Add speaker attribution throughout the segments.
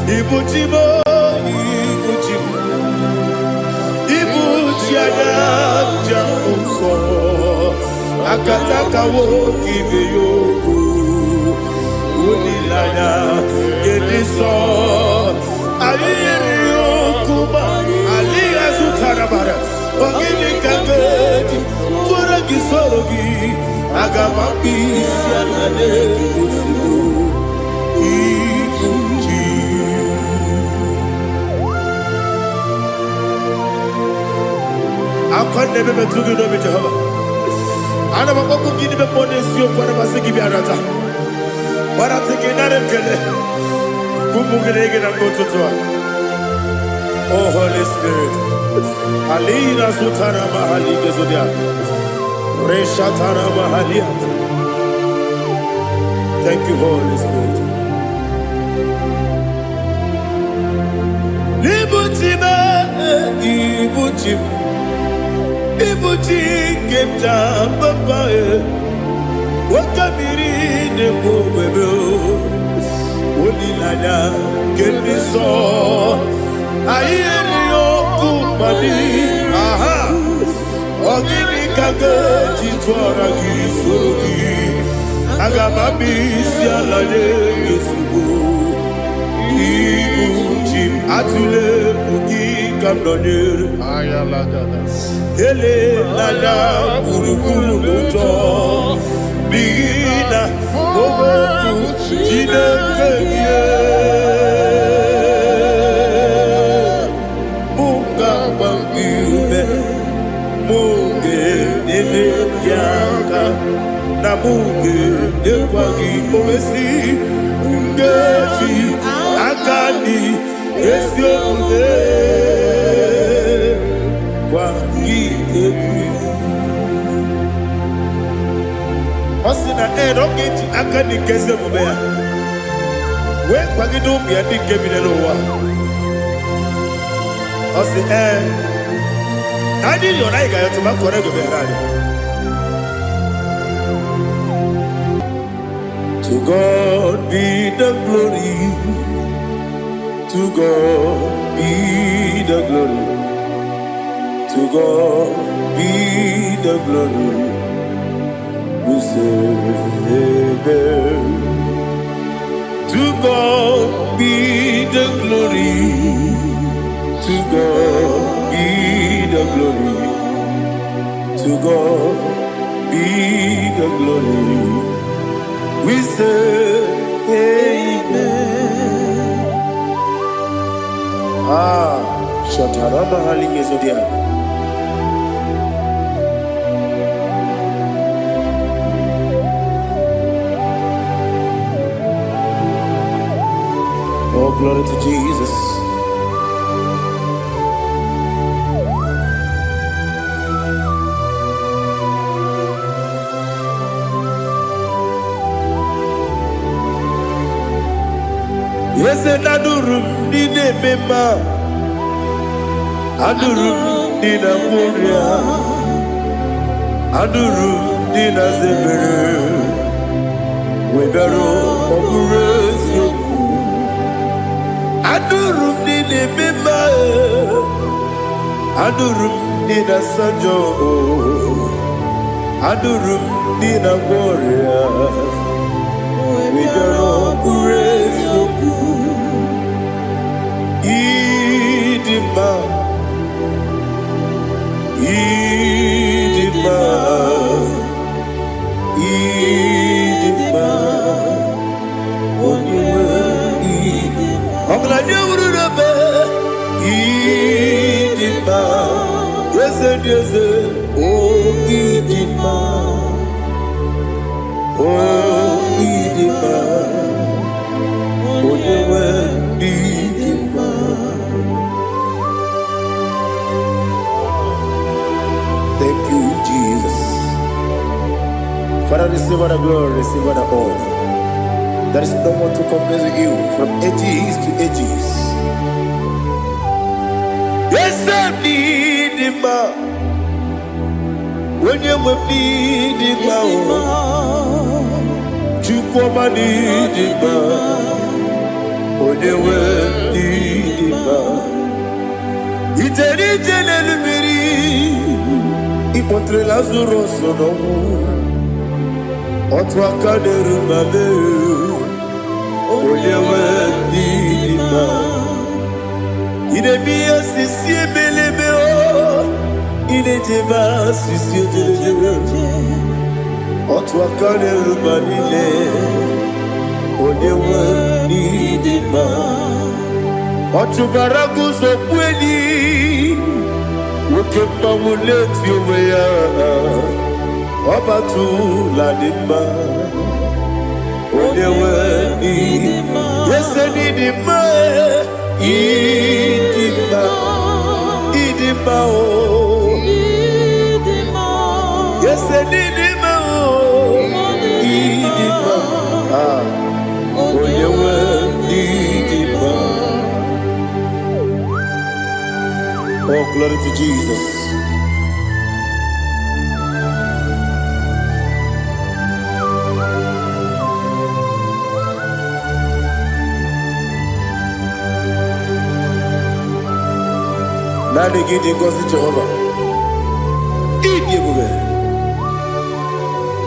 Speaker 1: Ibuchimo, Ibuchimo, Ibuchiana, Jamuso, Akataka woki beyoku, Unilana, Gediso, Ayiriyokuba, Aliya Zutarabara, Ogini Kageti, Turagi Sorogi, Agamaki, Sianane, Usibu, Ibuchi. I can't never be too good over Jehovah. I never go to give the money, so what am I saying? Give you another. But I'm taking another killer. Kumugregin and go to Tua. Oh, Holy Spirit. Alina Sutana Mahali Gezodia. Reshatana Mahalia. Thank you, Holy Spirit. Ibuchima, Ibuchim. Ibuchi kemja papa wakamiri de bobebe onilanya kemiso ayeni okumani aha ogini kage jitwara gisorogi agamabi sialale yesugo Ibuchi atule ugi kamdonyer ayalagada ele lada buruburu moto bigina oboku jinekeye munga bangibe munge nene yanka na munge nekwagi omesi ngeji akani esiokude Osina rocket akani keze mubea. We kwagido bia dikebine lowa. Osi adi yona iga yoto makore go berani. To God be the glory. To God be the glory. To God be the glory. We say amen. To God be the glory. To God be the glory. To God be the glory. We say amen. Shatarama Halingezodia. Oh, glory to Jesus. Yes, and Adurum did a member. Adurum did a warrior. Adurum did a zebra. We better operate you. Adurum did a member. Adurum did a sanjo. Adurum did a warrior. We better operate you. Idima, Idima, Idima, Idima, yes, yes, oh, Idima, oh, Idima, oh, Idima. Thank you, Jesus. Father, receive all the glory, receive all the honor. There is no one to compare with you from ages to ages. Yes, I need him. When you need him, you come and need him. When you contra Lazarus no otwa kaderu male oyewe dima ine biya sisi belebe o ine jeba sisi jebe otwa kaderu malile oyewe dima otubaragu zo kweli Ukemba muleti uweya Wabatu la dima Onewe idima Yese nidima Idima Idima o Yese nidima o Idima Onewe idima Oh, glory to Jesus. Nani gidi ngozi Jehovah. Idi bube.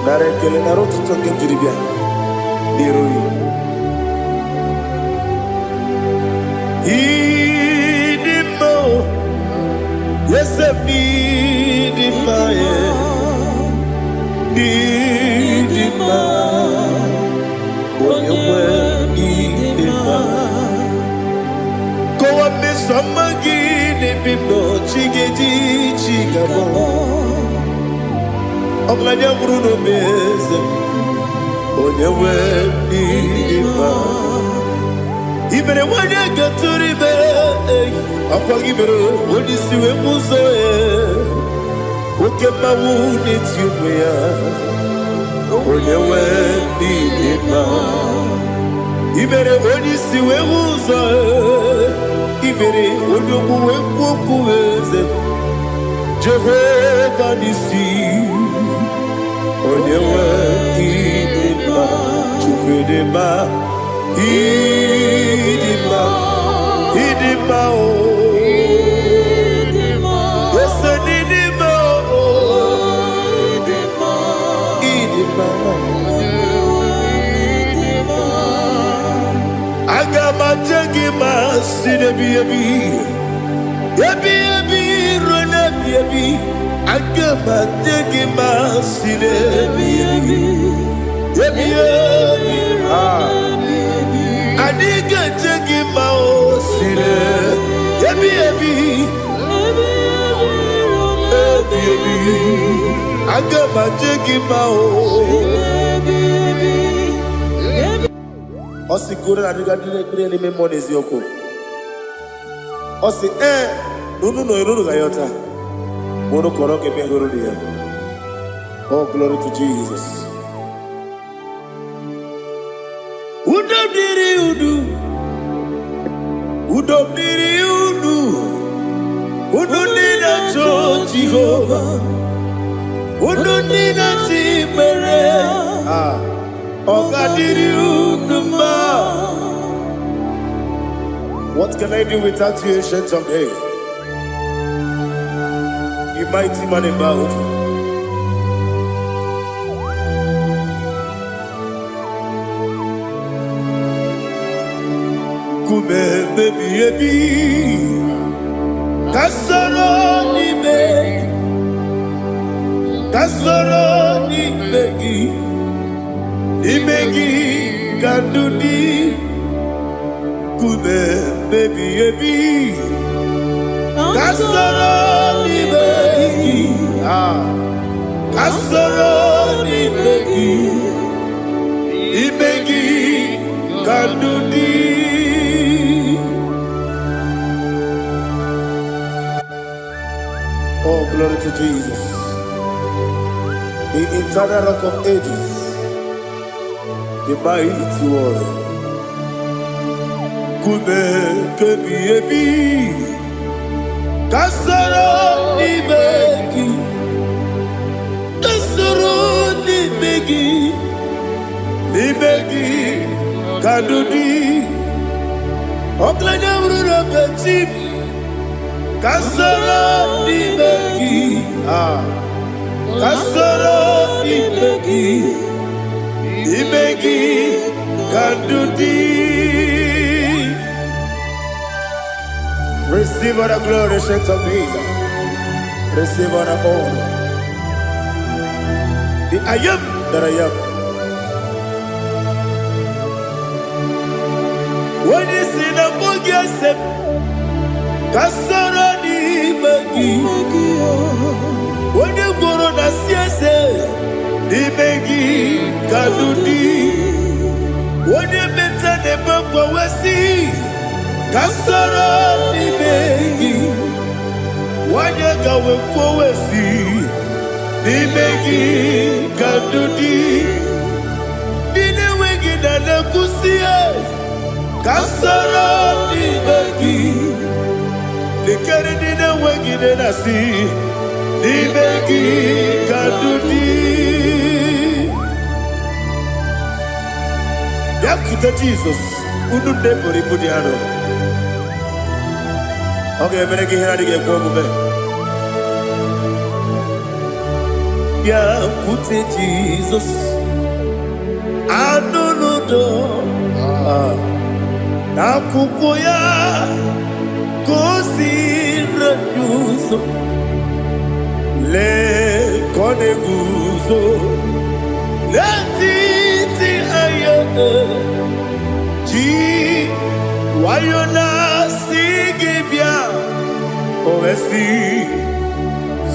Speaker 1: Nare kele naro tutonge jiribia. Niroi. Idi mo. Yes, I need in my need in my when you were need in my go up me some again if you know chiggy chigabo Oglania Bruno Bez when you were need in my even when you get to the bed Apagibero, when you see a muso, okay, my wound it's you, when you went in Ibere, when you see a muso, Ibere, when you go Jehovah, Nissi, when you went in Chukudema, Idima, Agama jagima sine biyabi rona biyabi Agama jagima sine biyabi Adiga jagima sine biyabi Agama jagima Osi gura na diga dire me monezi yoko. Osi nunu no iruru gayota. Mono koroke me guru dia. Oh, glory to Jesus. Udo diri udu. Udo nina to Jehovah. Udo nina tibere. What can I do without you, ancient of days? You mighty man in battle. Kume baby, kasoro ni begi. Imegi kandudi kume baby kasoro ni begi kasoro ni begi imegi kandudi Oh, glory to Jesus, the eternal rock of ages, the mighty one. Kube kebi kasoro ni begi kadudi oklanya ururo petit kasoro ni begi kasoro imegi kandudi. Receive all the glory, strength of Jesus. Receive all the honor. The I am that I am. When you see the book, you say, kasoro imegi. When you go on the siese, imegi kandudi. When you mention the book, we see. Kasoro imegi. Wanya gawe kwesi nimegi kadudi dine wegi na nakusie kasoro nimegi likari dine wegi na nasi nimegi kadudi yakuta Jesus unu depori pudiano. Okay, I'm going to get go over. Yeah, put it Jesus. I don't know. Na kukoya kosi na yuso le kone guzo le titi ayane ji wayona sigibia oesi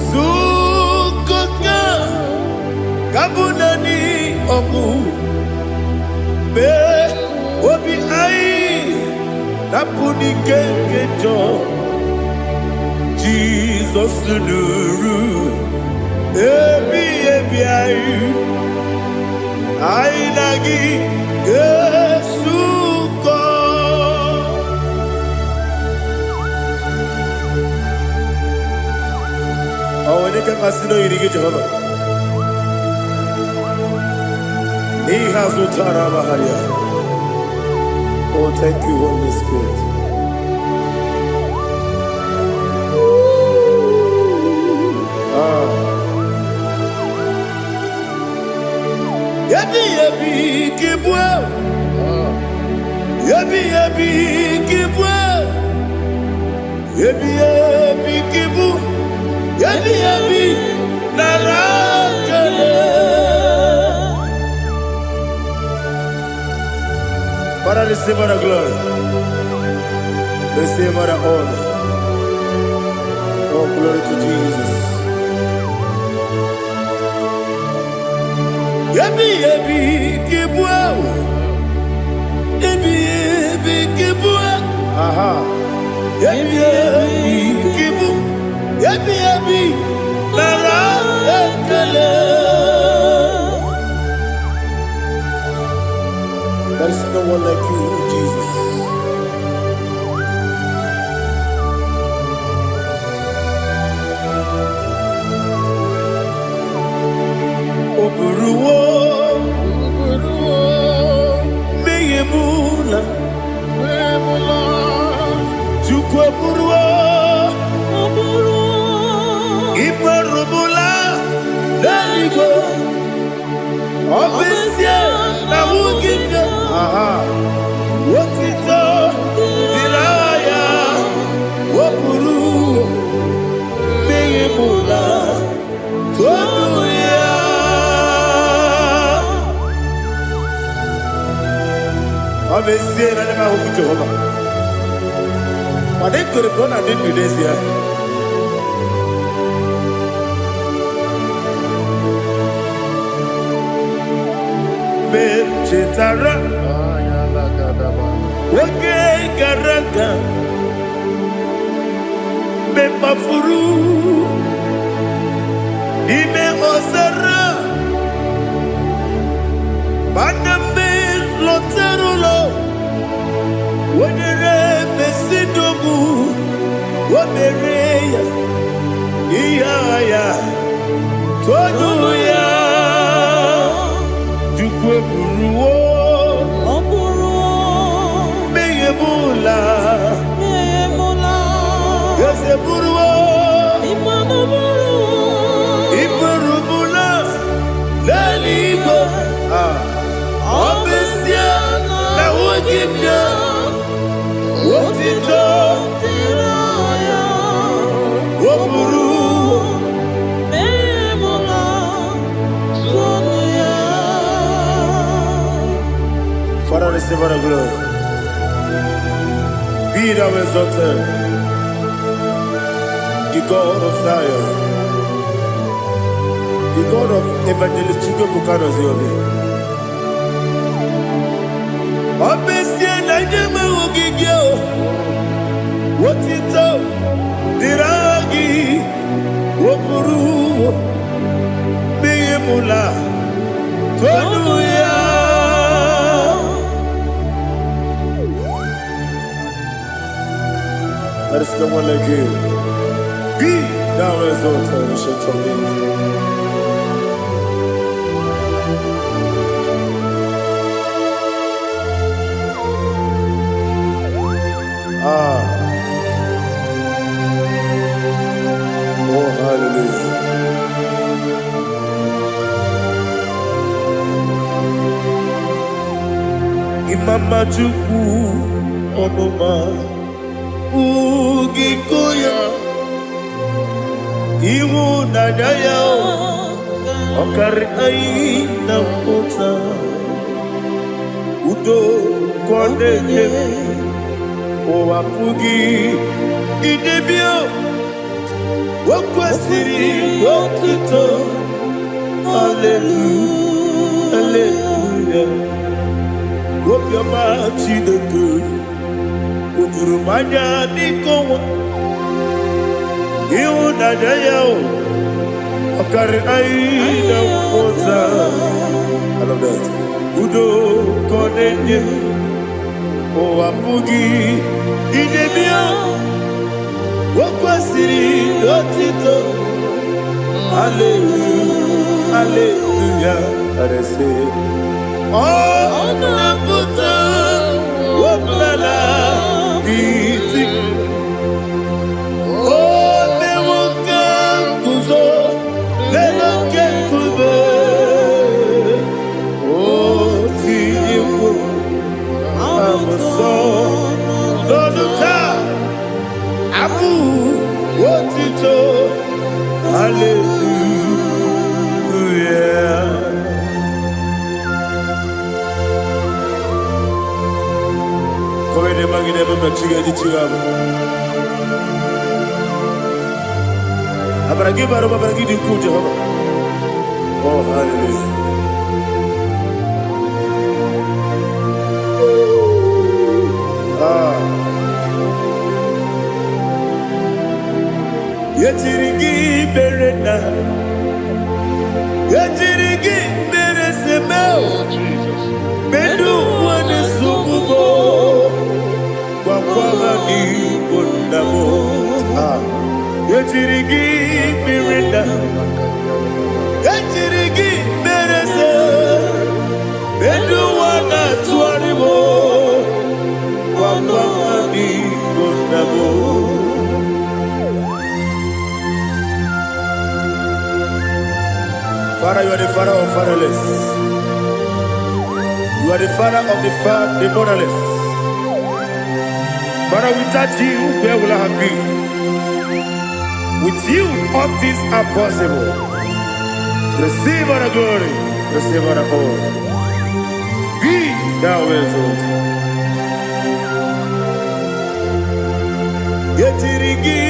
Speaker 1: sukoka kabunani oku be obi ai napuni kekejo Jesus nuru ebi ai nagi Yesuko. Oh, when you can masino irige Jehovah. He has utara baharia. Oh, thank you, Holy Spirit. Yabi kibwa. Yabi kibwa. Yabi kibu. Yabi narakale. Father, receive our glory. Receive our honor. Oh, glory to Jesus. Yabi kibwa. Yabi kibwa. Aha. Yabi kibu. Yabi narakale. There is no one like you, Jesus. Oburuwo, meyemula, chukweburuwo, iparubula, leligo, obesia, na wuginde. Aha. Wotito diraya wopuru meyemula tonuya. Obesie na nema huku Jehovah. Made kore bona din Indonesia. Chetara Wage Garaka Bepafuru Ime Osara Baname Loterulo Wenere Besidobu Wabereya Iyaya Tonuya Jukweburuwo Meyemula Yeseburuwo Iparubu Father, receive all the glory. Be thou exalted, the God of Zion, the God of Evangelist Chico Bukanos Yobi. Obviously, I never will give you what it up, Diragi, Wopuru, Beyemula, Tonuya. There is no one like you. Be thou exalted, ancient of days. Oh, hallelujah. Imama Chukwu Onoma Ugikoya Iwu Nadaya Okari Aina Kota Udo Kondeye Owapugi Idebio Wakwasiri Wakito Hallelujah Hallelujah Wopiama Chideku Udurumanya Nikowa Iu Nadayao Okari Aina Kota I love that Udo Kondeye Owapugi Idebio Wakwasiri Otito Hallelujah Hallelujah I say Oh Naputa Waplala Biti Oh Newoka Kuzo Leloke Kube Oh Tiyiwo Amoso Loduta Abu Wotito Hallelujah Komene magine mama chiga chiga Abaragi baro abaragi diku Jehovah Oh hallelujah Yachirigi berena Yachirigi beresemeo Bedu wane sukubo Kwa ni kundamo Yachirigi berena Yachirigi berese Bedu wana tuaribo Kwa ni kundamo Father, you are the father of fatherless. You are the father of the motherless. Father, without you, where will I have been? With you, all things are possible. Receive all the glory, receive all the honor. Be thou exalted. Yetirigi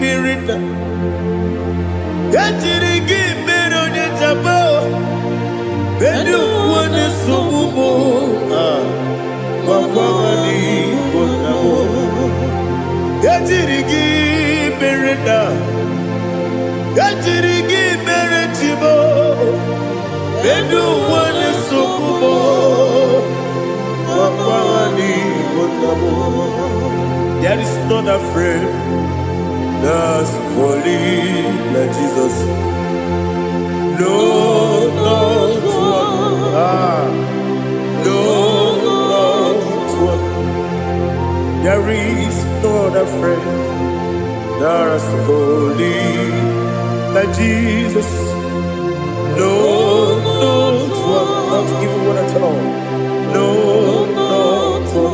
Speaker 1: mirina, yetirigi mirone jabo, bedu wane sumumo, wakwani konamo. Yetirigi mirina, yetirigi miretibo, bedu wane sumumo, wakwani konamo. There is not a friend that's holy like Jesus. No, not one. No, not one. There is no other friend that's holy like Jesus. No, not one. Not even one at all. No, not one.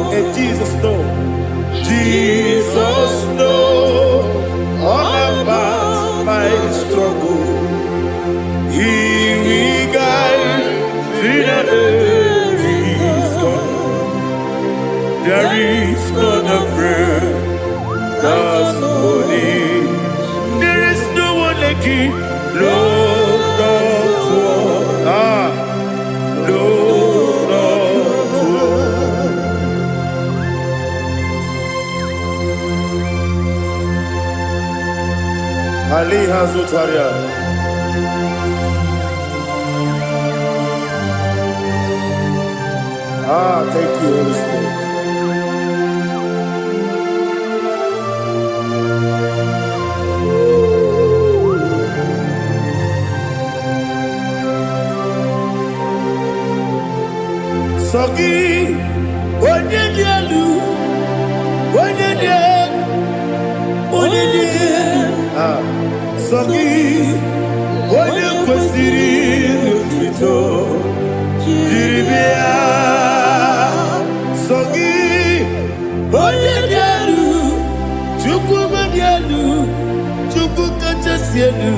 Speaker 1: Ali Hazutaria. Thank you, Holy Spirit. Sogi, onye dielu, onye dielu, onye dielu. Sogi, onye kwesịrị otuto, jiri bịa. Sogi, onye dielu, Chukwu dielu, Chukwu kachasị elu.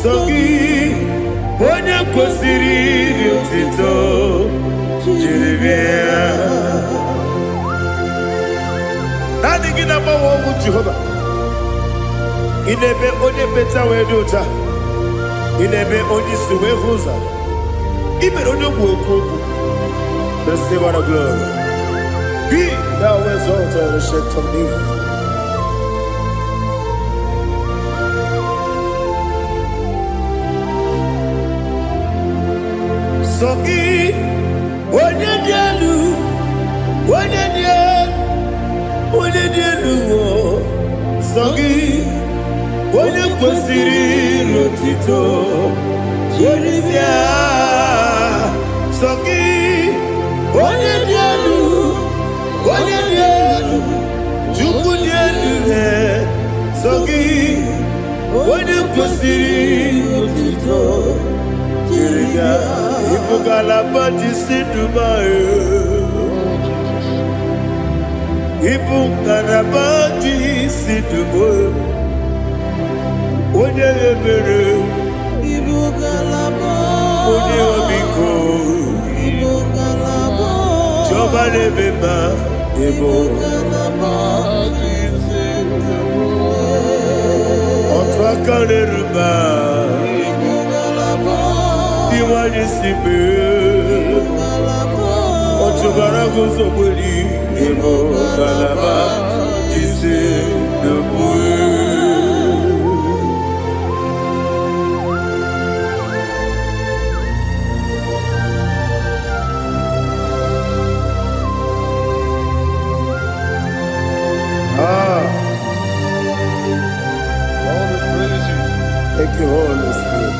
Speaker 1: Sogi, onye kwesịrị otuto. Nothing in about what Jehovah. In a be only better way to ta. In a be only suwe hoza. Even on your work, the silver of glory. Be thou exalted and shed of me. Sogi. Onye dielu, onye dielu, Sogi, onye kwesịrị otito, jiri bịa. Sogi, onye dielu, Chukwu dielu, Sogi, onye kwesịrị otito, jiri bịa. Ibugalaba Dubai. Ibugalaba Dubai. Onye ebere. Ibugalaba. Onye omiko. Ibugalaba. Joba lebeba. Ibugalaba Dubai. Otwakalerba. Iwani sibe, otubara gozoboli, emo kalaba, jise debue. All the praise you. Thank you, Holy Spirit.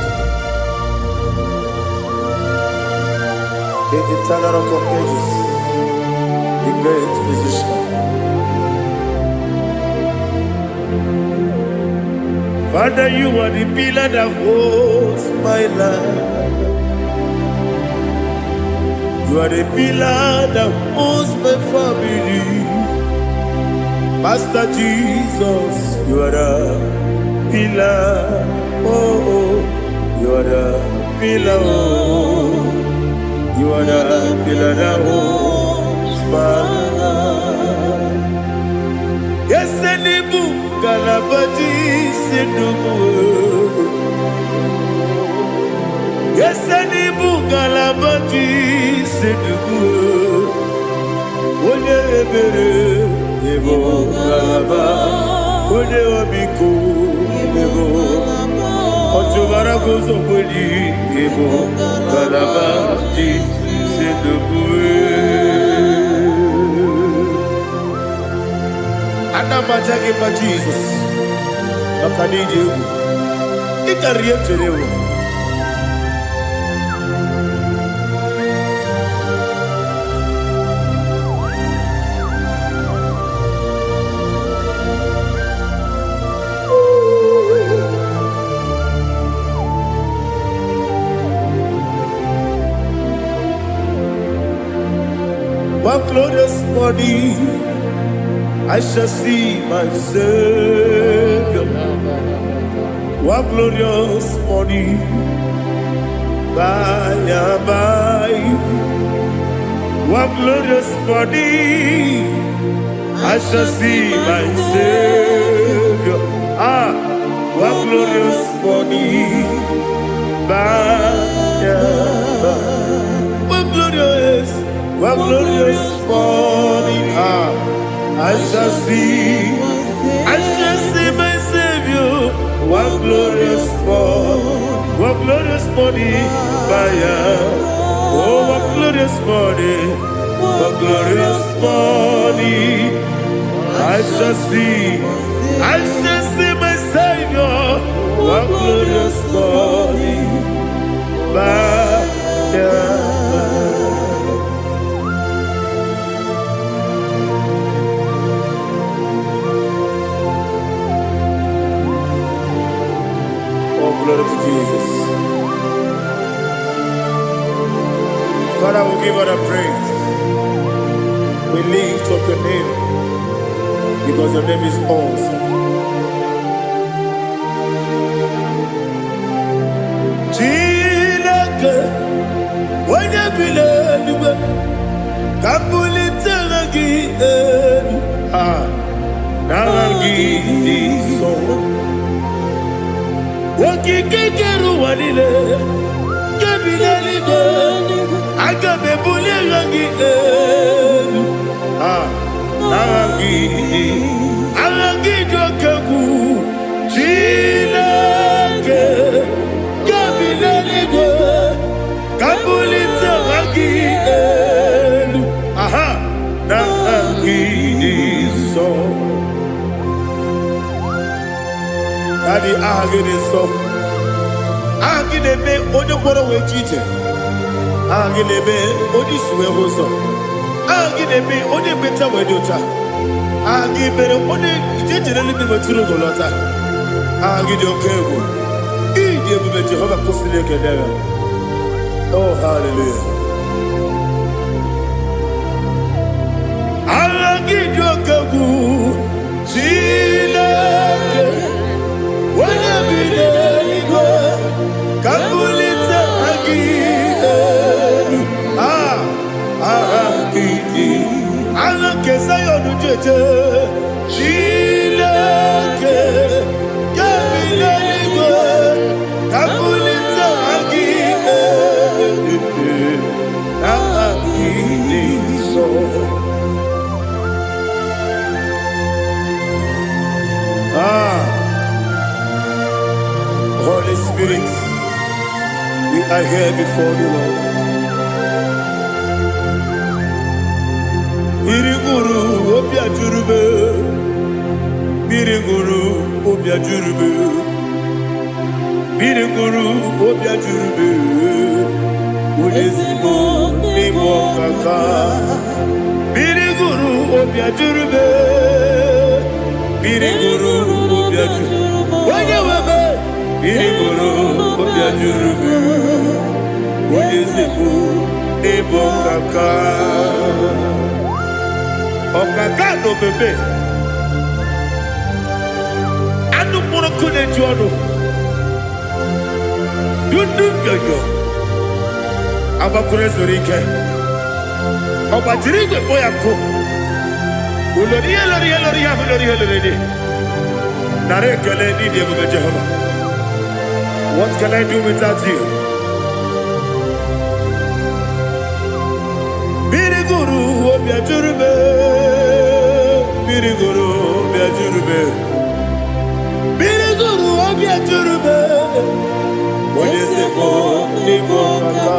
Speaker 1: The eternal rock of ages, the great physician. Father, you are the pillar that holds my life. You are the pillar that holds my family. Master Jesus, you are the pillar. Oh, you are the pillar. Oh. You are the pillar that holds my life. Yes, Enibu Galabati Sidubu. Yes, Enibu Galabati Sidubu. Onye ebere, Ebo Galaba. Onye obiku, Ebo. Otubara gozoboli, Ebo Galaba. C'est debout. Anamajage ma Jesus. Makaniji. Ikariye cherewo. One glorious morning, I shall see my Savior. One glorious morning, by and by. One glorious morning, I shall see my Savior. One glorious morning, by and by. One glorious morning, I shall see my Savior. One glorious morning, what glorious morning, oh, what glorious morning, what glorious morning. I shall see my Savior, what glorious morning, Oh, glory to Jesus. Father, we give all the praise. We lift up your name because your name is awesome. Chilake, when you believe, Kapulitagi, Naragi, so. Wakikekeru wanile, kebileligo, agabe bulirangi, Arangi dokagu, Chilake, kebileligo, kabulita rangi, Naragi so. Daddy, agide so. Agide be ojo boro we chiche. Agide be odi suwe hoso. Agide be odi beta we dota. Agide be odi jejere libi beturu golota. Agide okego. Ide be Jehovah kosile kedera. Oh, hallelujah. Agide okego. Chilake. When you believe, Kapulita again. Kesayon Jeje, Chilake, Kapilanigo, Kapulita again. So. Holy Spirit, we are here before you, Lord. Biriguru obia jurube, Biriguru obia jurube, Biriguru obia jurube, Udesibo nimo kaka, Biriguru obia jurube, Biriguru obia jurube, Wanyawebe. Biriguru obia jurube, Udesibo nimo kaka. Okaka no bebe. Anu mono kune jono. Dundu yoyo. Abakure zorike. Obajirige boyako. Uloria. Nare kele ni de Jehovah. What can I do without you? Biriguru obia jurube, Biriguru obia jurube, Biriguru obia jurube. Odesebo nimo kaka,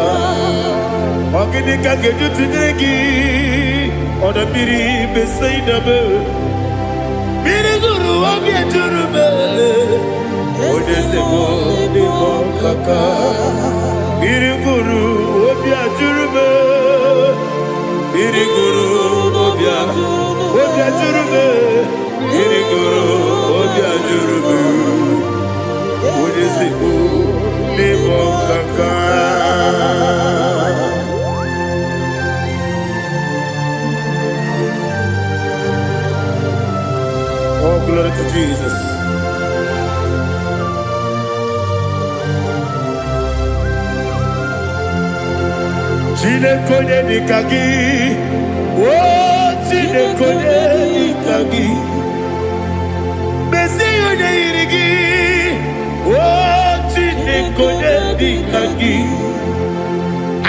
Speaker 1: ogini kageju tinegi, oda biri besaidabe. Biriguru obia jurube, Odesebo nimo kaka, Biriguru obia jurube. Biriguru obia jurube, Biriguru obia jurube, Udesibo nimo kaka. Oh, glory to Jesus. Chinekonye nikagi, oh chinekonye nikagi, Mesiyo ne irigi, oh chinekonye nikagi,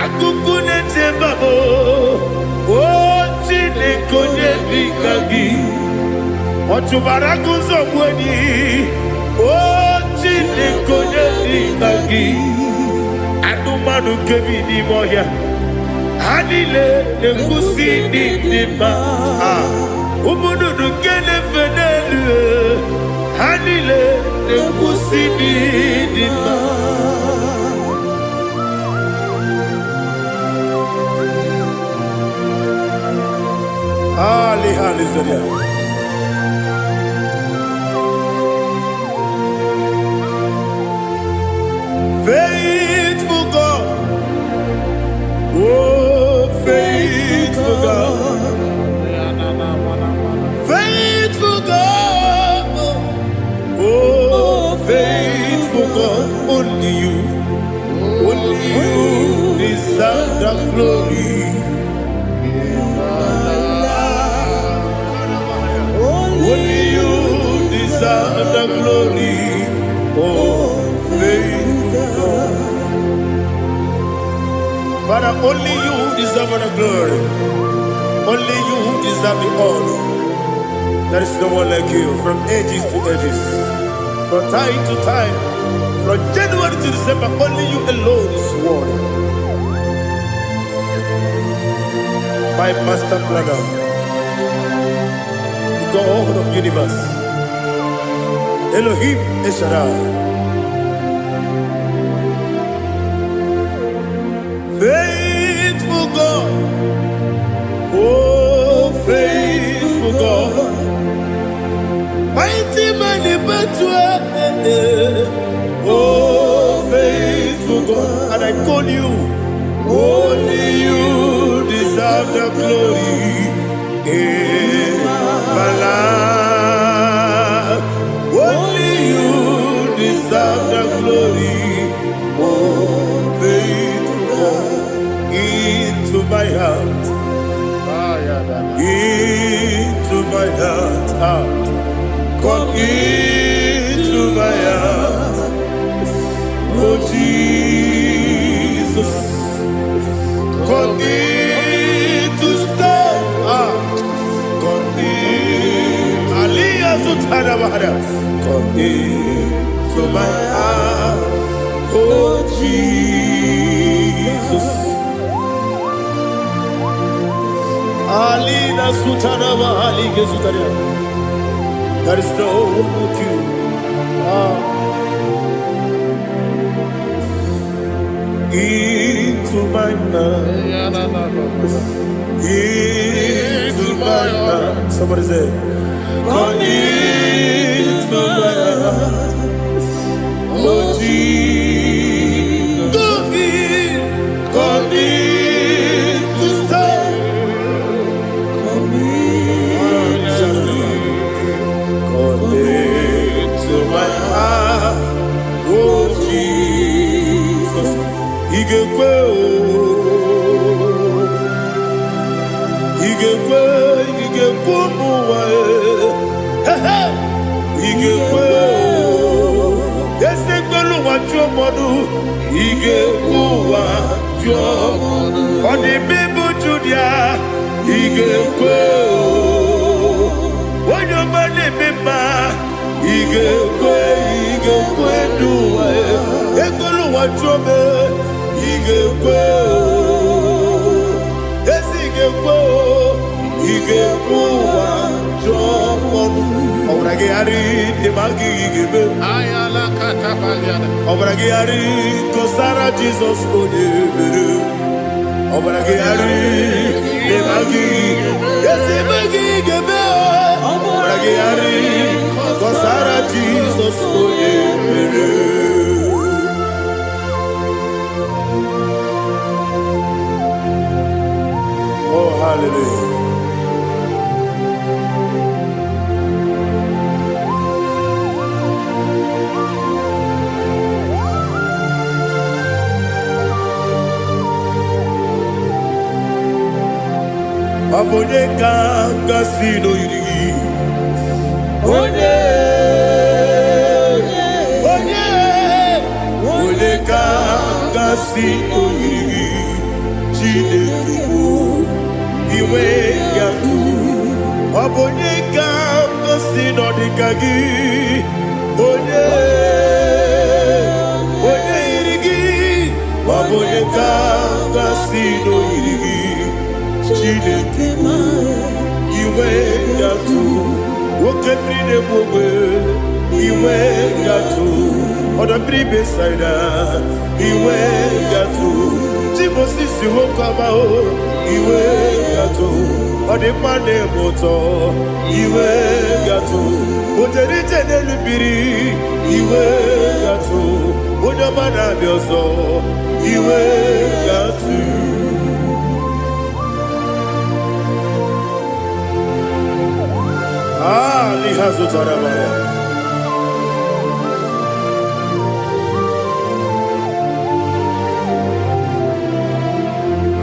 Speaker 1: Akukune tembabo, oh chinekonye nikagi, Otubaraku zomweni, oh Chinekonye Ikagi Anumanu Kebi Nimoya Hanile Nekusi Nidima Umudu Nukene Fenelu Hanile Nekusi Nidima Ali Hallelujah. Faithful God, oh faithful God, faithful God, oh faithful God, only you deserve the glory. Only you deserve the glory, oh faithful God. Father, only you deserve the glory. Only you deserve the honor. There is no one like you, from ages to ages, from time to time, from January to December. Only you alone is worthy. My master planner, God of universe, Elohim Eshadai, faithful God, oh faithful God, mighty man in battle, oh faithful God, and I call you, only you deserve the glory. My life, only you deserve the glory. Oh, faithful God, into my heart, into my heart, come into my heart. Oh Jesus, come in to stay. Come into my heart, oh Jesus. Alina Sutanaba Alige Sutaria. There is no one like you. Into my heart, into my heart. Somebody say, come into my heart, oh Jesus. Come in to stay. Come into my heart, oh Jesus. Igekwe, igekwe muwa. Igekwe, esegbelu wa jomodu. Igekwe wa jomodu. Oni bibu Judia. Igekwe, wanyomane mema. Igekwe duwa. Egbelu wa jome. Igekwe, esigekwe, igekwe wa jomodu. Obragi ari demagi igebe.
Speaker 2: Ayala katapaliana.
Speaker 1: Obragi ari kosara Jesus odebere. Obragi ari demagi esimagi igebe. Obragi ari kosara Jesus odebere. Oh hallelujah. Abone kanga sino yiri. Onye kanga sino yiri. Chineke iwe yatu. Abone kanga sino dikagi. Onye Okanga sino iri Chineke iwe gatu Oke brine mwe iwe gatu Oda bribe saida iwe gatu Timosisi wokama o iwe gatu Ode mane moto iwe gatu Ode jene lubiri iwe gatu Ode mana bioso iwe gatu Lihazo tarabaya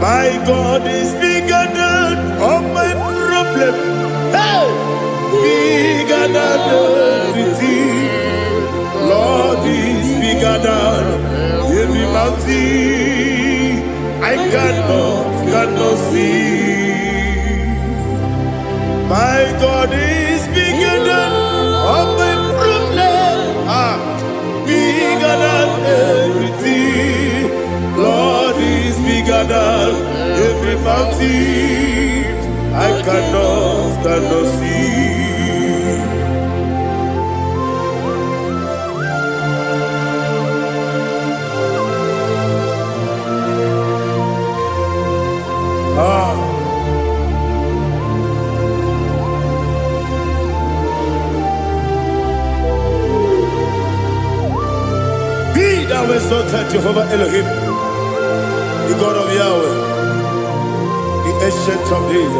Speaker 1: My God is bigger than all my problem. Hey! Bigger than everything. Lord is bigger than every mountain. I cannot see. My God is bigger than all my problem. Bigger than everything. Lord is bigger than every mountain. I cannot see. Be thou exalted, Jehovah Elohim, the God of Yahweh, the ancient of days.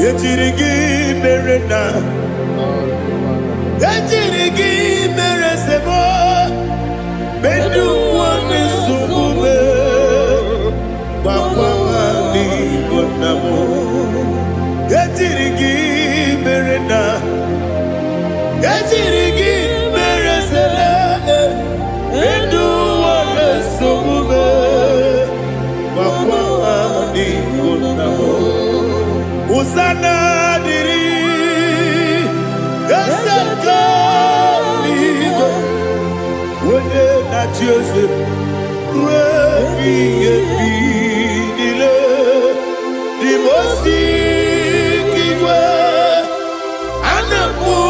Speaker 1: Yetirigi merena, yetirigi meresemo, bedu wane sumube, bakwamani bonamo. Yetirigi merena, yetirigi meresele, bedu wane sumube, bakwamani bonamo. Usana diri, esaka ligo, wone na Joseph, rebi ebi dile, di mosi kiwe, anamu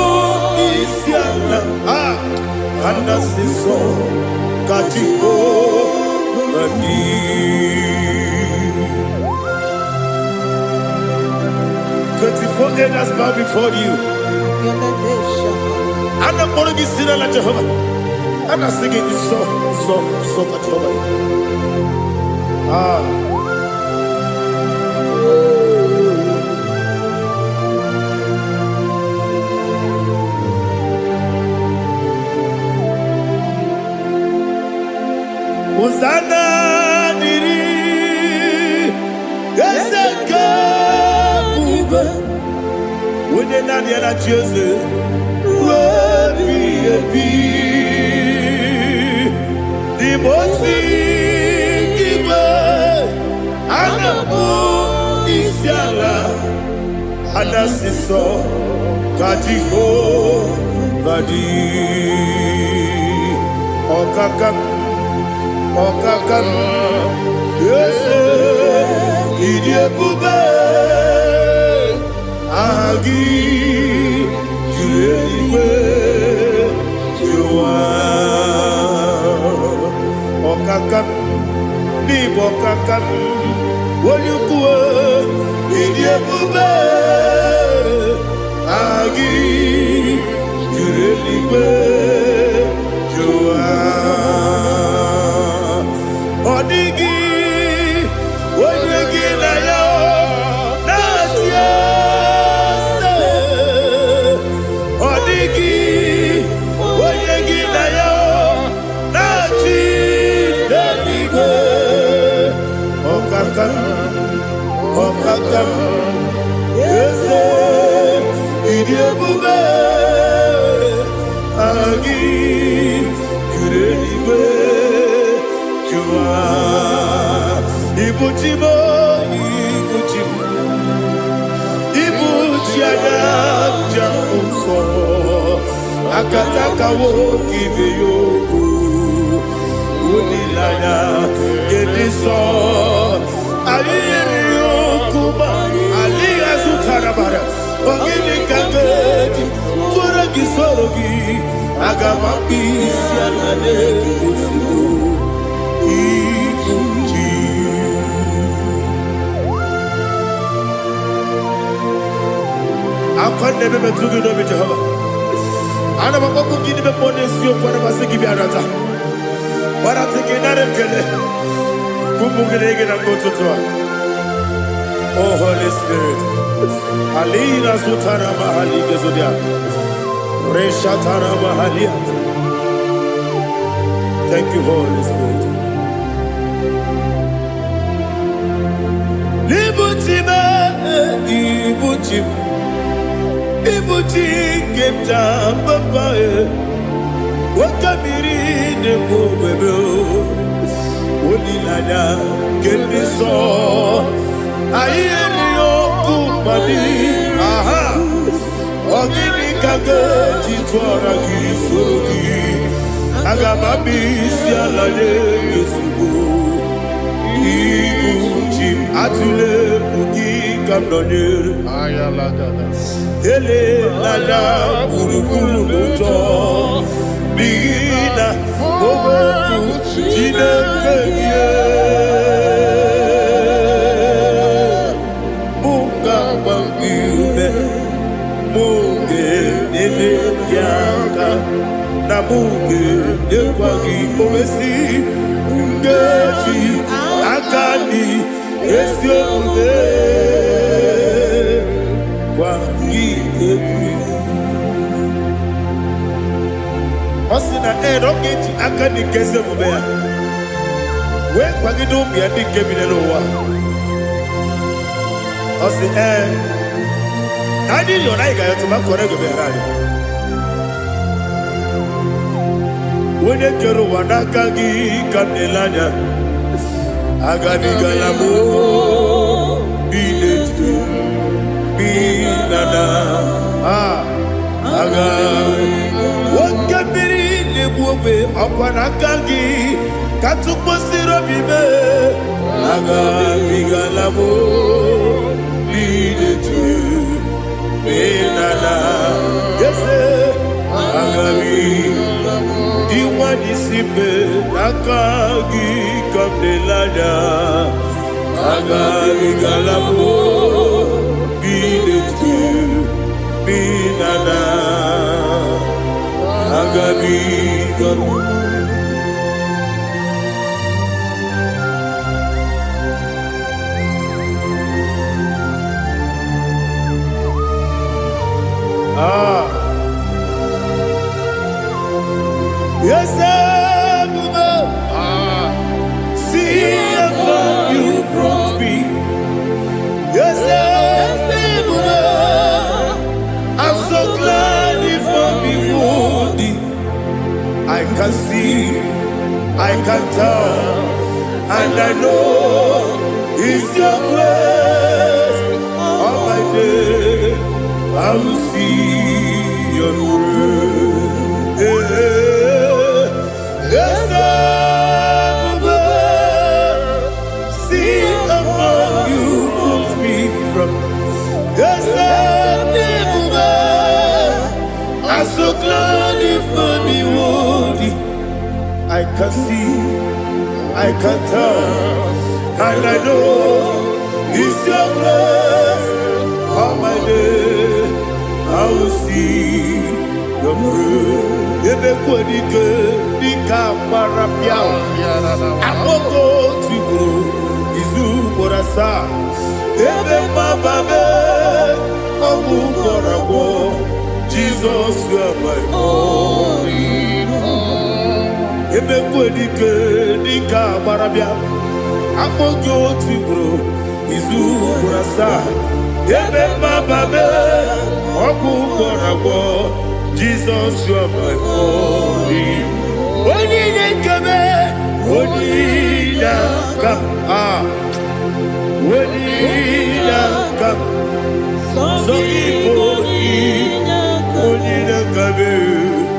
Speaker 1: isiana, anasiso katiko mani. 24 elders bow before you. And I'm going to be singing like Jehovah. And I'm singing this song like Jehovah. Hosanna diri, Eseka. When they not yet at Joseph, the most giver, and the moon is yala, and the sister, Kajiho, Vadi, Okakam, yes, Idiot Bube. Agi jueliwe jua okakam ni bokakam wonyukue idiebube agi jueliwe jua odigi wonyegi na yo natia Okakam, yes, idiebube, agi, kureliwe, jua, ibuchimo, ibuchiana, jamso, akataka woki beyoku unilanya gediso ayiri yokuba aliya zutarabara ogini kangeti fura gisorogi agamapi sianane kusibu ikuji akwande bebe tugi no bi Jehova ana bakoko gini be bone sio kwa na basiki bi arata bara tike nare kele kumugirege na mtoto. Oh Holy Spirit alina sutara mahali gezodia resha tara mahali. Thank you Holy Spirit. Libutime ibutim ibuti kemta papa wakamiri de bobebe olilanya kemiso ayeri okumani aha ogini kage titwara gisorogi agamabi sialale yesugo ibuti atule bugi kamdonir ayala dada ele lala buruburu moto bina oboku jinekeye munga bangibe munge nene yaka na munge nekwagi omesi ngeji akani esiode Osina rogeji akani keze mubea we kwagido bia di kebinelo wa osi nadi yo na igayo to makore go be rari wone kero wanaka gi kanelanya agadi galamo biletu binana aga wakabiri lebuwe akwanakagi katuposiro bibe aga bigalamo biletu binana yese aga diwani sipe nakagi kamdelanya aga bigalamo biletu binana agabi garu yes see how you brought me. Yes I'm so glad if me woody. I can see, I can tell, and I know it's your grace. All my day I will see your grace. Yes, see among you moves me from. Yes, I'm so glad if me woody. I can see, I can tell, and I know it's your grace. All my day I will see your grace. Ebe kodike dika marapia, aboko tibro izu borasa. Ebe mababe obu korago. Jesus, you are my only home. Ebe kodike dika marapia, aboko tibro izu borasa. Ebe mababe obu korago. Jesus, you are my only. Only kame, only come, only come. So only kame.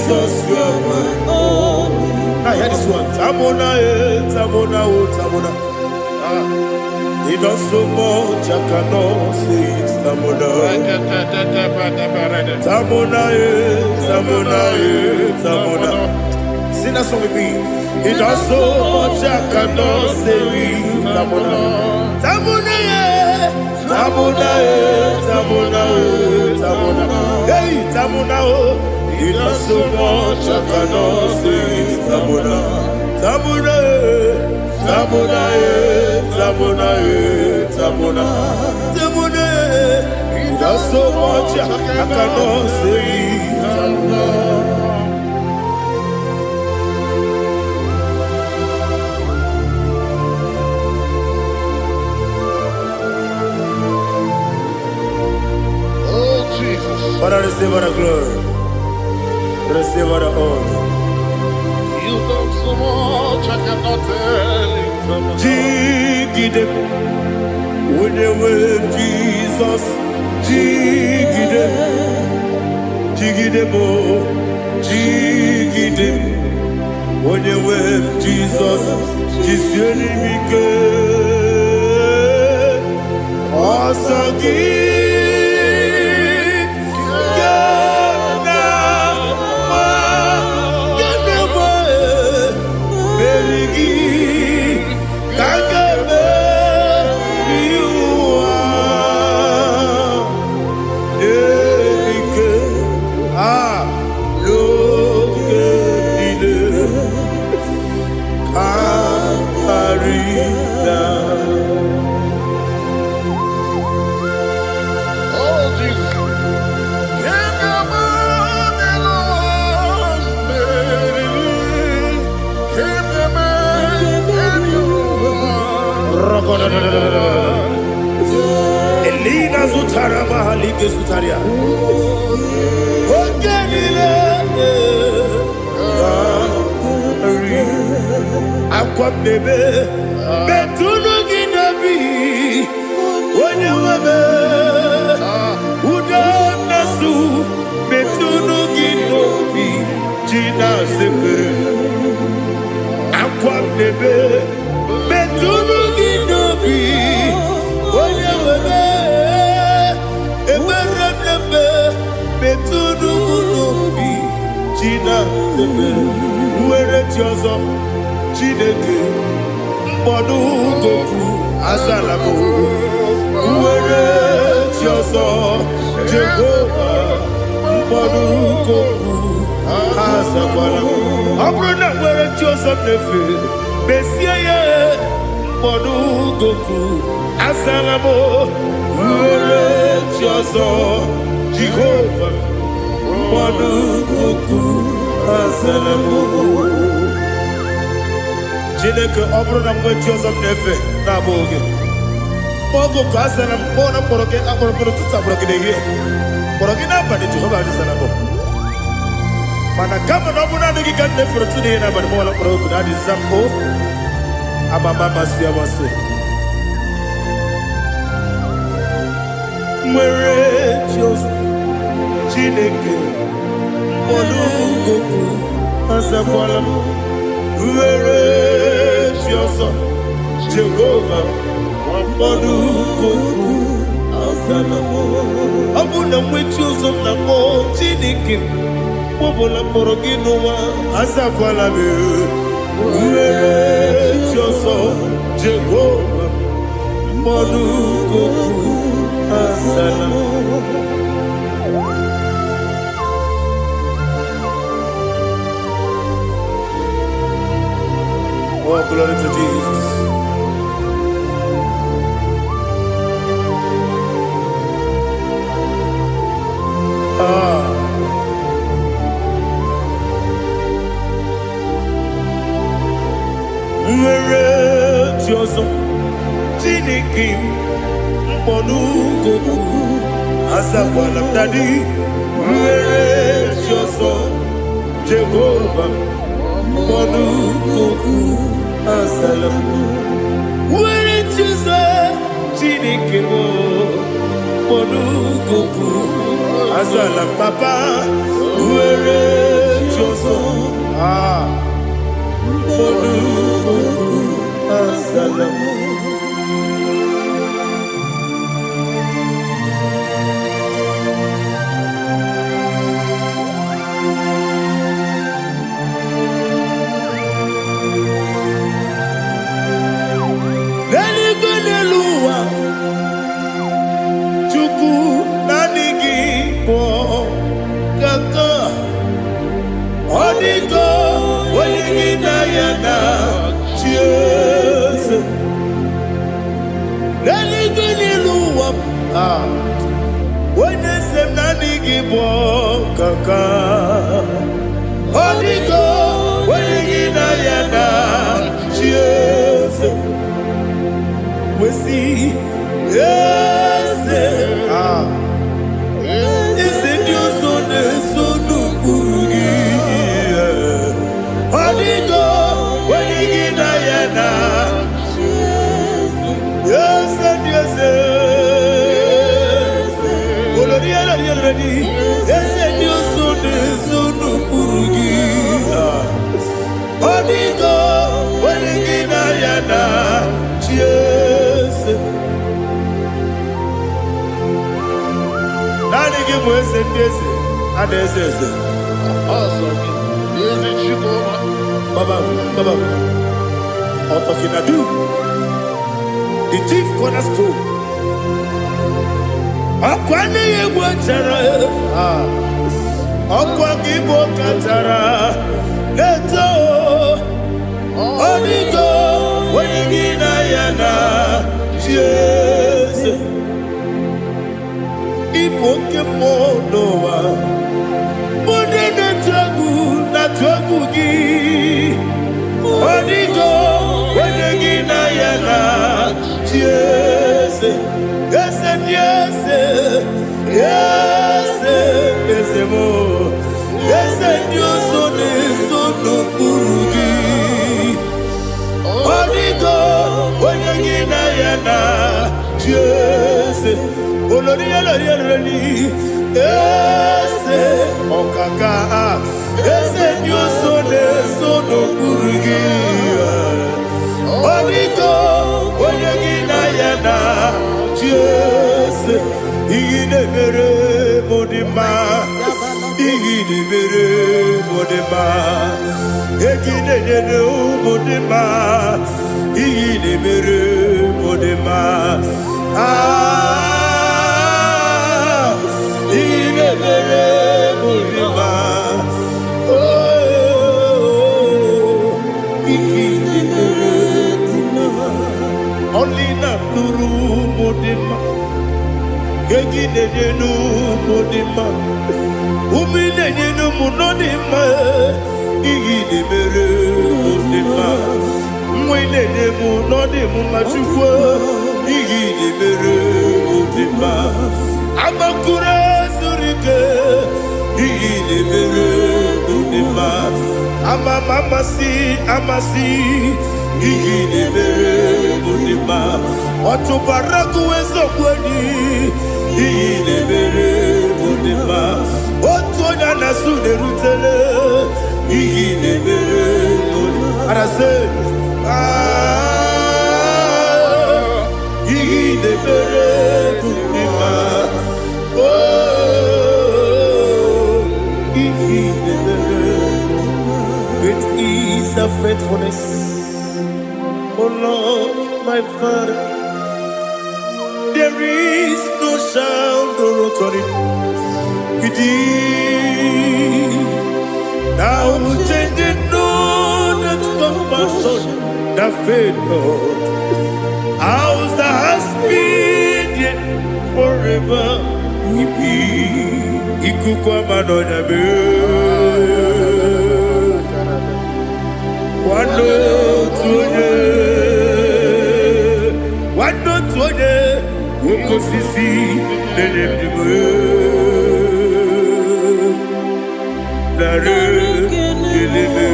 Speaker 1: Jesus, you are my only. Now hear this one. Tamona, Tamona, Tamona. He does so much, I cannot say it. Tamona. Tamona, Tamona, Tamona. Sing that song with me. He does so much, I cannot say it. Tamona. Tamona, Tamona, Tamona, Tamona. Hey, Tamona, he does so much, I cannot say it. Tamona. Tamona, Tamona, Tamona, Tamona, Tamona. He does so much, I cannot say it. Tamona. Father, receive all the glory. Receive all the honor.
Speaker 2: You done so much, I cannot tell it.
Speaker 1: Jigide, with the way Jesus. Jigide, Jigide bo, Jigide, with the way Jesus. Jisieni mike, Asagi. Elina Zutara Mahalike Zutaria. Ogenile Aqua bebe Betunu Ginabi Wanya Wabe Uda Nasu Betunu Ginobi Gina Zepe Aqua bebe Betunu Ginobi Wanya Wabe Eberebe Betunu Ginobi Gina Zepe Uere Tiozo Chineke Mbodu Goku Azalabo Uere Tiozo Jehovah Mbodu Goku Azalabo Abrona Uere Tiozo Nefe Besiye Mbodu Goku Azalabo Uere Tiozo Jehovah Mbodu Goku Azalabo Chineke ọbụrụ na mgbe chi ọzọ m na-efe na-abụ oge ogo ka a sara m kpọọ na mkpọrọ gị akpọrọ mkpọrọ tụtụ akpọrọ gị n'ehihie kpọrọ gị n'abalị Jehova adịzara m mana kama na ọ bụrụ na adịghị ka m na-efere tụ n'ihe n'abalị mụọla mkpọrọ oku na adịza m o amama amasị amasị nwere chi ọzọ Chineke mkpọrọ oku azakwala m Uere Chioso Jehovah Mbodu Goku Azalamo Abuna mwechi uzo na mo Chineke Mbobola mborogi nuwa Azakwala me Uere Chioso Jehovah Mbodu Goku Azalamo Oh, glory to Jesus. Nwere Chioso Chineke Mbodu Goku Azakwala Dadi Nwere Chioso Jehovah Mbodu Goku Azalamo Nwere Chioso Chineke Mbodu Goku Azalam Papa Nwere The chief cornerstone. Akwane Igbo chara, akwa Igbo kachara, leto, onigo, wenigina yana, Jesus. Igbo kemo noa, mone na tragu gi, onigo, wenigina yana, Jesus. Yes, yes, yes, yes, mo. Yes, Dios son no kurugi. Onigo, onagina yana, yes. Olori olori. Yes, okaka. Yes, Dios son no kurugi. Onigo, onagina yana. Yes, Igidebere Modima, Igidebere Modima, Egidebere Modima, Igidebere Modima, Igidebere Modima, oh, Igidebere Modima, only not Nuru Modima. Gegidenu modima, umidenu munodima, igidebere modima, mwidenu munodimu machukwa, igidebere modima, amakure surike, igidebere modima, amasi, igidebere modima, otubaraku ezokweni. Igidebere modima, otonya na sude rutele. Igidebere modima, arase. Igidebere modima, oh, igidebere. Great is thy faithfulness, oh Lord, my Father. There is no sound or authority. Now changing no that compassion, that faith not. Ours that has been yet forever. Ipi ikukwa manonya be. Wano tuone. Woko sisi nenebdiwe Nare kelebe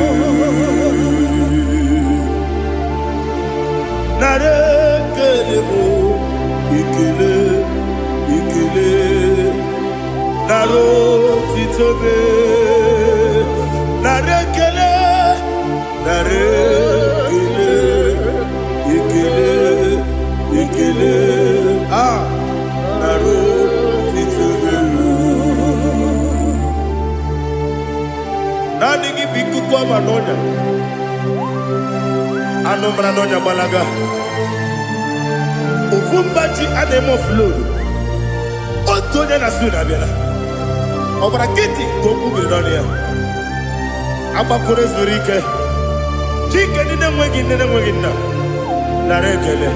Speaker 1: Nare kelebo Ikele Naro titobe Nare kelebo no brano nya balaga. Ufumbaji ademo flood. Otonya na suna bela. Obra kiti koku bedonia. Abakure zurike. Chike nine mwegi na. Narekele.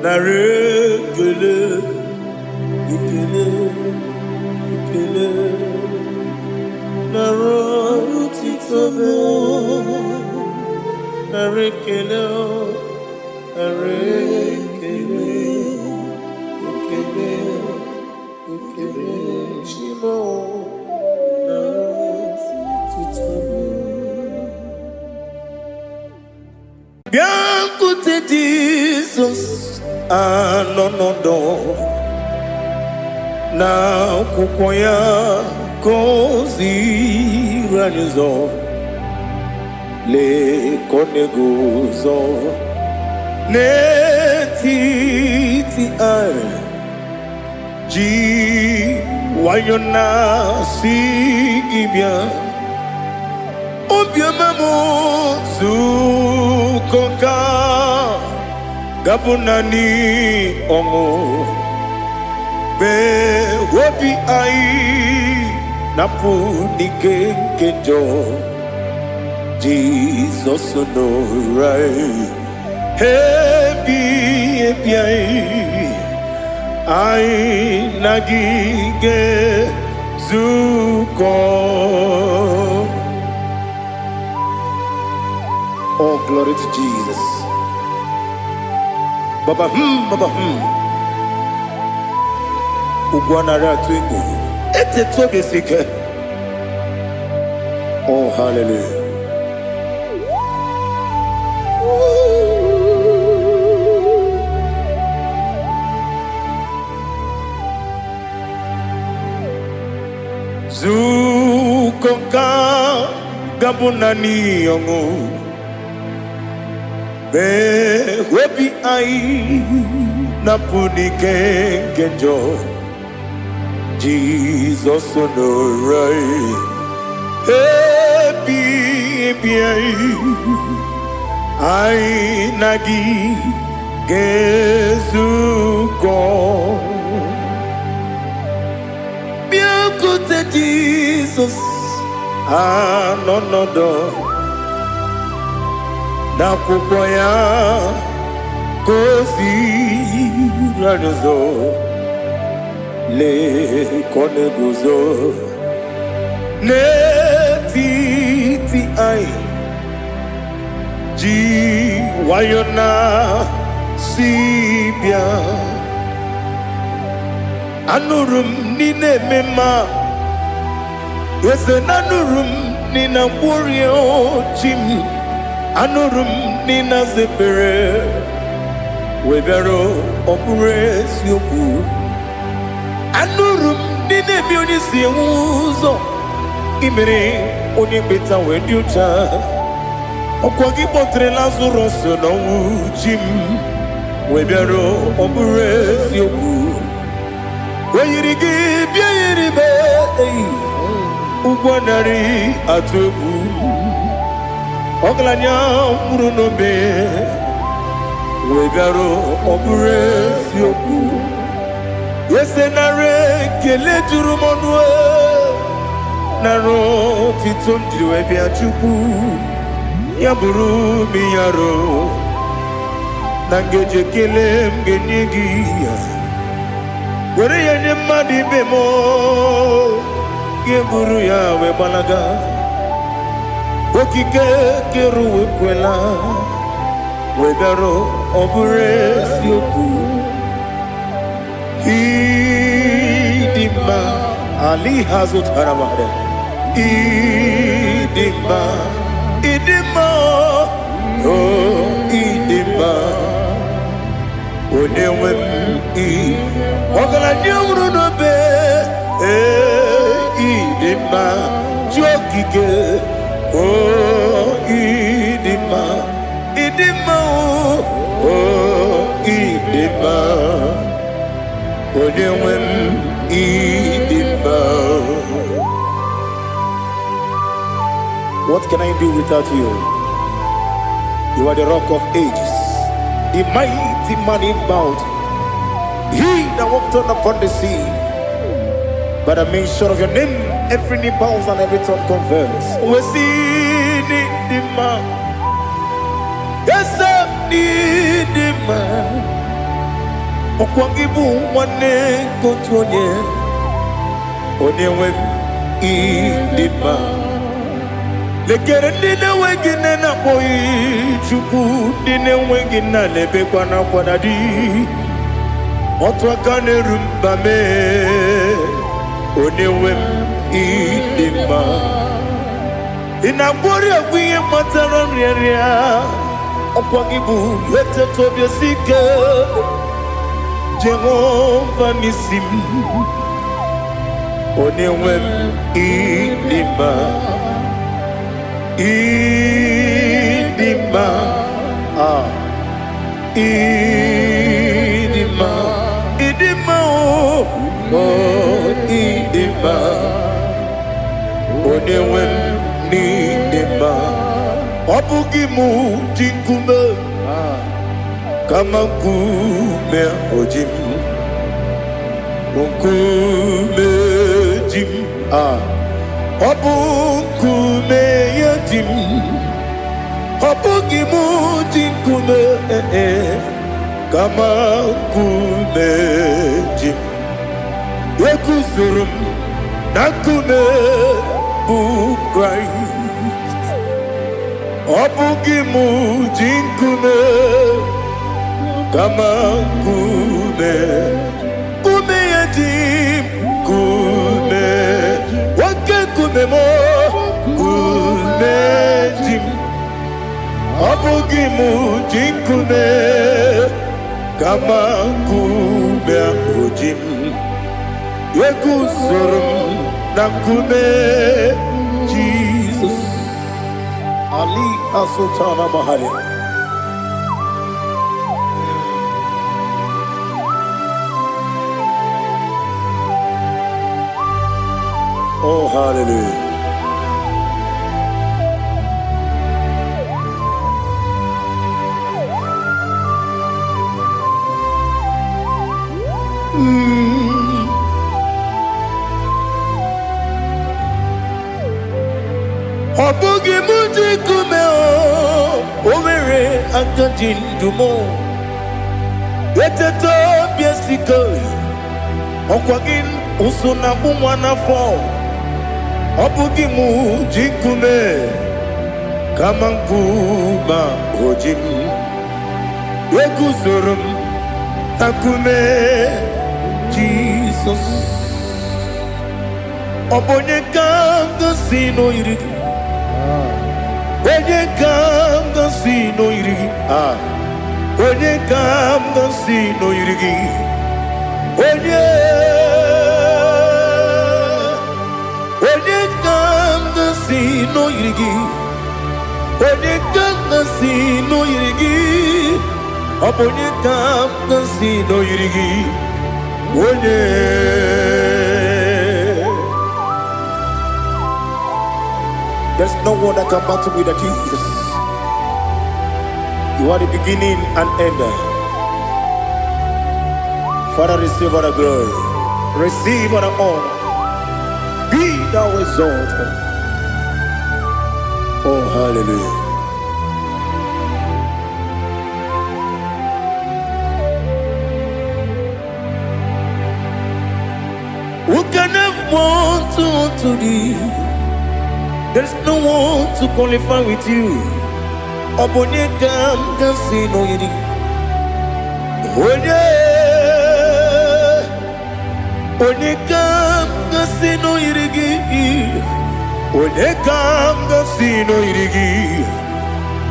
Speaker 1: Narekele, ikele, narotitobe, narekele, ikele, chimo, narotitobe. Bien écoutez Jesus. Anonodo na kukoya kozi ranizo le konegozo ne titi ai ji wayona si ibia obiamamo zukoka Gabunani ongo be wobi ai napu nike kenjo Jesus no right happy ai nagige zuko. Oh, glory to Jesus. Baba Ugwanara twingo ete tobe sike. Oh, hallelujah. Zukoka gabunani yongo be webi ai napuni kenjo Jesus no right happy ai nagi gezuko bien côté Jesus no na kukoya kozi ranizo le konegozo ne titi ai ji wayona sibia anurum nine mema yese nanurum nina warrior jim anurum nina zepere webero opure sioku anurum nine bioni siuzo imere oni beta wediucha okwagi potre lazarus no jim webero opure sioku weyirigi biayiribe ugwanari atubu Oglanya murunobe wegaro obure sioku yesenare kele jurumonwe naro titondriwe biachuku yaburu miyaro nangeje kele mgenyigia were yenye madi bemo yeburu yawe balaga Okike keru kwela wegaro obure sioku idima ali hazut haramade idima oh idima onewe ogala nyamru no be idima jokike Oh, idima idima, oh, idima, onewem idima. What can I do without you? You are the rock of ages, the mighty man in mountain, he that walked on upon the sea. By the mention of your name, every knee bows and every tongue confess. We see the man. Yes, the man. Okwangibu wane kotonye. Onewe idima. Lekere nina wengine na boy chuku nina wengine lebe kwa na kwa dadi. Otwakane rumba me. Onewem idima. Inabori agwiye matara nyeria. Okwangibu yete tobye sike. Jehova nisim. Onewem idima. Idima. Idima. Idima. Oh, idima. Onewem idima. Obugimu jinkume. Kama kume ojim. Kume jim. Obukume yajim. Obugimu jinkume. Kama kume jim. Yekuzurum nakume bu Christ. Obugimu jinkume. Kama kume. Kume yajim. Kume. Wake kume mo. Kume jim. Obugimu jinkume. Kama kume ojim. Yekuzurum nakume Jesus. Ali Asultana Mahali. Oh, hallelujah. Obugi muji kume o, omere akajin dumo. Yeteto biesiko, okwagin usuna bumwana fo. Obugi muji kume, kamankuma hojim. Yekuzurum akume Jesus. Obonye kanga sino irigi. Onye kam si no irigi. Onye kam si no irigi. Onye kam si no irigi. Onye kam si no irigi. Onye kam si no irigi. Onye. There's no one that can battle with Jesus. You are the beginning and end. Father, receive all the glory. Receive all the honor. Be thou exalted. Oh, hallelujah. Who can have one to thee? There's no one to qualify with you. Obonye kam kasi no yidi. Onye kam kasi no yidi. Onye kam kasi no yidi.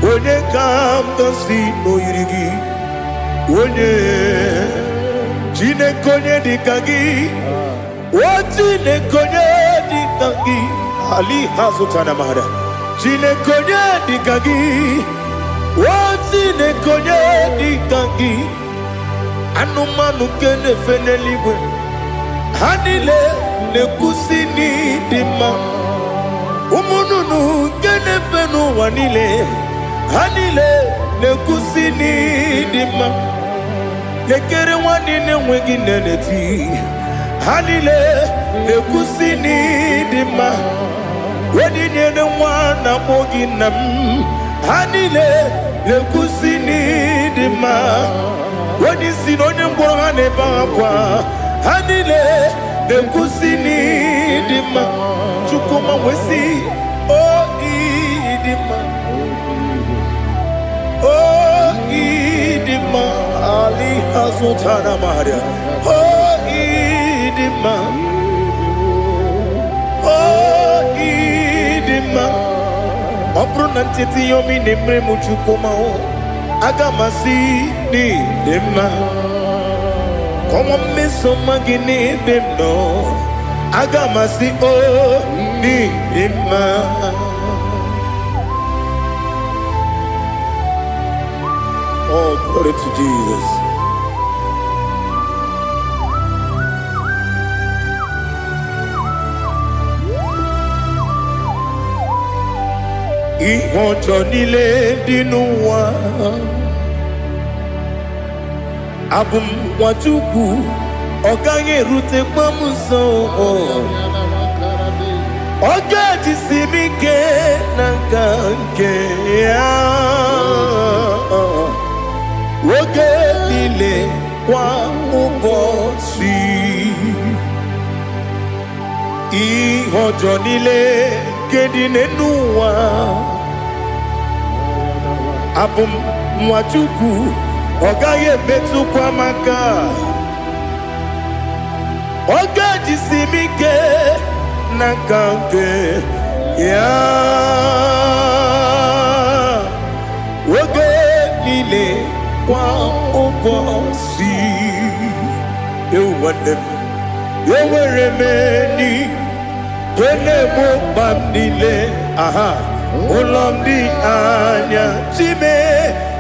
Speaker 1: Onye kam kasi no yidi. Onye chine konye dikagi. Chine konye dikagi. Ali Hazutana Mahada. Chile Konya Dikagi. What Chineke onye dị ka gị anụmanụ nke na-efe n'eluigwe ha niile na-ekwusi n'ịdị mma ụmụ nnụnụ nke na-efe n'ụwa niile ha niile na-ekwusi n'ịdị mma ekere nwanne na-enweghị nne n'eti ha niile na-ekwusi n'ịdị mma onyinye nwa na-akpọ gị nna m ha niile na-ekwusi n'ịdị mma onye isi na onye mkpọrọ ha na-ebe akwa ha niile na-ekwusi n'ịdị mma Chukwuma nwesi o ịdị mma o ịdị mma ali azụtara Maria o ịdị mma o ịdị mma ọ bụrụ na ntete yomi na-emere m Chukwuma aga m asị n'ịdị mma kọnwa mmeso mma gị n'ebe m nọ aga m asị o n'ịdị mma oh glory to Jesus. Ihe ọjọọ niile dị n'ụwa abụ m nwa Chukwu ọ gaghị erutekwa m nso ọ ga-ejisi m ike na nka nke ya oge niile kwa ụbọchị ihe ọjọọ niile nke dị n'ụwa abụ m nwa Chukwu ọ gaghị emetụkwa m aka ọ ga-ejisi m ike na nka nke ya oge niile kwa ụbọchị ewu nwanne m enwere m enyi na-egbu mkpa m niile aha ụlọ m dị anya chime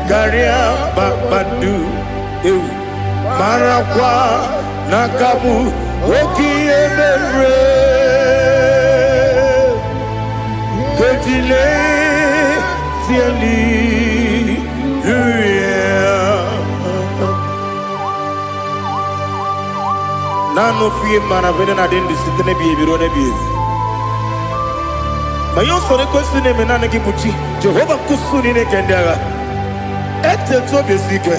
Speaker 1: karịa kpakpando ewu marakwa n'aka m oke ihe mere kejile tieli nanu fie mana vene na den disitene bi ebiro ne bi ma yo sore kwesi ne menana gi buchi Jehova kusuni ne kendaga ete to besike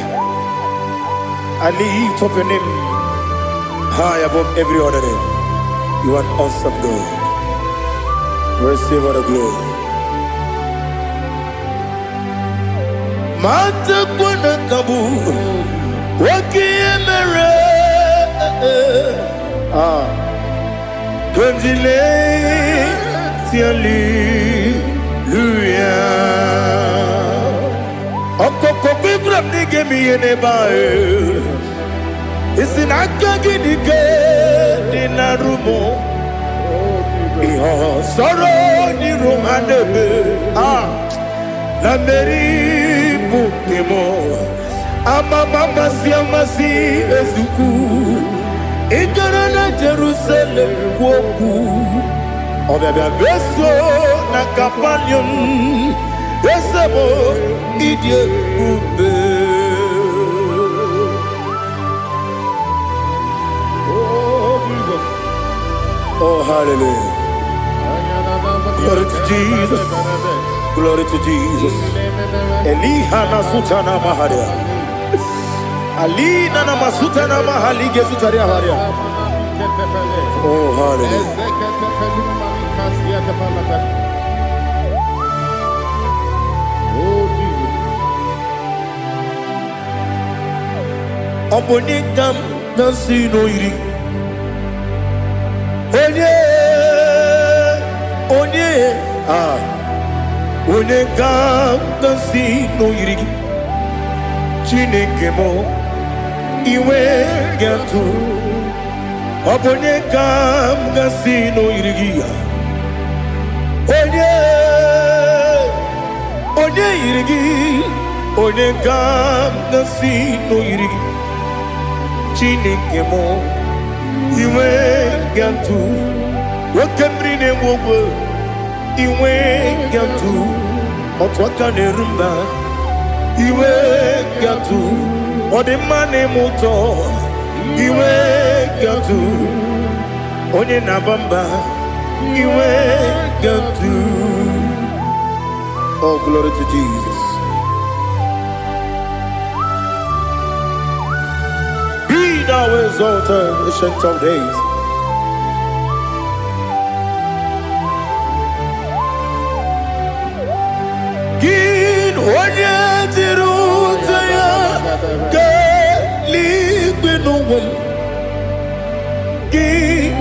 Speaker 1: I lift up your name high above every other name. You are an awesome God. Receive all the glory. Mata kuna kabu wakiemere Kanjile tiali luya Okoko bibram nige miyene bae Isinaka gidike dinarumo Iho soro ni romanebe La meri bukemo Ama mama siamasi ezuku Ikarana Jerusalem kwoku Obebe beso na kapanion Esebo idye ube Oh, hallelujah. Glory to Jesus. Glory to Jesus. Elihana sutana maharia. Alina na masutana mahali gesutaria haria. Oh, hallelujah. Oh, Jesus. Obonikam nasino iri. Onye ga-agasi n'oyiri gị Chineke m iwe ga-atụ ọ bụ onye ga-agasi n'oyiri gị onye yiri gị onye kam nasi noyiri Chineke mo iwe gantu wakemri ne mogwe iwe gantu otwaka ne rumba iwe gantu odemane moto iwe gantu onye nabamba iwe gantu. Oh, glory to Jesus. Be thou exalted, ancient of days. Gin onye tirutaya ke ligbinowel. Gin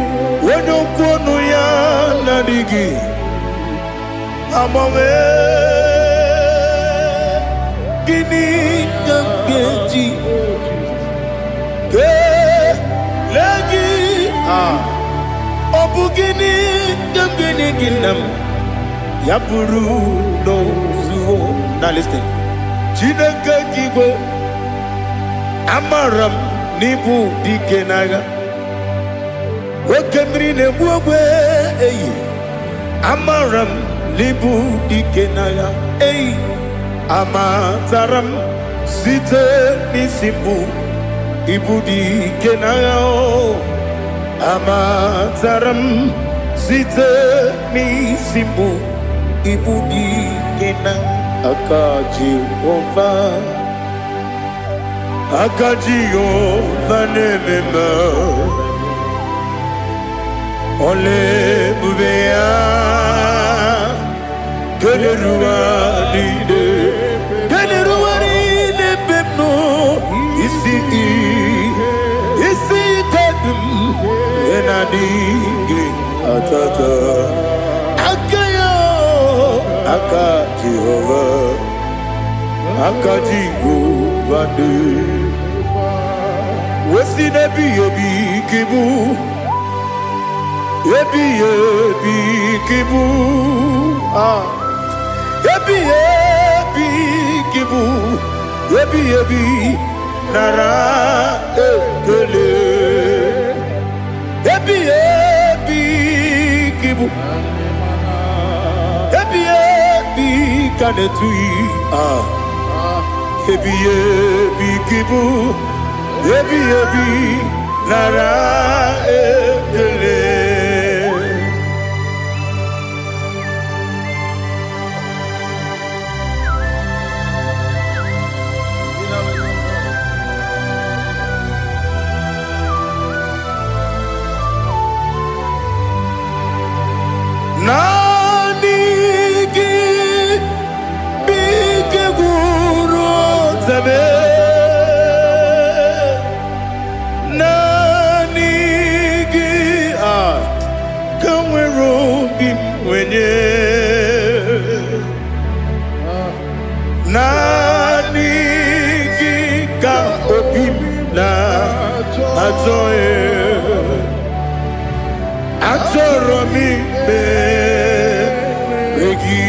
Speaker 1: onye kwonu ya nadigi amame. Gini kamgeji ke lagi obu gini kamgeni ginam yapuru no zuo. Now listen. Chineke kigwe amaram nibu dikenaga wakemri ne buogwe eyi amaram nibu dikenaga eyi amataram site nisimbu ibudi kenao amataram site nisimbu ibudi kena akaji ova nemema ole bubea Geleruaride bebno isi kadum enadinge atata akayo akaji ovade wesi nebi ebi kibu ebi kibu Ebi kibu, ebi nara ekele. Ebi kibu, ebi kanetui. Ebi kibu, ebi nara ekele. Nanigi bige guru zabe nanigi kamwero bimwenye nanigi ka obim na azoe Atoromi begi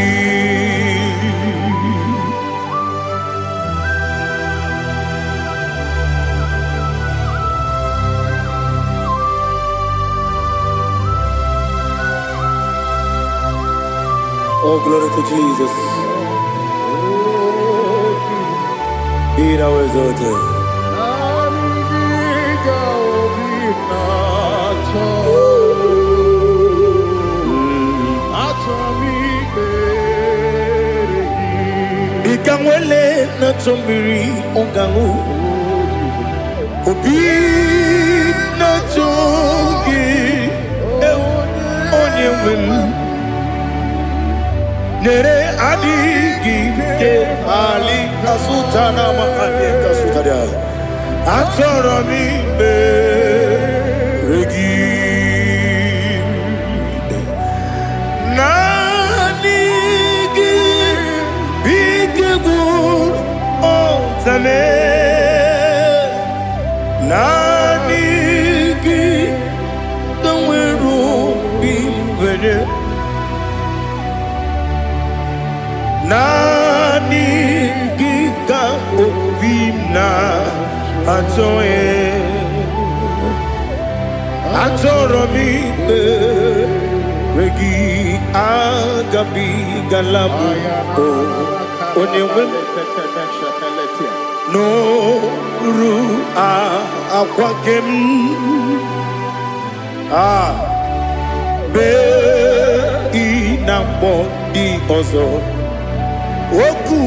Speaker 1: Oh, glory to Jesus. Be thou exalted. Ikamwele na chombiri ongangu Obi na chogi onye wem Nere adigi ke ali kasutana mahane kasutaria Atoromi regi Zame nanigi kamweru bimwenye nanigi Ajoye Ajoromi Regi Agabi Galabu Onewem No Ru Akwakem Be Inambo Di Ozo Oku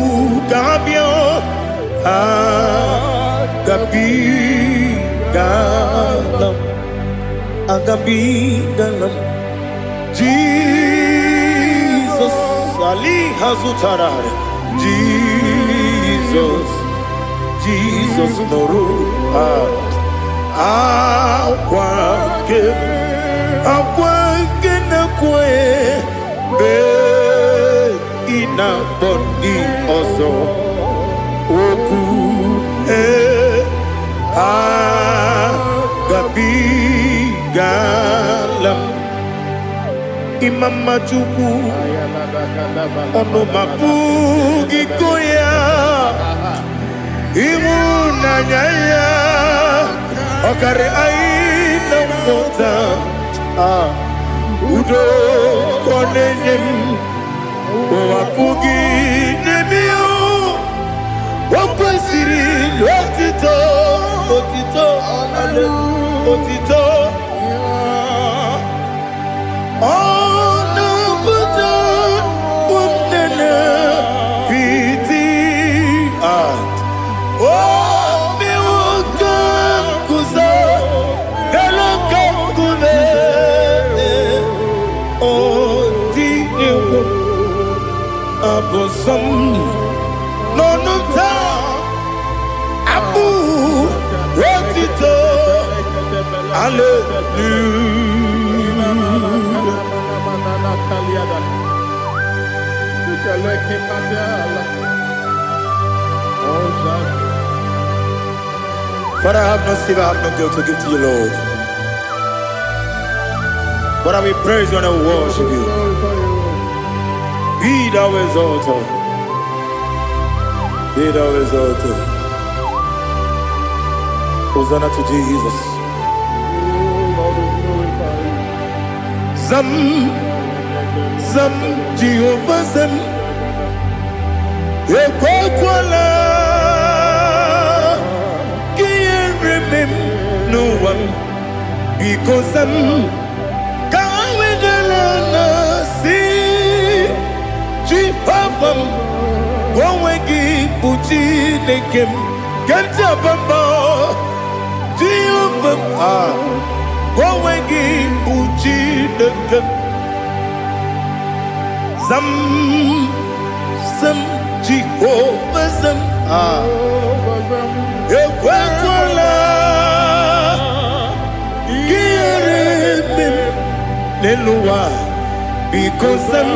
Speaker 1: Gabio Agabi Galam Agabi Galam Jesus Ali Hazutarare Jesus Noru Akwake na kwe Be ina bodi ozo Oku Agabi Galam Imam Majuku Ono Mapugi Koya Imuna Nyaya Okare Aina Mota Udo Konenyem Wapugi Nemio Wakwasiri Lotito Otito Otito Onubuto Unene Piti Miwaka Kuzo Eloka Kune Odinewo Abosom Nonuta Abu Otito Father, I have no silver, I have no gold to give to you, Lord. But I will praise you and I will worship you. Be thou exalted. Be thou exalted. Hosanna to Jesus. Zam Jehovah Zam Ekwakwala Can't remember no one because I'm Kawedalana see Jehovah Gwawegi Buchi Nekem Kentabamba Jehovah Gwawegi Buchi Nekem Zam Jehovah Zam Ekwakwala Kieremem Neluwa because Zam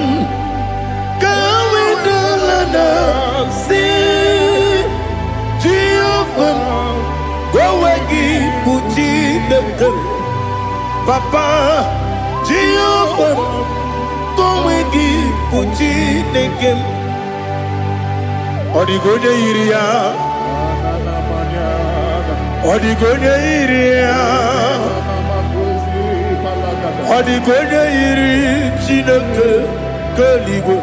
Speaker 1: Kawedalana see Jehovah Gwawegi Buchi Nekem Papa Jehovah Gwawegi Buchi Nekem Odigonye iria Odigonye iria Odigonye iri Chineke Keligwe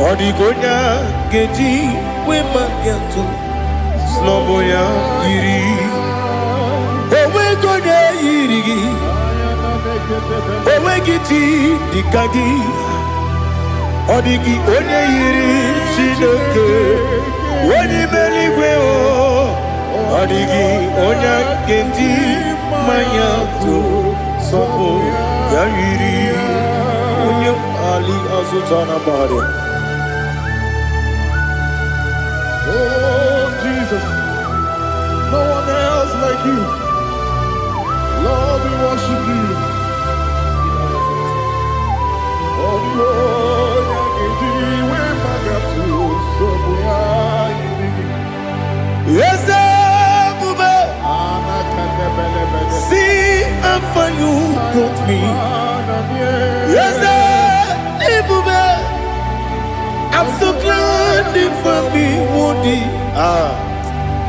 Speaker 1: Odigonya Geji Wemagentu Sloboya iri Owegonye iri Owegiti Dikagi Odigi onye yiri Chineke Onye meligwe o Odigi onye kendi manya to Sopo ya yiri Onye Ali Azutana Bari.
Speaker 2: Oh Jesus, no one else like you. Lord, we worship you. Oh Lord,
Speaker 1: yes, Bube. See how far you brought me. Yes, Bube. I'm so glad you found me, Woody.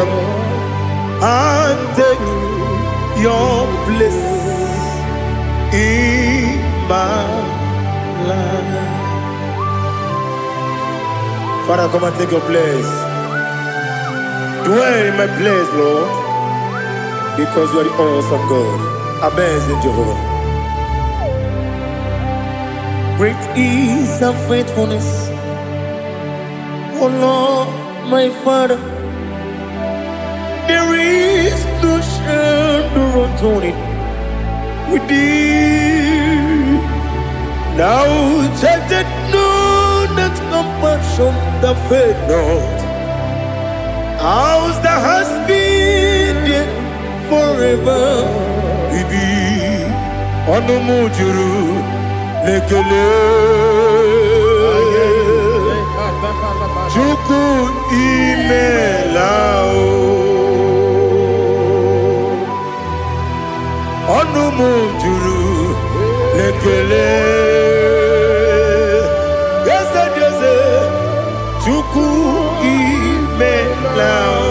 Speaker 1: come and take your place in my life. Father, come and take your place. Dwell in my place, Lord, because you are the awesome God. Amazing Jehovah. Great is thy faithfulness, oh Lord, my Father. There is no shadow unto it with thee. Now check that no, that compassion that faith not. Ours that has been there forever. We be on the mujuru lekele. Chuku imelao. On the mujuru lekele. Yes, yes, Chuku imelao.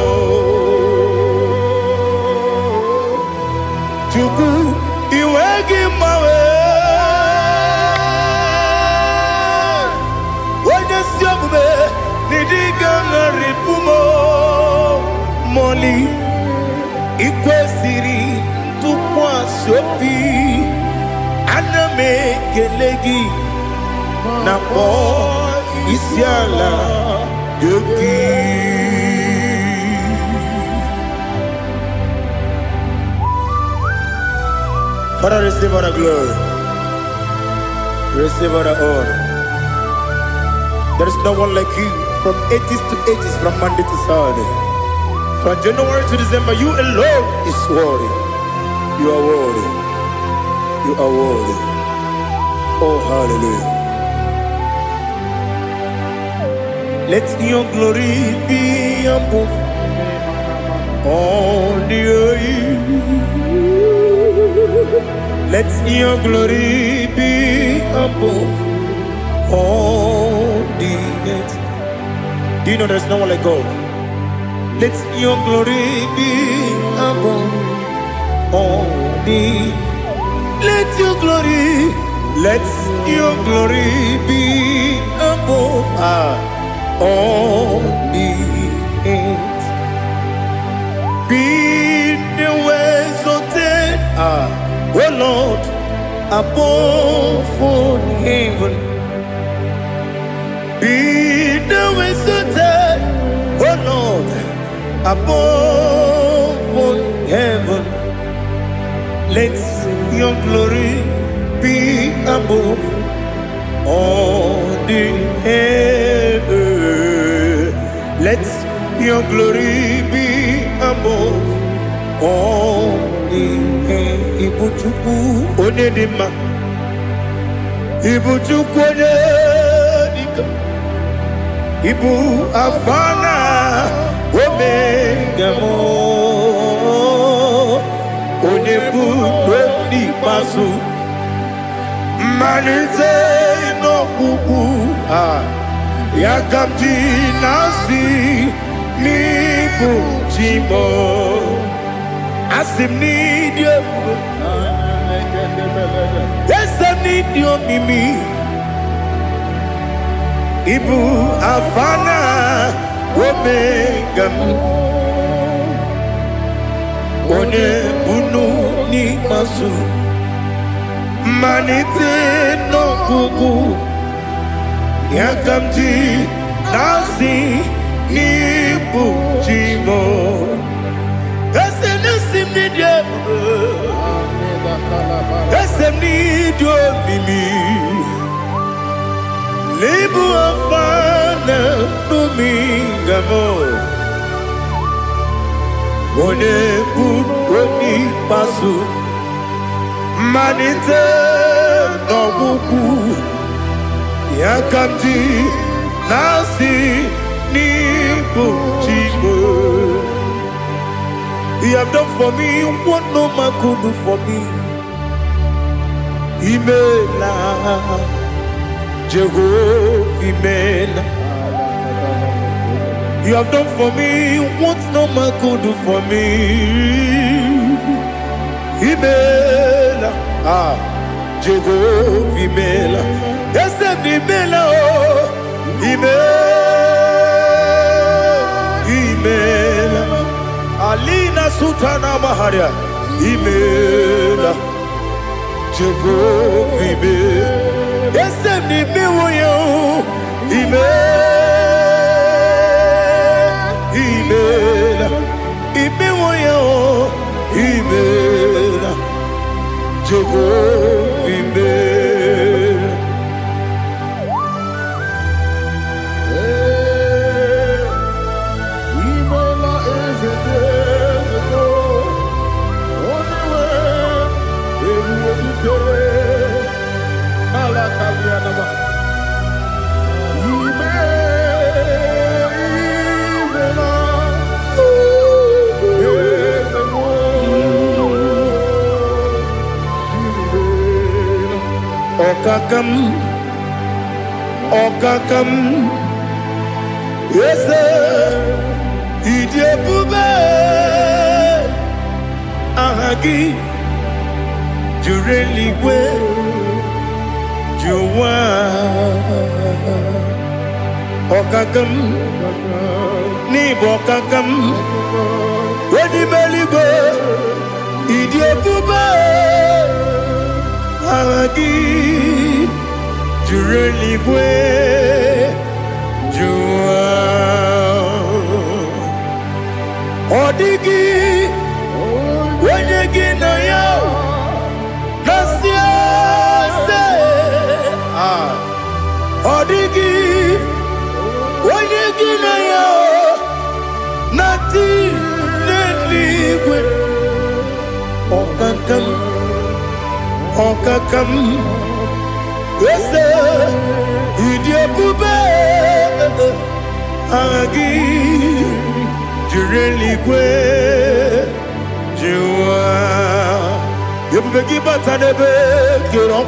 Speaker 1: Chuku iwegi mawe. Wanya siyakume nidiga ngaripumo. Moli ikwesiri tukwa sopi. Aname kelegi na po isiala yoki. Father, receive all the glory. Receive all the honor. There is no one like you from ages to ages, from Monday to Saturday. From January to December, you alone is worthy. You are worthy. You are worthy. Oh, hallelujah. Let your glory be above all the earth. Let your glory be above all the earth. Do you know there's no one like God? Let your glory be above all the. Let your glory be above all the earth. Be the ways of death, oh Lord, above all heaven. Be the ways of death, oh Lord, above all heaven. Let your glory be above all the earth. Let your glory be above all the earth. Ibuchuku onedima, Ibuchuku onedika, Ibu afana omega mo, onebu weni pasu, manite no kuku yakamji nasi nibu chimo. Asim need you. Yes, I need you, Mimi. Ibu afana omega. One bunu ni masu. Manite no kuku. Yakamji nasi nibu chimo. Esem need you. Esem need you, Mimi. Lebu afana numingamo. One buni pasu. Manite no buku. Yakamji nasi nibu chimo. He have done for me what no man could do for me. Imela, Jehovah, Imela. You have done for me what no man could do for me. Imela, Jehovah Imela, yes, Imela, Imela, Alina Sutana Maharia, Imela, Jehovah Imela, yes, Imela, Imela, Jehovah Imela.
Speaker 2: Imela is a day, only way, Alakalianaba.
Speaker 1: Okakam, yes, Idebube, Ahagi, Jureligwe, Juwa, Okakam, Nibokakam, Wedimeligo, Idebube, Ahagi, Jureligwe, Juwa, Odigi, Wenyegi na yo, Nasia se, Odigi, Wenyegi na yo, Nati neligwe, Okakam, Okakam. Yes, Idebube, Agi, Jureligwe, Juwa. You begin but I never get on.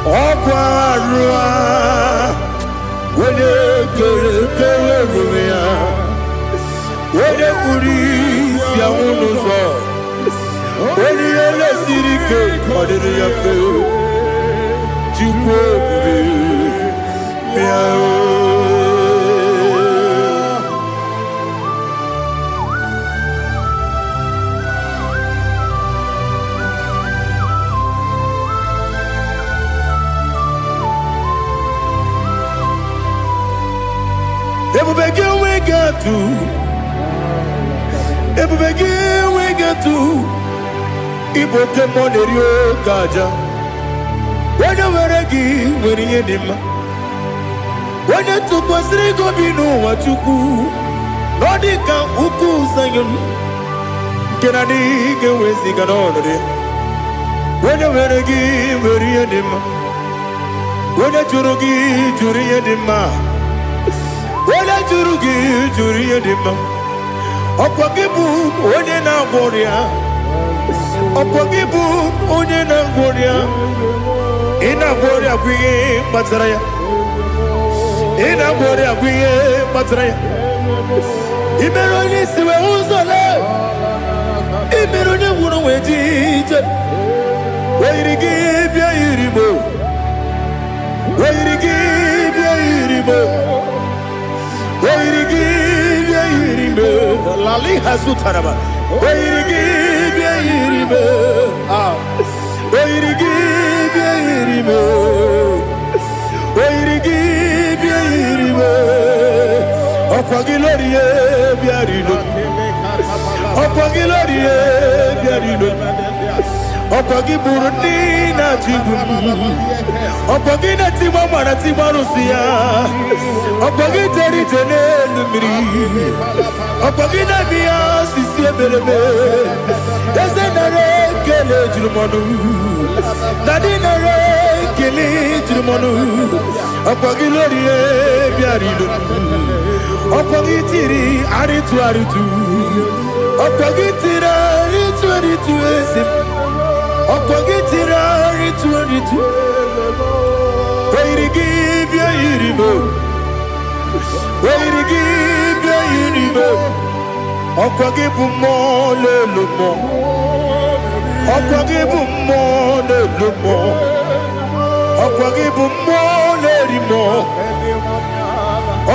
Speaker 1: Okwarua, when you get when you police, Yamuno, when you see the cake, what did you feel? we get to Igbo kemonerio kaja. When you were a gay, when you did when you took us, they go be no what you do. Nodika Uku Sayon Kennedy get with the Ganone. When you were a gay, when you did when you Jurugi, Juria Dima. When you Jurugi, Juria Dima. Opagibu, Odena Boria. Opagibu, Odena Boria. Ina Boria Guye Matraya. Ina Boria Guye Matraya. Imeroni Siwe Uzole. Imeroni Wuno Wedija. Where you give your Iribo. Where you give your Iribo. Where you give your Iribo. Lali Hasutaraba. Where you give your Iribo. Where you give your Iribo. Where you give your Iribo. Opagilorie Biarino. Opagilorie Biarino. Opagiburundi na jibu. Opagina timama na timarusia. Opagiteri jene lumiri. Opagina biya sisi ebelebe. Ezenare kele jirumanu. Nadinare kele jirumanu. Opagilorie biarino. Opagitiri aritu aritu. Opagitira aritu aritu esim. Opagitira aritu aritu. Where you give your Iribo. Oyirigibia yiribe. Okwagibu mo lelumo. Okwagibu mo lelumo. Okwagibu mo lerimo.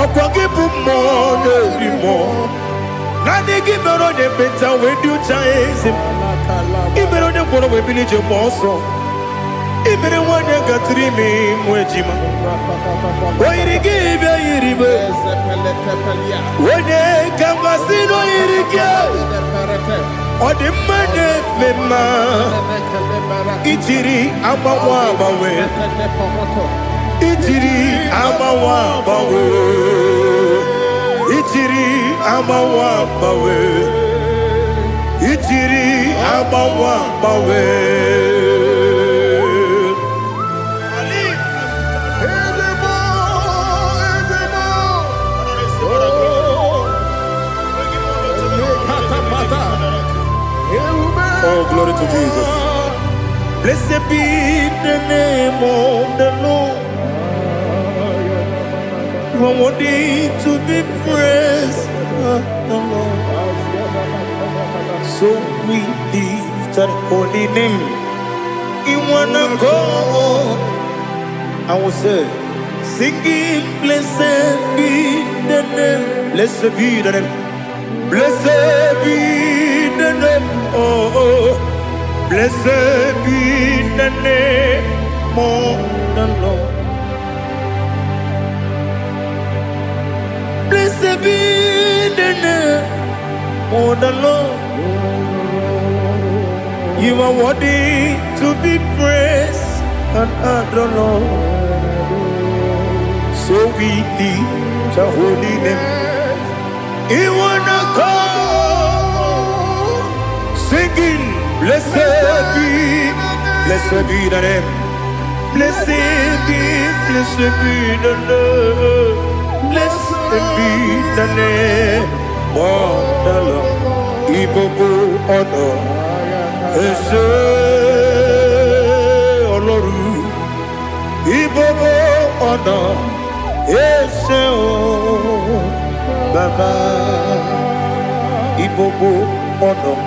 Speaker 1: Okwagibu mo lerimo. Nani gimero de beta we do chaizim. Imero de bono we bilije moso. Imere wane gatrimi mwejima. Oyirigibia yiribe. Wene kamasino yirige. Odimane mema. Itiri amawa bawe. Itiri amawa bawe. Itiri amawa bawe. Itiri amawa bawe. Oh, glory to Jesus. Blessed be the name of the Lord. You are worthy to be praised. So we lift our holy name. You wanna go? I will say, singing, blessed be the name. Blessed be the name. Blessed be the name. Oh, blessed be the name of the Lord. Blessed be the name of the Lord. You are worthy to be praised and adored, Lord. So we lift your holy name. You wanna call, singing, blessed be the name. Blessed be the Lord. Blessed be the name of the Lord. Igbo honor, Ese Oloru. Igbo honor, Ese Baba. Igbo honor,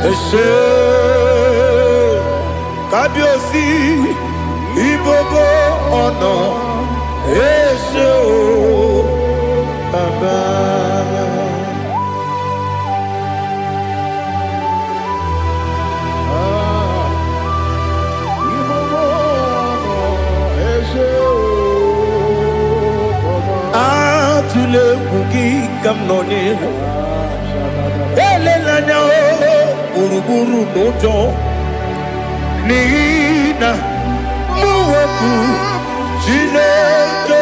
Speaker 1: Ese Kabiosi. Igbo honor, Ese Baba. Atule kuki kamnoni. Elelanya uruburu nojo. Nina muweku Chineke.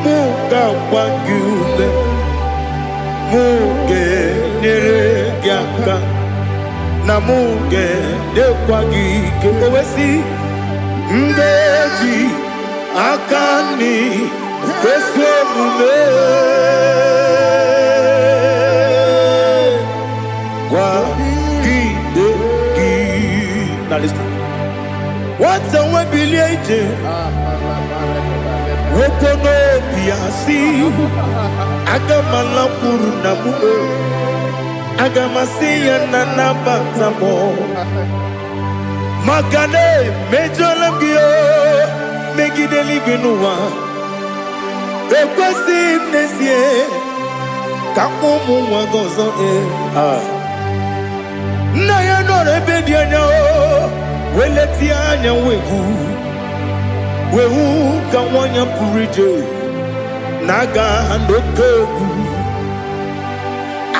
Speaker 1: Muga wangume. Muge neregiaka. Na muge dekwagike owesi. Ndeji akani kwesomume kwa gidegi. Now listen. What's a webileje? Wokono biasi agamala kurunamu agamasiya nanabatamo. Magane mejolamgio megideli benua ekwesi nesie kakomu wagozo na ya no rebedi anya weleti anya wehu kawanya purije naga ndokogu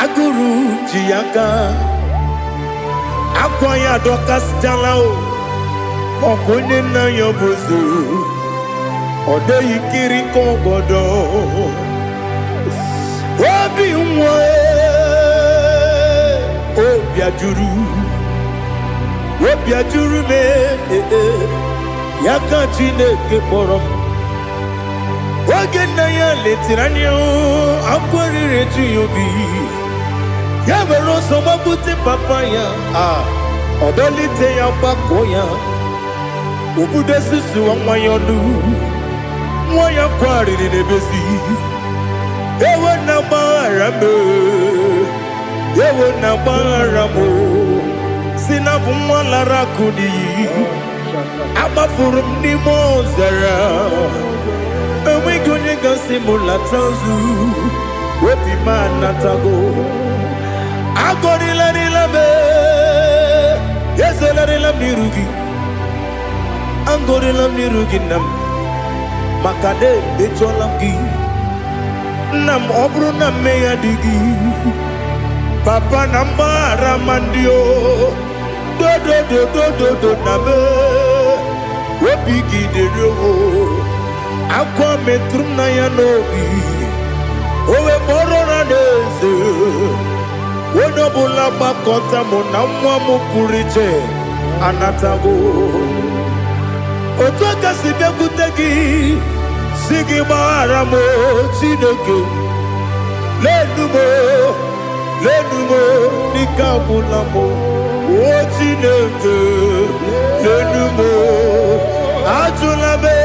Speaker 1: aguru jiyaka. Akwanya dokas jalao okonye na yobozo ode yikiri kogodo obi nwe obi ajuru me yaka Chineke kpọrọ oge na ya letirani akwarire tuyobi ya were ọsọ gbapute papa ya ọdọlite ya gbakọ ya Ubude susu wa mwayonu Mwaya kwari ni nebezi Ewe na marame Ewe na maramo Sinabu mwala rakudi Abafurum ni mozara Ewe gonye gasi mula tanzu Wepi manatago Agorila nilabe Yezela nila mirugi Angorila mirugi nam Makade becholamgi Nam obru na meya digi Papa namara mandio Do do do do do do nabe Wepigi de rogo Akwa metrum na yanogi Owe moro na neze Wenobula bakota mona mwamu puriche Anatago Otoka sibe kutegi Sigi maramo Chineke Lenumo Nikabulamo O Chineke Lenumo Ajulabe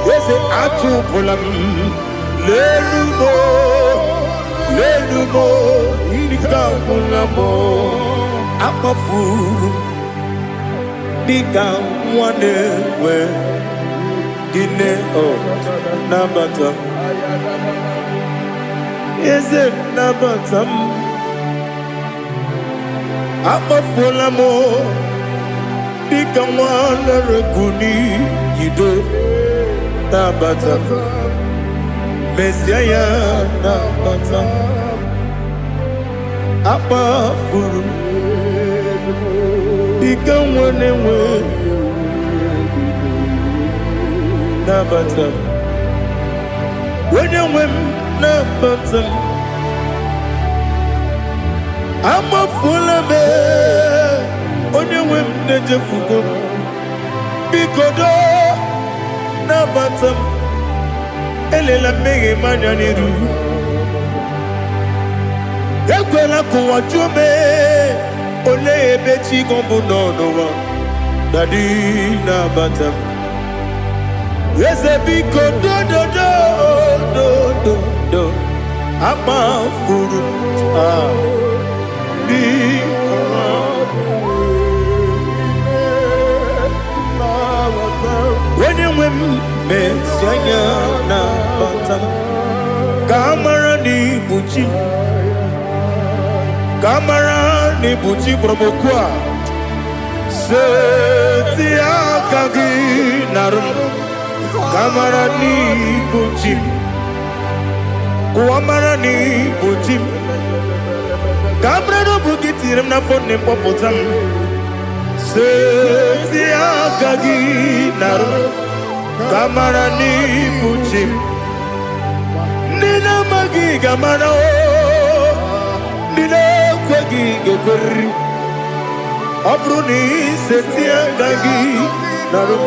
Speaker 1: Yese Ajupulam Lenumo Nikabulamo Amafu Nika mwane we Dine o Nabata Is it Nabatam Amafulamo Nika mwane rekuni Yido Nabata Messiah Nabata Amafuru Ika mwane we Nabatam When you win Nabatam I'm a full of it When you win Nejafugo Bikodo Nabatam Elela mege manyaniru Yakwela kuwa jume Ole ebechi gombu nonowa Dadi Nabatam Yes, a big do. I'm a fool. When you win, Messiah, Kamara ni Buchi. Kamara ni Buchi Promokwa. Setia Kagi Narum. Kamarani Buchim Kuamarani Buchim Kamrano Bukitiram na phone popotam Setia Kagi Naru Kamarani Buchim Nina Magi Gamana Nina Kwagi Gokuri Abruni Setia Kagi Naru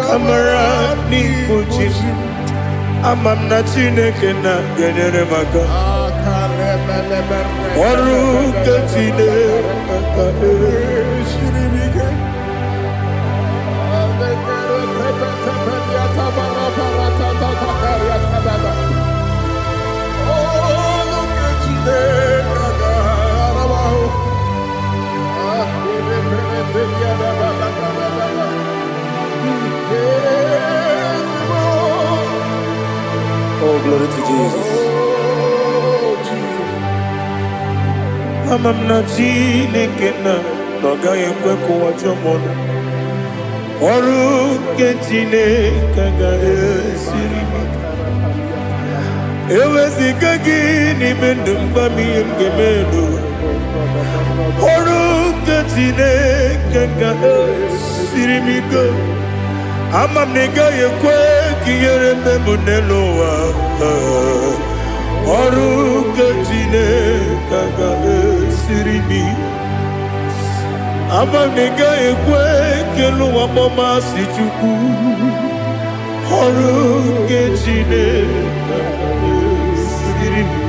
Speaker 1: Kamarani Buchim Amamna Chineke na genere maka Oru Kachine Shiribike Oh, glory to Jesus. Amamna Chineke na noga yekwe kuwa chomono. Oru ke Chineke ga esiri. Ewezi kagi ni mendumba miyemgemenu. Oru ke Chineke ga esiri miko. Amam nega yekwe kiyere memuneloa Oru kachine kaga sirimi Amam nega yekwe keluwa mama sichuku Oru kachine kaga sirimi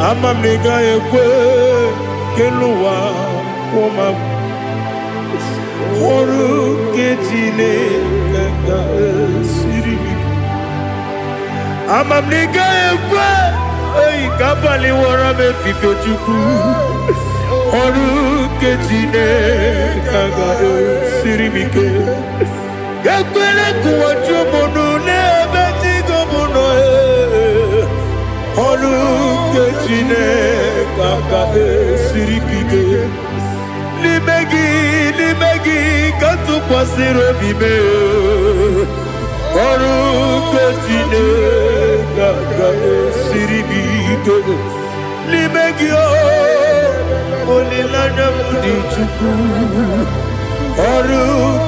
Speaker 1: Amam nega yekwe keluwa mama ọrụ nke Chineke ga-esiri ike. Ama m na ị gaghị ekwe oyi ka abalị wara m efife Chukwu. Ọrụ nke Chineke ga-esiri m ike. Ekwere kụwa chụmụnụ n'ebe Chigo bụ nọ. Ọrụ nke Chineke ga-esiri m ike. N'ime gị ka tụkwasịrị obi m. Ọrụ nke Chineke ga-esiri m ike. N'ime gị olileanya m dị Chukwu. Ọrụ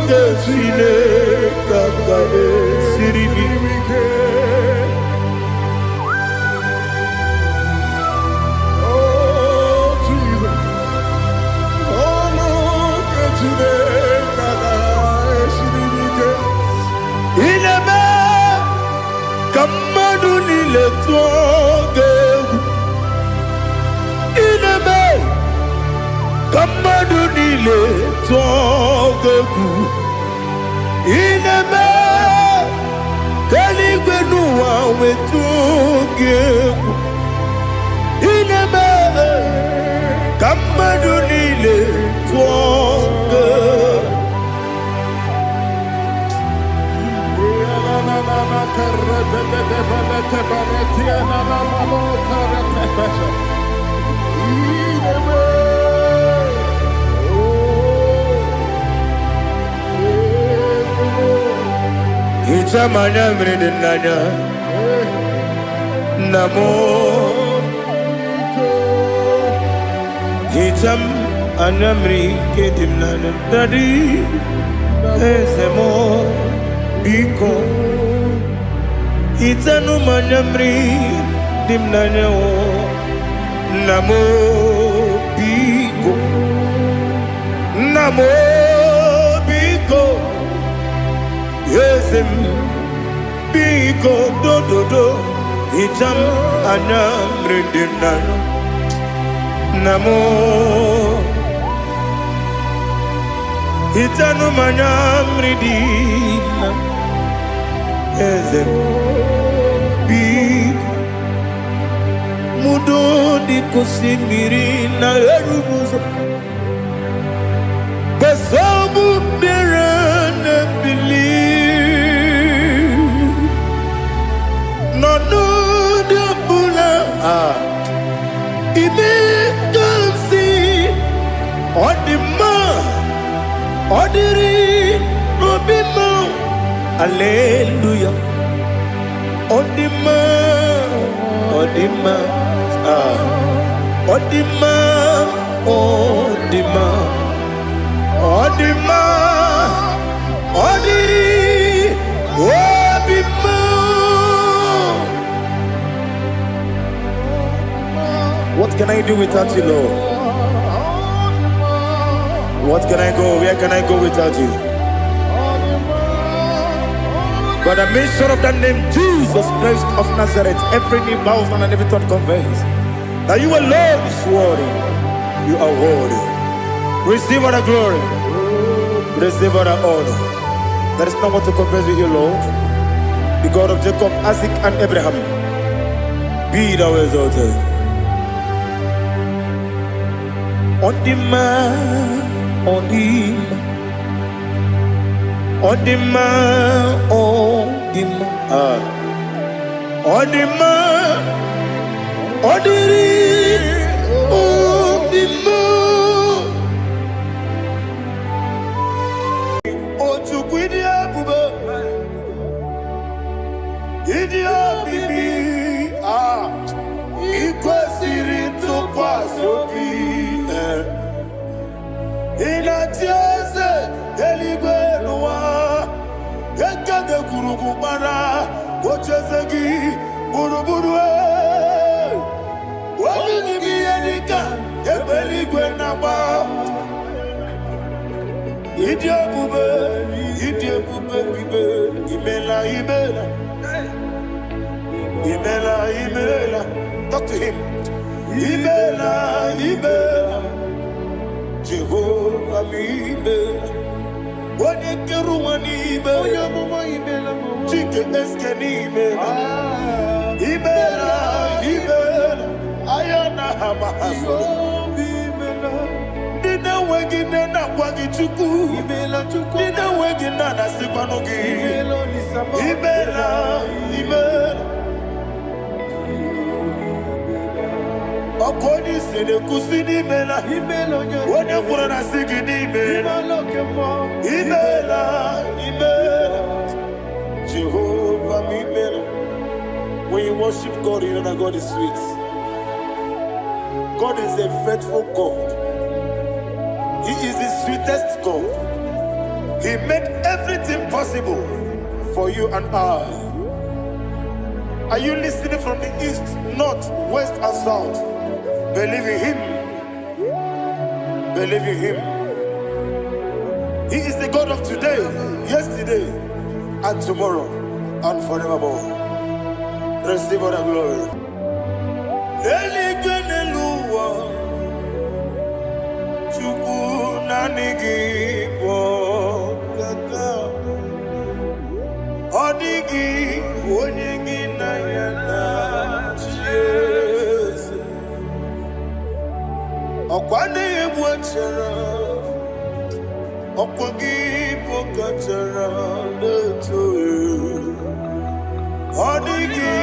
Speaker 1: nke Chineke ga-esiri m ike. Ineme ka mmadụ niile tụọ gị egwu. Ineme ka mmadụ niile tụọ gị egwu. Ineme ka eluigwe n'ụwa wee tụọ gị egwu. Ineme ka mmadụ niile tụọ gị egwu. Hicham anya mmiri dị n'anya nna m. Hicham anya mmiri nke dị m n'anya Daddy eze m biko. Hitanụ m anya mmiri dị m n'anya nna m biko. Nna m biko. Eze m biko dododo. Hicham anya mmiri dị m n'anya nna m. Hitanụ m anya mmiri dị na eze m biko. Mudo dị ka osimiri na erumuzo. Besobu mmiri na-ebili. N'ọnụ dị ọbụla ime ka m si ọ dị mma. Ọ dịrị n'obi m. Hallelujah. Ọ dị mma. Ọ dị mma. Ọ dị mma. Ọ dị mma. Ọ dị mma. Ọ dịrị obi m. What can I do without you, Lord? What can I go? Where can I go without you? By the mention of that name, Jesus Christ of Nazareth, every knee bows down and every tongue confesses that you alone is worthy. You are worthy. Receive all the glory. Receive all the honor. There is no one to compare with you, Lord. The God of Jacob, Isaac, and Abraham. Be thou exalted. On the man, on the man. On the man, on the man, on the man, on the man. Oh, to quit ya, booba. Idiot, baby. Equal Siri to Quasopi. In a tears, Eligwe. Ekade kurukubara, ochezegi, buruburu. Wali ni biyedika, ebeligwe naba. Idie bube, bibe, imela. Talk to him. Imela. Jehovah, imela. Onyekeruwa n'ime. Chike eske n'ime. Imela, imela. Ayana hamahasoro. Nina wegi nena kwagi chuku. Nina wegi nana sipanugi. Imela, imela. Okodi sede kusini mela. Wone kurana sigidi mela. Imela, imela. Jehovah imela. When you worship God, you know that God is sweet. God is a faithful God. He is the sweetest God. He made everything possible for you and I. Are you listening from the east, north, west, and south? Believe in Him. Believe in Him. He is the God of today, yesterday, and tomorrow, and forevermore. Receive all the glory. Eligeneluwa, Chukwu nanigi bokaka, Odigi onyegi na yana Jesu. Okwane ebwachara, okwagi bokachara letoe. Odigi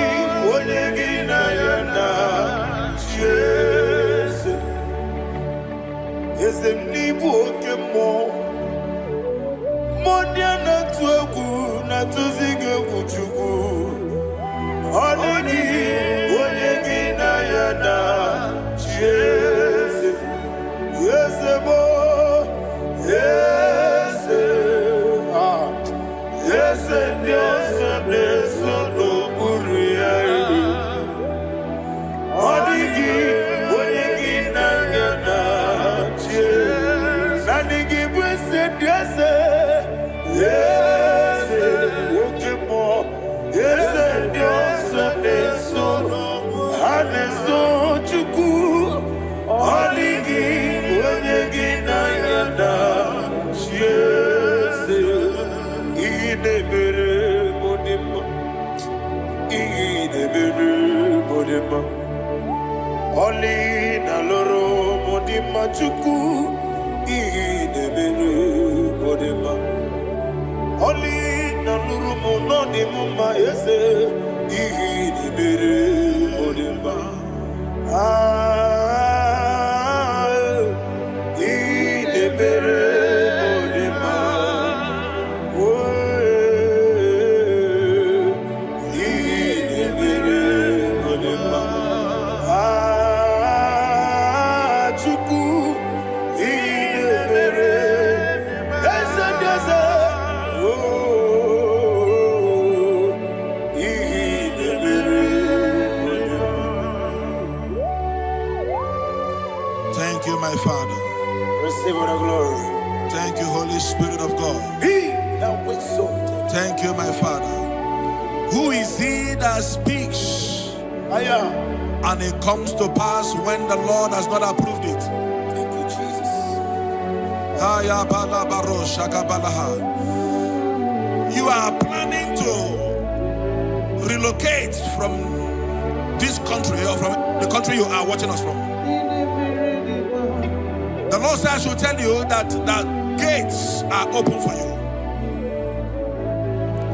Speaker 1: onyegi na yana Jesu. Ezemnibu okemo. Monia na tuegu na tuzige kuchugu. Odigi onyegi na yana Jesu. Yesebo, yese, yese Dios neso no muriari. Odigi, onyegi na yana Jesu. Nanigi bwese Diose, yese, okemo, yese Dios neso no haneso chuku. Odigi, onyegi na yana Jesu. Idebere modima, idebere modima. Oli na loro modima chuku. Idebere modima. Oli na luru monodi muma ese. Idebere modima. Idebere modima. Idebere modima. Chukwu idebere. Eze Eze. Idebere modima.
Speaker 2: Thank you, my Father.
Speaker 1: Receive all the glory.
Speaker 2: Thank you, Holy Spirit of God.
Speaker 1: He that exalted.
Speaker 2: Thank you, my Father. Who is he that speaks
Speaker 1: Aya.
Speaker 2: and it comes to pass when the Lord has not approved it?
Speaker 1: Thank you, Jesus.
Speaker 2: Aya bala baro shaka balaha. You are planning to relocate from this country or from the country you are watching us from. The Lord says I should tell you that the gates are open for you.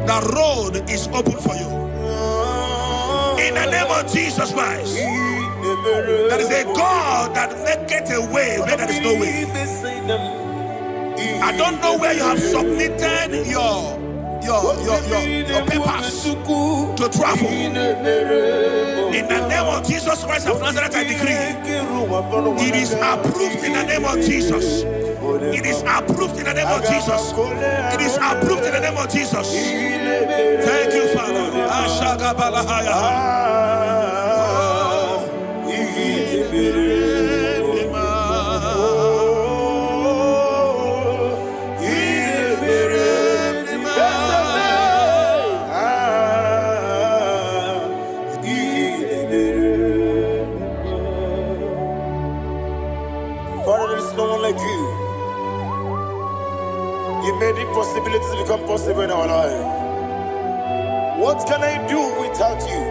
Speaker 2: The road is open for you. In the name of Jesus Christ. There is a God that maketh a way where there is no way. I don't know where you have submitted your papers to travel. In the name of Jesus Christ of Nazareth, I decree it is approved in the name of Jesus. It is approved in the name of Jesus. It is approved in the name of Jesus. Thank you, Father.
Speaker 1: Father, there is no one like you. You made impossibilities become possible in our life. What can I do without you?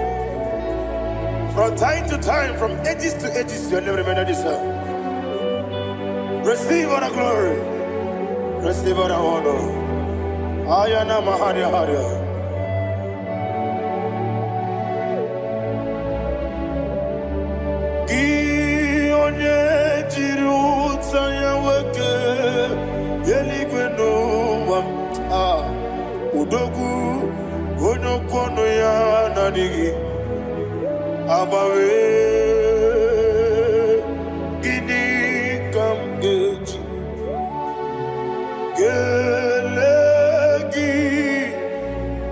Speaker 1: From time to time, from ages to ages, you never remain the same. Receive all the glory. Receive all the honor. Ayana Maharia Haria. Udogu onokono ya nadigi abawe gini kamgeji gelegi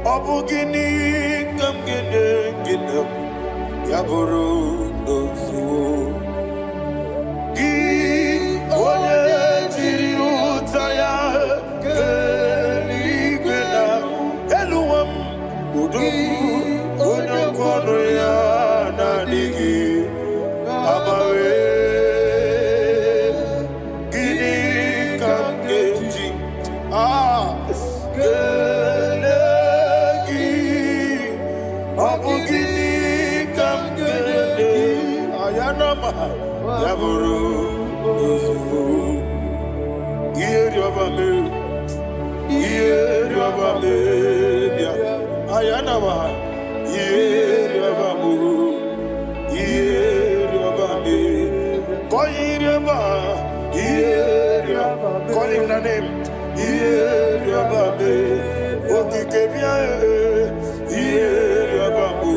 Speaker 1: abu gini kamgene ginem yaburu dosuo gi onye jiri utaya onokono ya nadigi abawe gini kamgeji gelegi abu gini kamgene ayanama yaburu ozufu iyeriobame bia ayanama iyeriobame koyiriba call him the name iyeriobame okikebia iyeriobame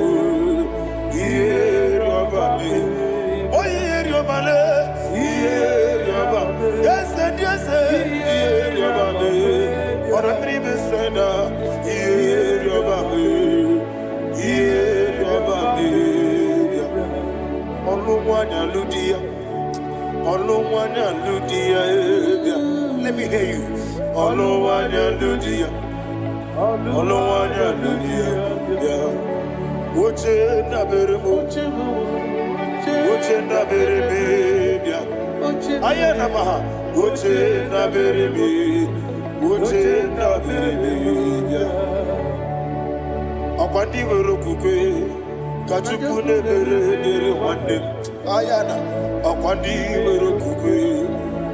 Speaker 1: oyiriobale iyeriobame yes iyeriobame ora tribe senda iyeriobame Oluwanya Ludia, let me hear you. Oluwanya Ludia, Uche na bereme, Ayana Maha, Uche na bereme. Akwandi werokukwe, kachuku nebere wande. Ayana, akwandi werokukwe,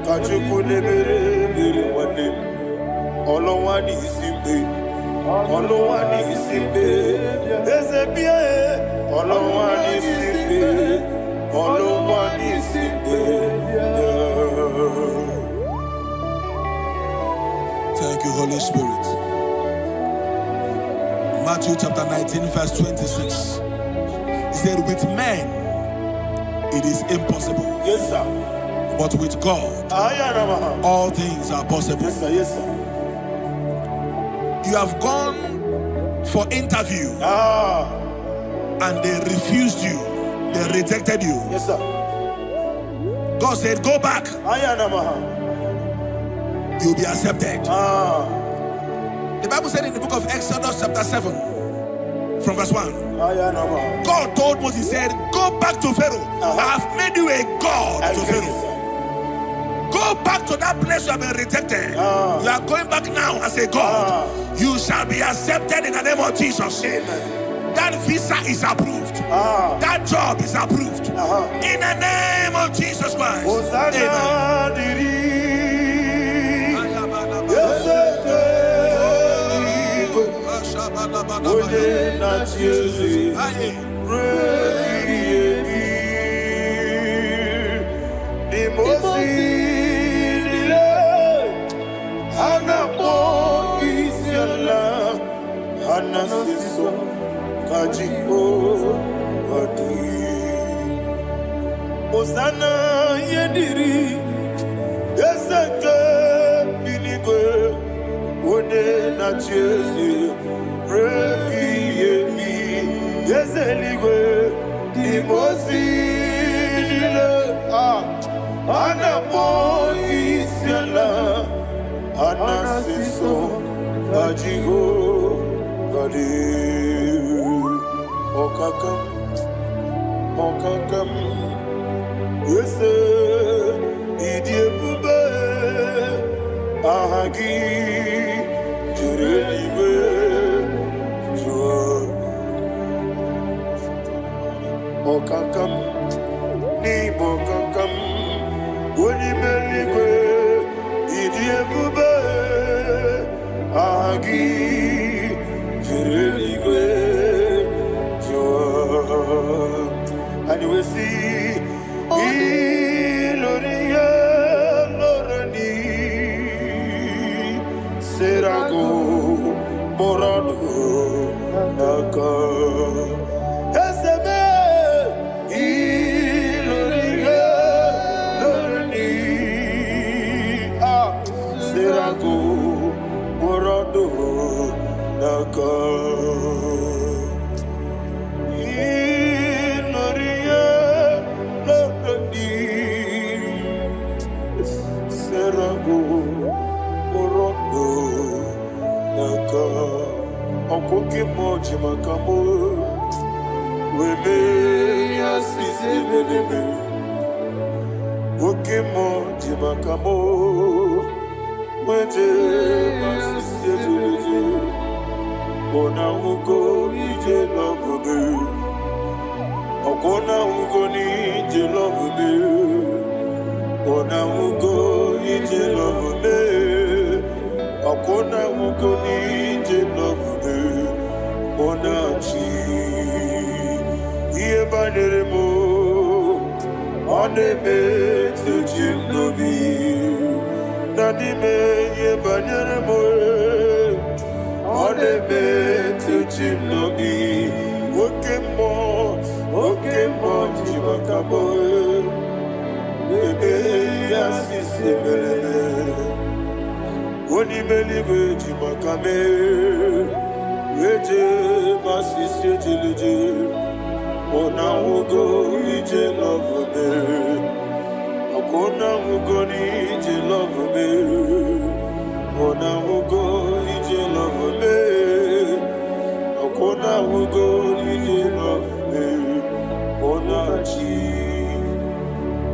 Speaker 1: kachuku nebere wande. Olowani isimbe, ezebie. Olowani isimbe.
Speaker 2: Thank you, Holy Spirit. Matthew chapter 19, verse 26. He said, with men, it is impossible.
Speaker 1: Yes, sir.
Speaker 2: But with God, all things are possible.
Speaker 1: Yes, sir. Yes, sir.
Speaker 2: You have gone for interview and they refused you. They rejected you.
Speaker 1: Yes, sir.
Speaker 2: God said, go back. You'll be accepted. The Bible said in the book of Exodus chapter 7 from verse 1, God told Moses, he said, go back to Pharaoh. I have made you a God to Pharaoh. Go back to that place you have been rejected. You are going back now as a God. You shall be accepted in the name of Jesus.
Speaker 1: Amen.
Speaker 2: That visa is approved. That job is approved. In the name of Jesus Christ. Amen.
Speaker 1: Osana yediri ezeke binigwe one na chezi repi yemi ezeligwe imosi nile anapo isiala anasiso ajigo gadi okakam Yese, idi ebube, ahagi. si iloria lorani serago morado naka eseme iloria lorani serago morado naka Okoke moji makamo wele asise leleme Oke moji makamo weje asise leleme Ona ugo ije love me Okona ugo ni ije love me Ona ugo ije love me Okona ugo ni ije love me Onachi Iye banere mo Onebe tuji nobi Nadime iye banere mo Onebe tuji nobi Oke mo jimakabo Ebe yasisi melele Oni believe jimakame Weje masisi jileje Ona ugo ije love me Akona ugo ni ije love me Ona ugo ije love me Akona ugo ije love me Ona chi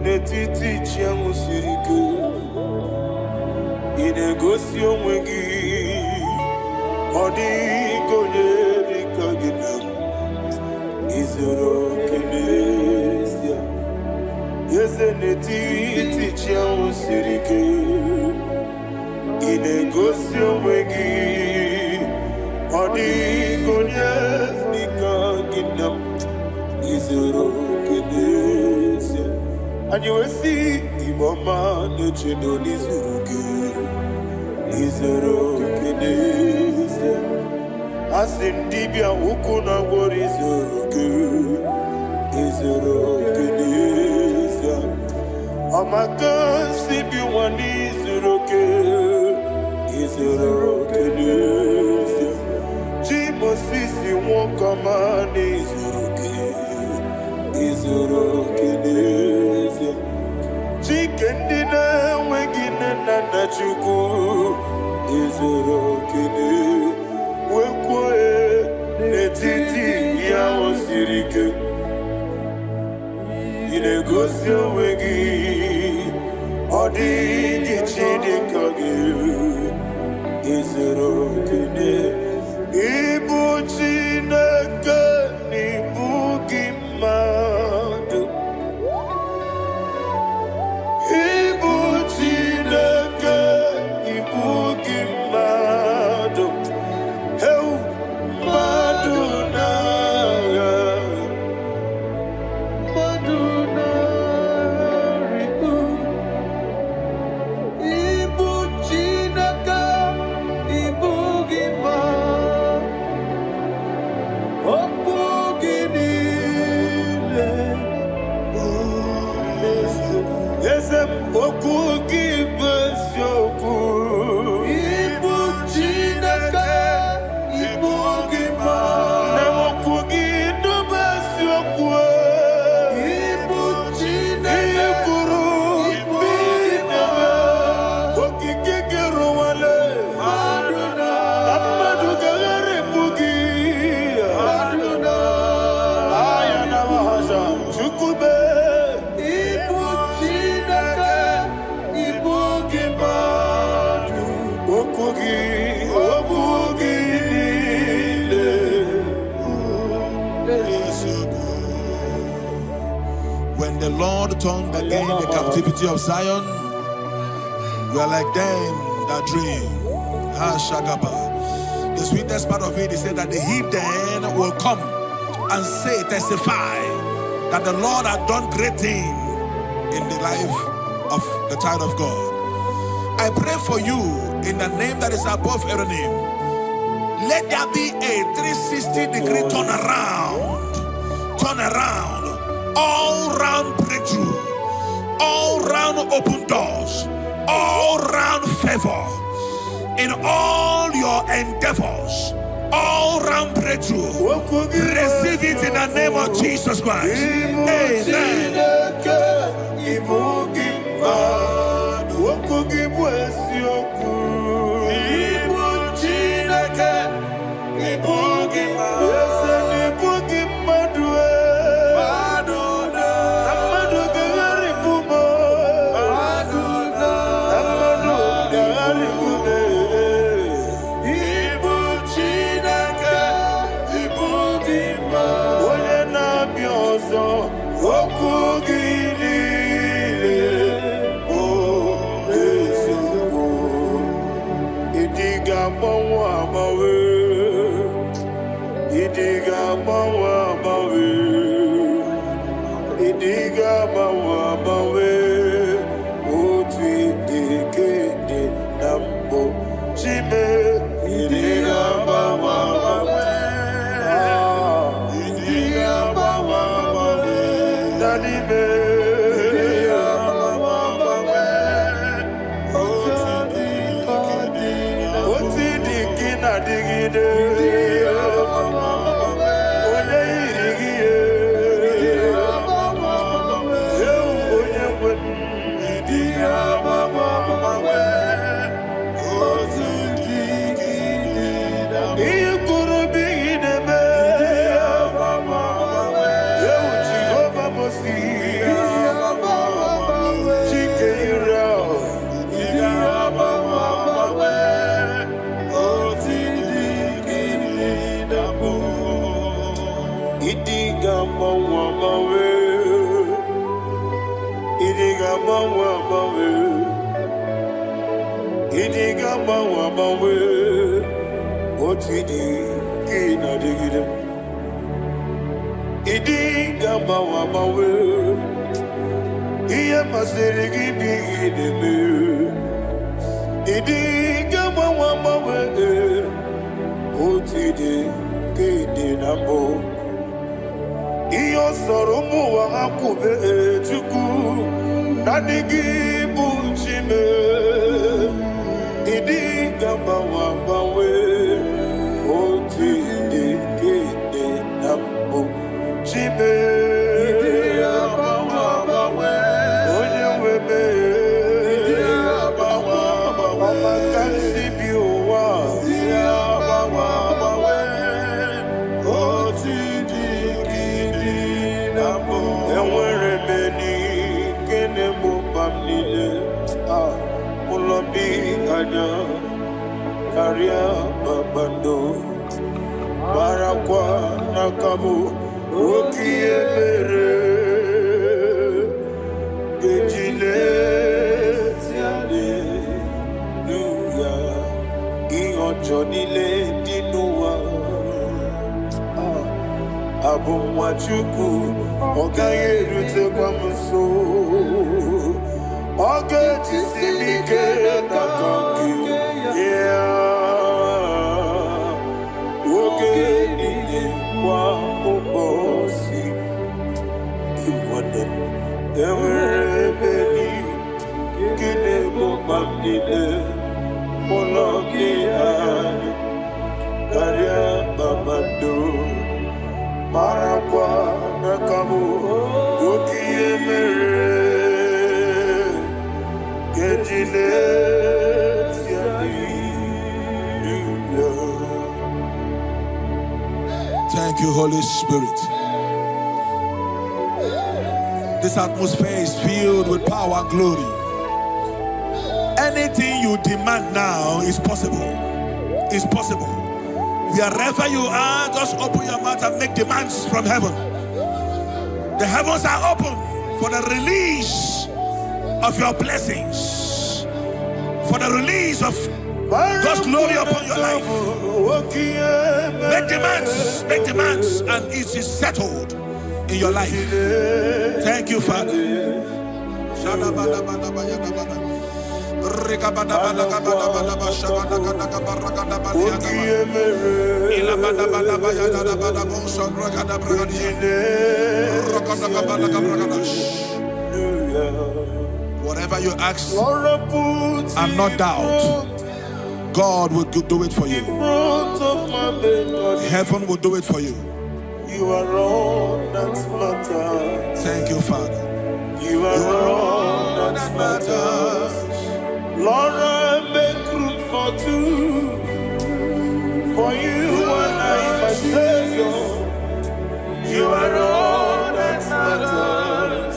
Speaker 1: Netiti chiamu sirike Inegosi onwegi Odigonye dikagina Izoro kenesia Yezeneti tichiamu sirike Inegosi onwegi Odigonye dikagina Izoro kenesia Anyiwesi imama nechino nizuruke Izoro kenesia Asindibia ukuna gori Izoro kenesia Amakansi biwani Izoro kenesia Chimosisi wakamani Izoro kenesia Chikendina wegina nana chuku Izoro kenesia Wekwe netiti ya osirike Inegosi onwegi Odigi chidikage Izoro kenesia Ibu Chineke n'ibu gị mmadụ Ibu Chineke n'ibu gị mmadụ Heu mmadụ n'agha Mmadụ n'arịgo Ibu Chineke n'ibu gị mmadụ Okwu gị bụ eziokwu Ibu Chineke ibu gị ma na okwu gị bụ eziokwu Ibu Chineke ikwuru ibu gị ma okike gị rụwale mmadụ gaghara ebu gị aya na mahaja chukwube
Speaker 2: When the Lord turned again the captivity of Zion, we are like them that dream. The sweetest part of it is said that the heathen will come and say, testify that the Lord had done great thing in the life of the child of God. I pray for you in the name that is above every name. Let there be a 360-degree turn around, all round breakthrough, all round open doors, all round favor in all your endeavors, all round breakthrough. Receive it in the name of Jesus Christ. Amen. Thank you, Holy Spirit. This atmosphere is filled with power and glory. Anything you demand now is possible. It's possible. Wherever you are, just open your mouth and make demands from heaven. The heavens are open for the release of your blessings, for the release of God's glory upon your life. Make demands, and it is settled. in your life. Thank you, Father. Whatever you ask and not doubt, God will do it for you. Heaven will do it for you.
Speaker 1: You are all that matters.
Speaker 2: Thank you, Father.
Speaker 1: You are all that matters. Lord, I make room for two. For you and I, my Savior. You are all that matters.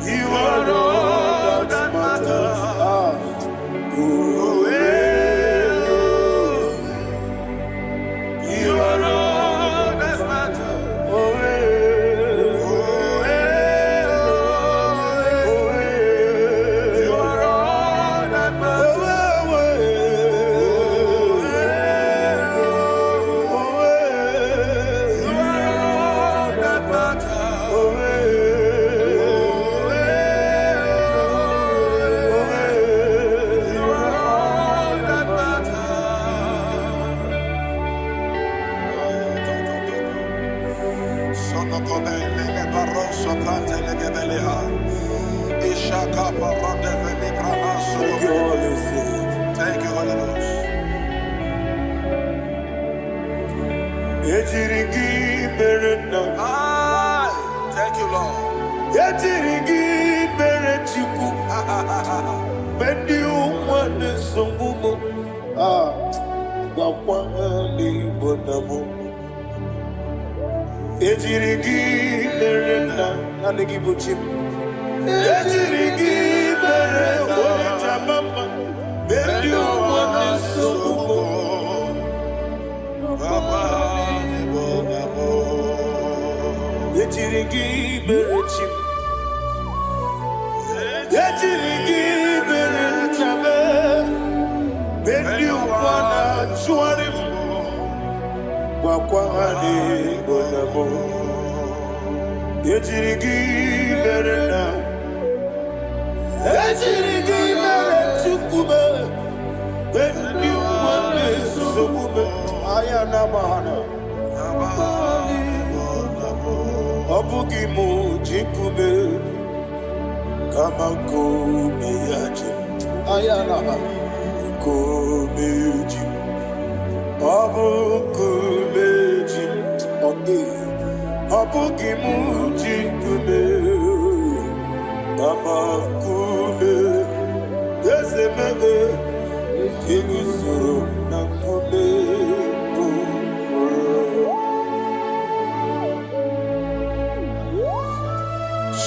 Speaker 1: You are all that matters. You are all that matters.
Speaker 2: Thank you, Holy Ghost. Thank you, Lord.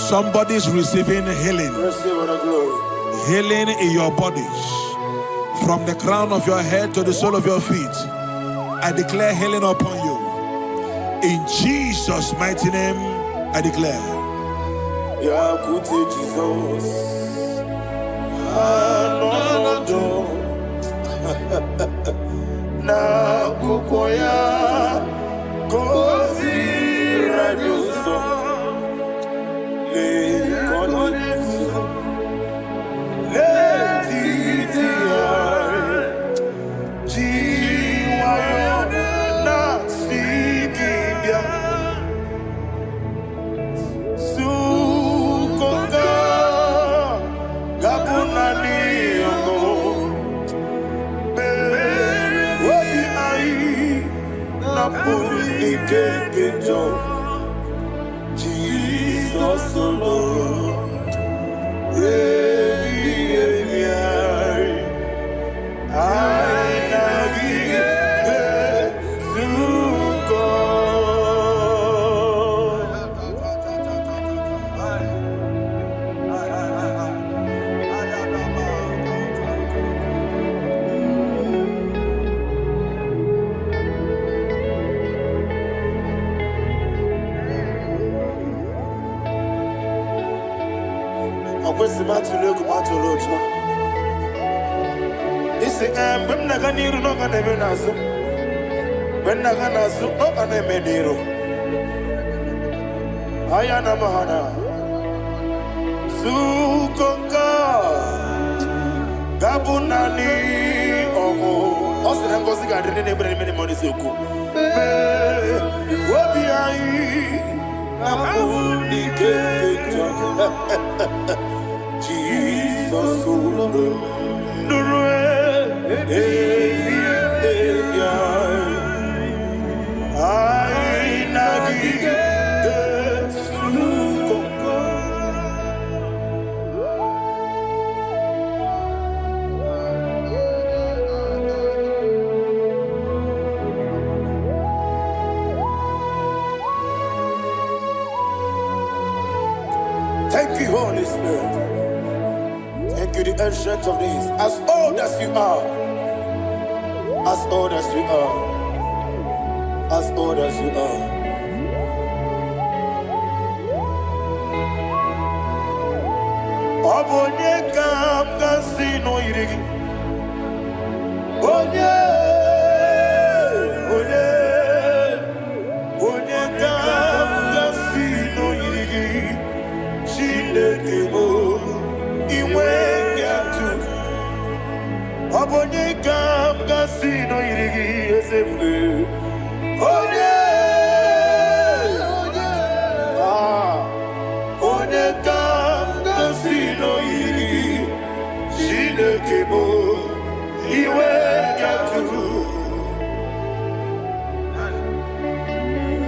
Speaker 2: Somebody's receiving healing. Healing in your bodies. From the crown of your head to the sole of your feet. I declare healing upon you. In Jesus' mighty name, I declare.
Speaker 1: Jesus. Na kukoya kozi rajuso le konesu le titiare jiwayo na sikibia sukonga gabuna niyongo Jesus alone. Ayana Mahana Sukonka Gabunani Omo Osina Ngozi Gadrini Nebre Mini Monisuku Wabi Ai Namuni Keketa Jesus Nurue Ai Nagi Thank you, Holy Spirit. Thank you, the ancient of days. As old as you are, as old as you are, as old as you are. Obonye kam kasino irigi. Onye kam kasino irigi. Chinekebo iwe nyatu Obonye kam kasino irigi esefu Onye kam kasino irigi Chinekebo iwe nyatu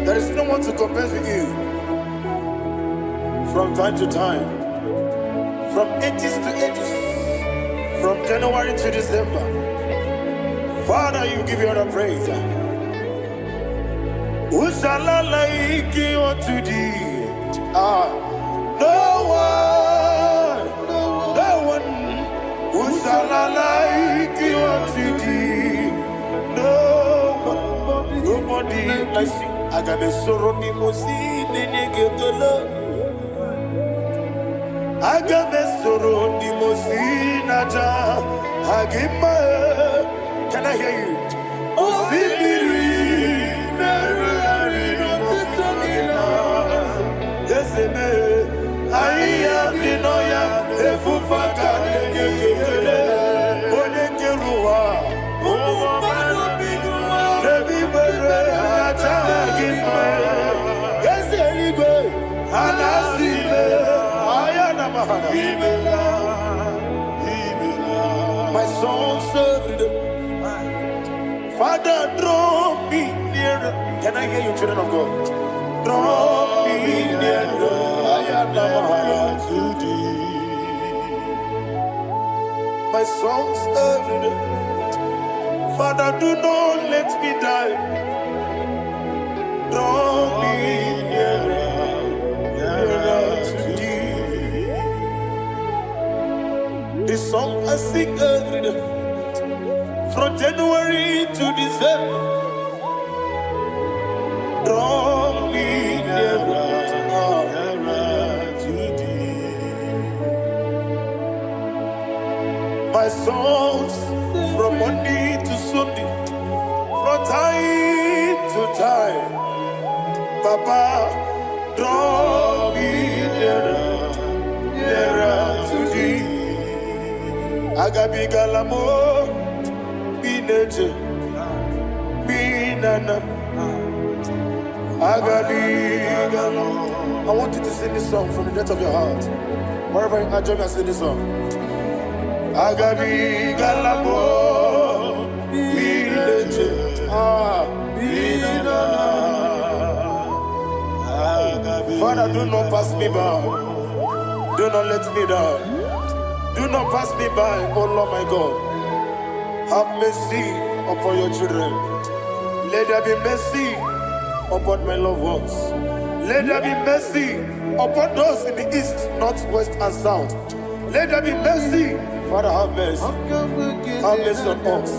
Speaker 1: There is no one to compare with you. From time to time, from ages to ages, from January to December, Father, you give you all the praise. Who shall I like you unto thee? No one. Who shall I like you unto thee? No one, nobody. I sing. I got a sorrow, Nimosi, Nenegetola. Agamesoro di Mosinaja Agima. Can I hear you? Osibiri Nerari Notitogina Yeseme Aya Dinoya Efufaka Negekele Onekerua Omano Bigua Nebi Bere Naja Agima Yeseligwe Anasile My soul served. Father, draw me nearer. Can I hear you, children of God? Draw me nearer. My soul served. Father, do not let me die. Draw me nearer. This song I sing every day, from January to December. Draw me nearer to thee. My songs from Monday to Sunday, from time to time. Papa, draw me nearer to thee. Agabi galamo, bineje, binana. Agabi galamo. I want you to sing this song from the depth of your heart. Wherever you are, join me and sing this song. Agabi galamo, bineje, binana. Father, do not pass me by. Do not let me down. Do not pass me by, oh Lord my God. Have mercy upon your children. Let there be mercy upon my loved ones. Let there be mercy upon those in the east, north, west, and south. Let there be mercy. Father, have mercy. Have mercy on us.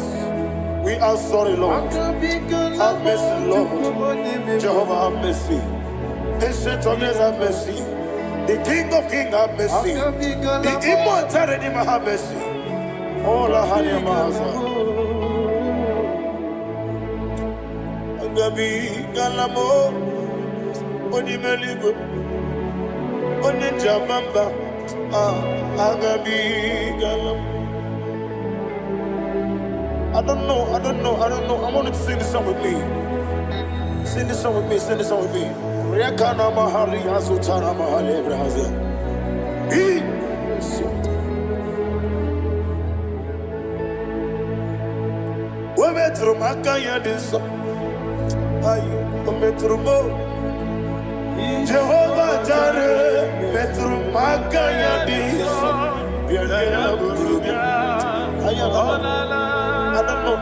Speaker 1: We are sorry, Lord. Have mercy, Lord. Jehovah, have mercy. Ancient of days, have mercy. The King of Kings, have mercy. The immortal Redeemer, have mercy. Oh, la hania maza. Agabi galamo, onimeligo. Oninja Mamba, Agabi Galam. I don't know. I want you to sing this song with me. Sing this song with me. Riakana Mahali Azutana Mahali Brazil. We metro Makaya this. Metro Mo. Jehovah Jare, Metro Makaya this.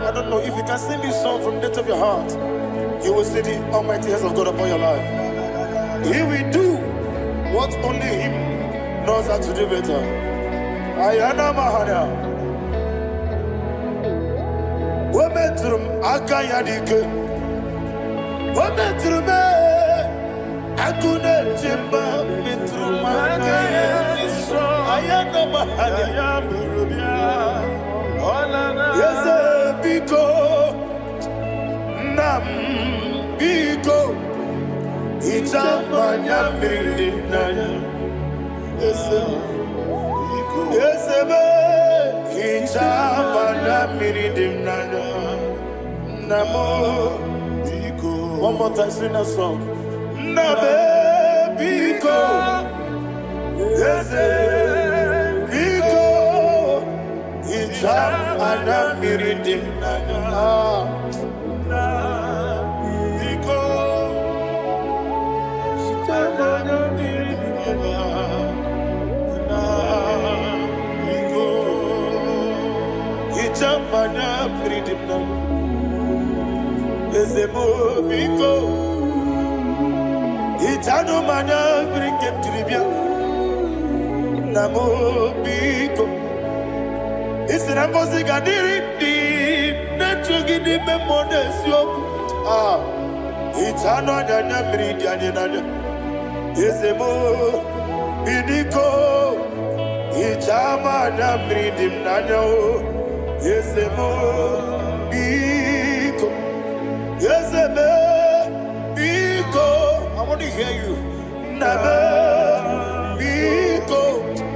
Speaker 1: I don't know if you can sing this song from the depth of your heart. You will see the almighty hands of God upon your life. He will do what only Him knows how to do better. Ayana Mahana. Wometrum Akayadike. Wometrum Akune Jimba Metrum Akayadike. Ayana Mahana. Yes, Biko. Nam Biko. Itamanya Mirinaya. Yes, Itamanya Mirinaya. Namo Biko. One more time, sing a song. Nabe Biko. Yes, Biko. Itamanya Mirinaya. Mana freedom Ezemo Biko Itano mana bring him to Libya Namo Biko Isn't Gadiri Natural the Memones Itano Dana Bridiana Ezemo Bidiko Itama Bridim Nano Yes, Biko. Yes, Biko. I want to hear you. Nabe Biko.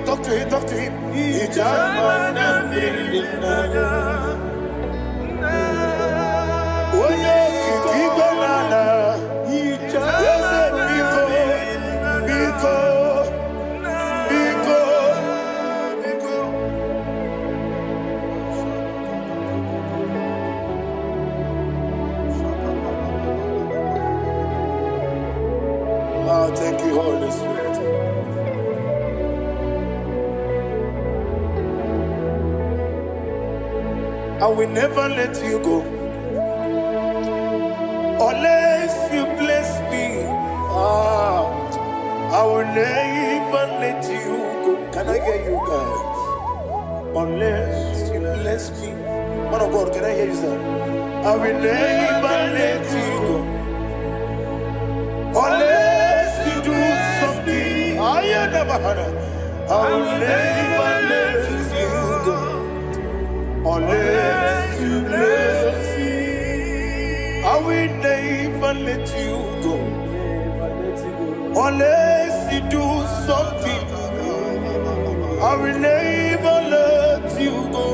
Speaker 1: Talk to him. Ijamana Brinana. Oye Kibanana. Yes, Biko. Biko. Thank you, Holy Spirit. I will never let you go unless you bless me. I will never let you go. Can I hear you guys? Unless you bless me. Man of God, can I hear you, sir? I will never let you go unless you do something. I will never let you go unless you bless me. I will never let you go unless you do something. I will never let you go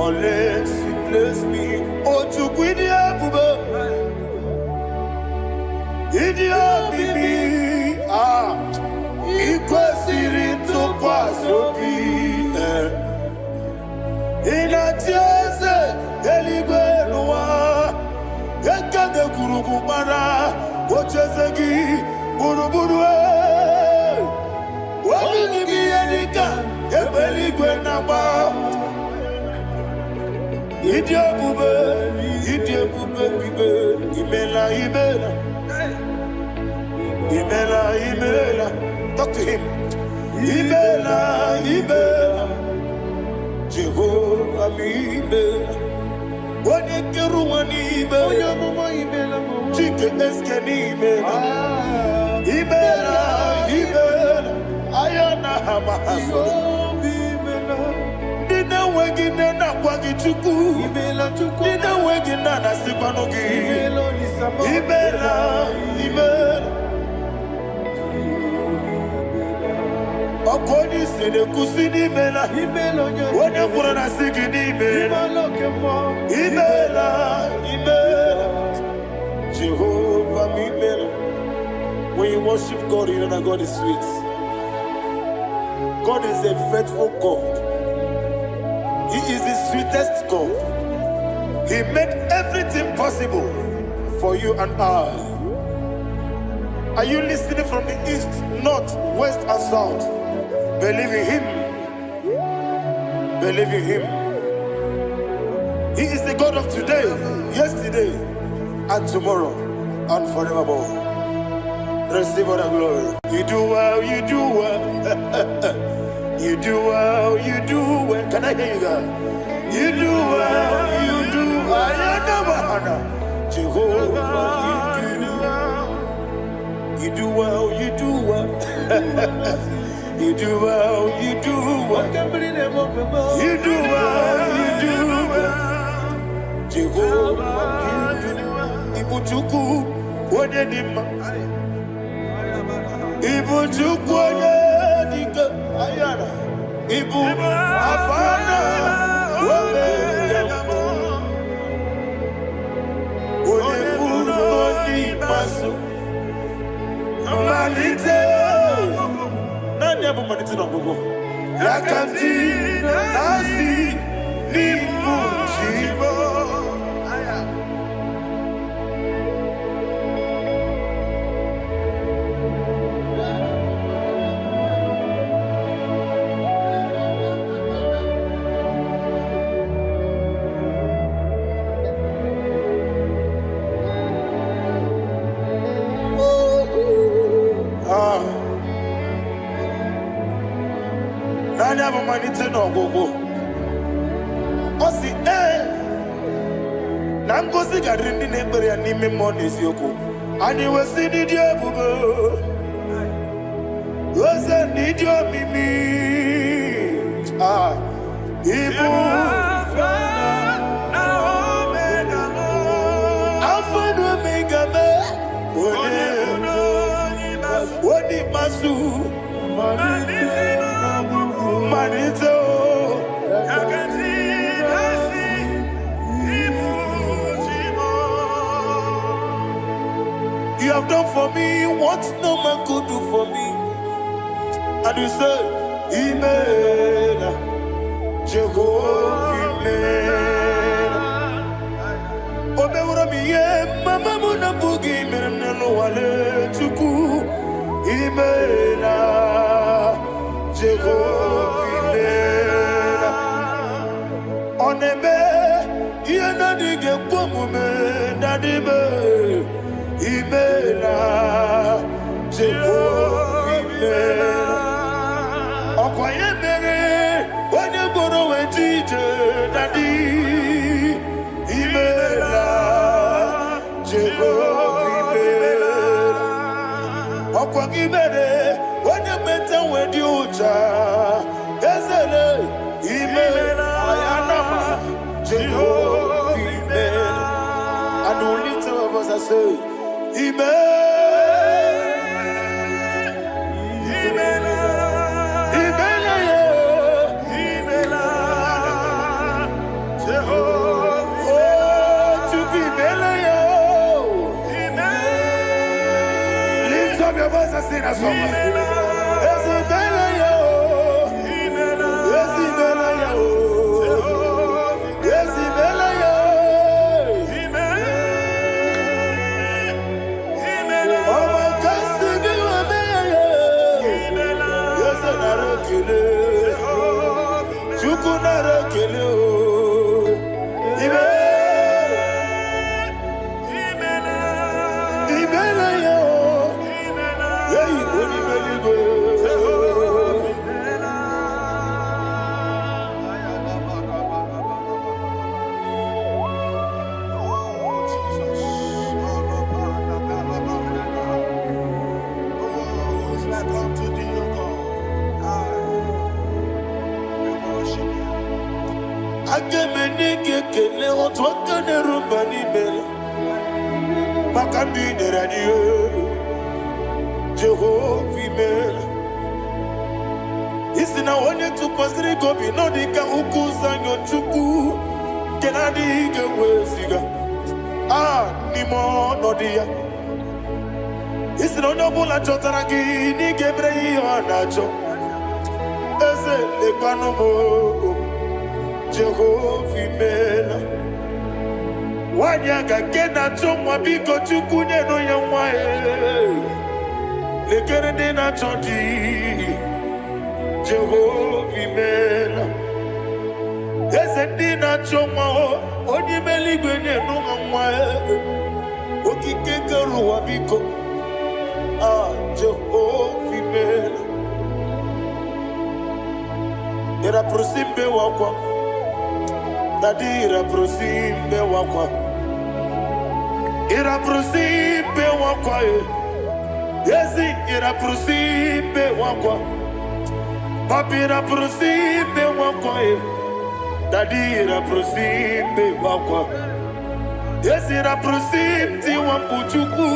Speaker 1: unless you bless me. Oh, to quit Idia bibi ikwesiri tukwasobi inatieze eligwe nuwa ekade kurugumara ochezegi buruburu wabini edika ebeligwe naba Idia bube bibe imela Imela, talk to him. Imela, Jehovah Imela. What you do, Imela, chicken eskeni Imela, Ayana Hamahaso. Dina wegina na kwagi chuku. Dina wegina na sipanogi. Imela. Okoni sene kusini mela. Wone kurana sigini mela. Imela. Jehovah mimela. When you worship God, you know that God is sweet. God is a faithful God. He is the sweetest God. He made everything possible for you and I. Are you listening from the east, north, west, and south? Believe in Him. Believe in Him. He is the God of today, yesterday, and tomorrow, and forevermore. Receive all the glory. You do well, you do well. You do well, you do well. Can I hear you guys? You do well, you do well. Jehovah, you do well, you do well. You do well, you do well. You do well, you do well. Jehovah, you do well. Ibuchuku, Wodedima. Ibuchuku, Wodedika. Ayana. Ibu, Afana. Wodedima. Wodedima. Masu. Manite. Nani hapo manite na gogo? Yakanti nasi ni mujibo. Nani hapo manite na gogo? Osi na ngozi gadiri ndị na-ekpere ya n'ime mmụọ na eziokwu. Anyị wesi n'ịdị ebube, oze n'ịdị omimi. Ibu Alpha na Omega me. Wodi masu Manito. You have done for me what no man could do for me. And you say, Imela, Jehovah, Imela. Obeura miye, mama muna bugi, meremnelo wale tuku. Imela, Jehovah, Imela. Onebe, yena dige kwomume, nadibe. Imela, Jehovah, Imela. Okwaye mere, onye boro wejije, Daddy. Imela, Jehovah, Imela. Okwagi mere, onye meta wedi ucha, Ezele, Imela, Ayanama, Jehovah, Imela. And the only two of us I say, Imela, Imela, Imela, Imela, Jehovah, oh, to be Imela, Imela. Lift up your voice and sing a song. Imela, Imela, Imela, Imela, Jehovah, isi na onye tụkwasịrị gị obi n'ọdịka ụkwụ ụzọ anyọ Chukwu nke na-adịghị ga-eweziga n'ime ọnọdụ ya. Isi na onye ọbụla chọtara gị na ị ga-emere ya ihe ọ na-achọ. Eze lekwanụ m, Jehova imeela. Nwanyị aga nke na-achọ nwa, biko Chukwu nyenụ ya nwa ya. Lekere ndị na-achọ di, Jehova imeela. Eze ndị na-achọ nwa, onye ime eluigwe nyenụ ha nwa ya. Okike kere ụwa biko, Jehova imeela. Ira prosimbe wakwa, Dadi ira prosimbe wakwa, ira prosimbe wakwa, Yezi ira prosimbe wakwa, Papi ira prosimbe wakwa, Dadi ira prosimbe wakwa, Yezi ira prosimti wambuchuku,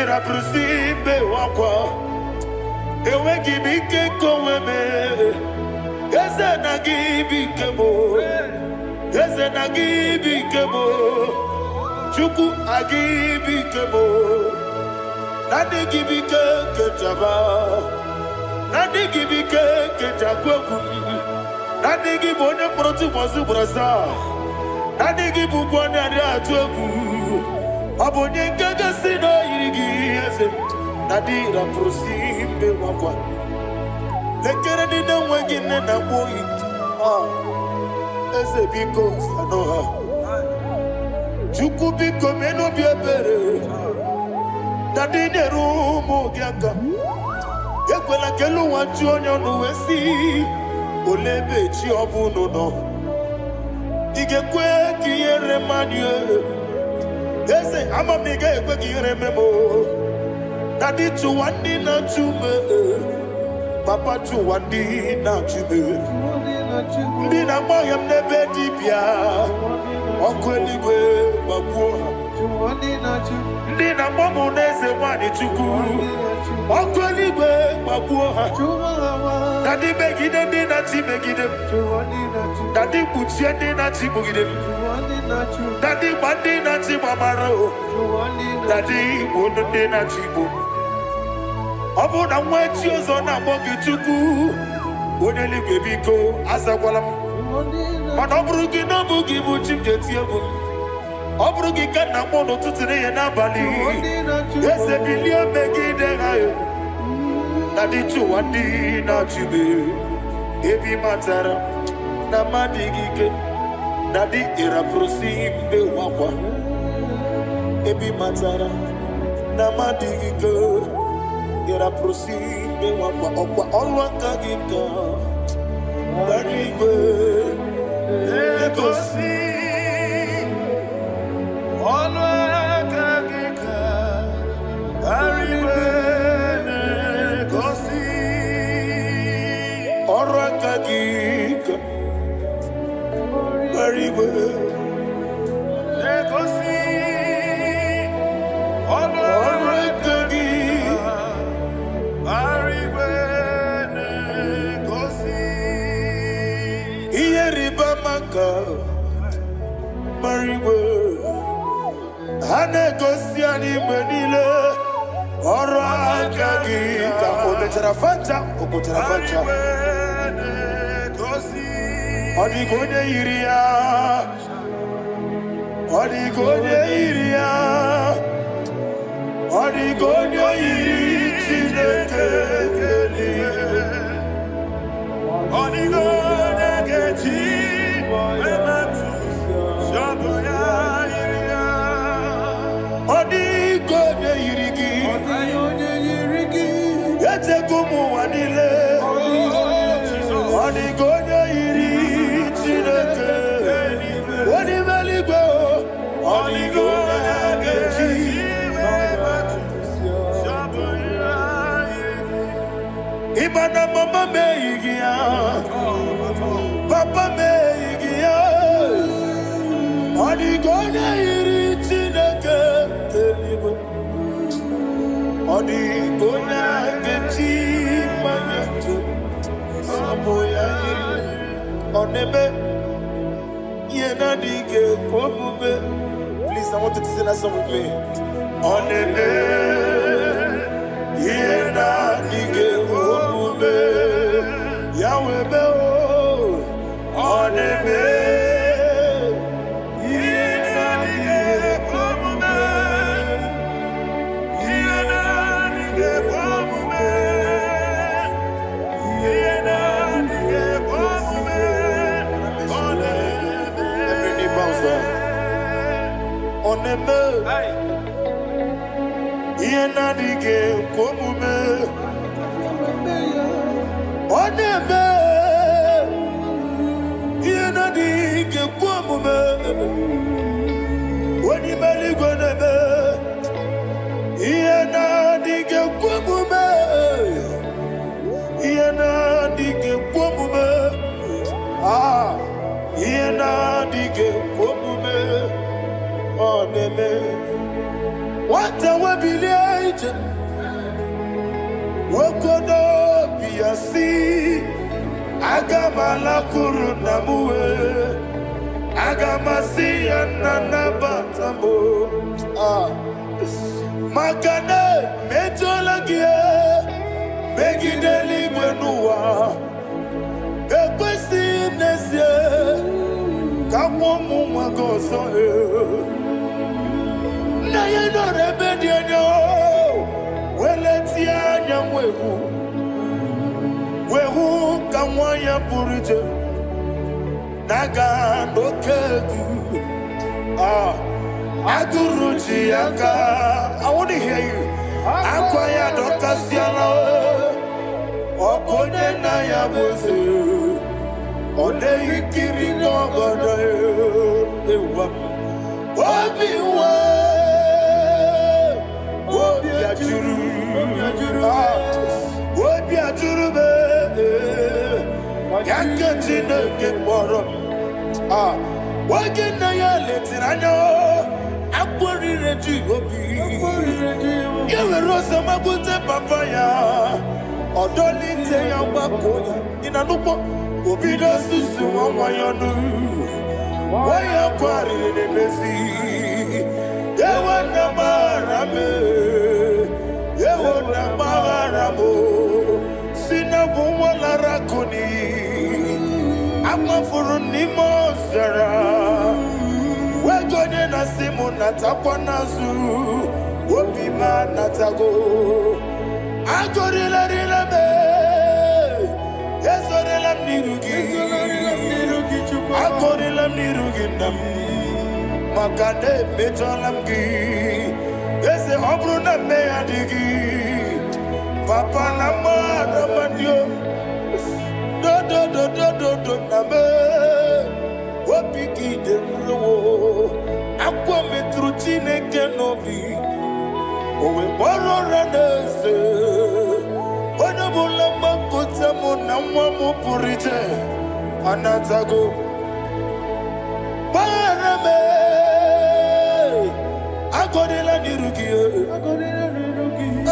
Speaker 1: ira prosimbe wakwa, Ewe gibike koweme, Eze na gibike mo, Eze na gibike mo, Chukwu agibike mo, Nadi gibike kejaba, Nadi gibike kejakwegu, Nadi gibone protu mozu brasa, Nadi gibukwane adi atwegu, Abonye kega sino irigi eze, Nadi ra prosimbe wakwa. Lekere di na wengi na boyi, Eze biko sanoha, Chukwu biko meno biebere, Dadi nerumu giaka, Ekwela kelu wanchu onyo nuwesi, Olebe chi obuno no, Igekwe kiyere manye, Eze amamiga ekwe kiyere memo, Dadi chuwandi na chume, Papa chuwandi na chume, Ndi na moya mnebe dibia, Ọkụ eluigwe gbagbuo ha. Ndị na mọmụ n'eze nwanyị Chukwu, Ọkụ eluigwe gbagbuo ha. Dadi megide ndị na-achị megide m, Dadi kpuchie ndị na-achị kpugide m, Dadi gba ndị na-achị gbamara o, Dadi igbo ndị na-achị igbo. Ọ bụ na nwa echi ọzọ na-akpọ gị Chukwu, onye eluigwe biko azakwala m. Mana ọ bụrụ gị na ọ bụ gị bụ chi m ga-eti egwu m, ọ bụrụ gị ka nna m n'ụtụtụ n'ihe n'abalị, Eze bilie megide ha ya. Dadi chụwa ndị na-achị m, ebi matara na mmadụ gị ike, Dadi ịrapụrụsi mbe wakwa, ebi matara na mmadụ gị ike, ịrapụrụsi mbe wakwa, ọkwa ọrụ aka gị ka Dadi igwe egosi ọnụ aka gị ka Dadi igwe egosi ọrụ aka gị ka Dadi igwe egosi ọnụ aka gị Dadi igwe maka marigwe ha na-egosi anyị mgbe niile ọrụ aka gị ka o mechara fanta o pụtara fanta. Ọ dịghị onye yiri ya, ọ dịghị onye yiri ya, ọ dịghị onye yiri Chineke eluigwe, ọ dịghị onye ga-eji Odigo yirigi, Etekumu wanile, Odigo yiri Chineke, Odimeligwe, Odigo yageji, Ibana mama meigia, Papa meigia, Odigo yiri Chineke, Odigo yageji manyetu, Oneme, yena dige komume. Please, I want you to sing that song with me. Oneme, yena dige komume. Yahweh be o. Oneme, yena dige komume. Yena dige komume. Yena dige komume. Every knee bows down. Oneme, yena dige komume. Oneme, yena dige komume. Wani mali goneme, yena dige komume. Yena dige komume. Ah, yena dige komume. Oneme, what a wabilage. Wokodo biasi. Agamala kurunamue. Agamasi ananabatamo. Ah, Makane metolagie. Megideli benua. Ekwesi nesie. Kamomu magoso. Na yeno rebediano. Weletia nyamwehu. Wehu kamwaya purije. Naga no kegu. Ah, Aguruji aka. I want to hear you. Akwaya dokasiana. Okone na ya boze. Ode ikiri no godo. Ewa. Obiwa. Obi ajuru. Obi ajuru be. Yakachine ke borom. Ah. Wagena ya letirano. Akwari reji obi. Yewe rosa magute papaya. Odolite ya wakoya. Inanupo. Obi do susu wanyonu. Waya kwari nebezi. Yewe na marame. Yewe na maramo. Sina wala rakuni. Ama furuni mozara. Wegone na simu natakwa nazu. Wopima natago. Agorila rila me. Ezorila mnirugi. Agorila mnirugi nam. Makane mejolamgi. Eze obru na me adigi. Papa na mara mandio. Do na me. Wapiki de mlo. Akwa metruchine kenobi. Owe boro ranese. Wana bula makota mona mwamu purije. Anatago. Barame. Agorila nirugi.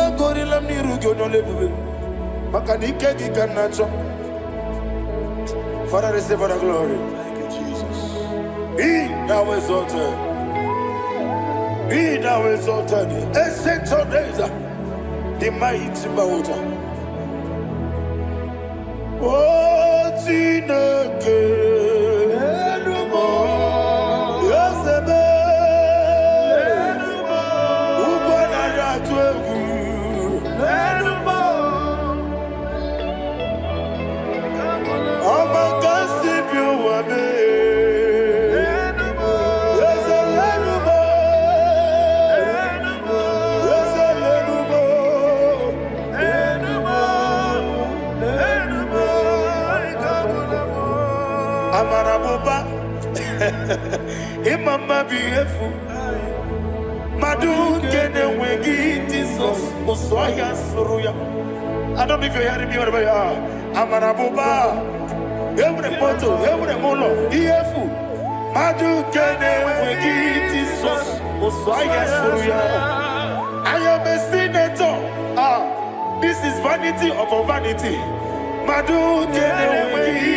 Speaker 1: Agorila nirugi onolebube. Makanike gikanacho. Father, receive all the glory.
Speaker 2: Thank you, Jesus.
Speaker 1: Be thou exalted. Be thou exalted. Ancient of days, the mighty mountain. Oh, Tineke. Yosebe. Ubana yatwegu. Amaraboba, Imama Biefu, Madu Kene Wegi, Jesus, Oswaya Suruya. I don't know if you're hearing me wherever you are. Amaraboba, every photo, every molo, Iefu, Madu Kene Wegi, Jesus, Oswaya Suruya. I am a senator. Ah, this is vanity of vanity. Madu Kene Wegi.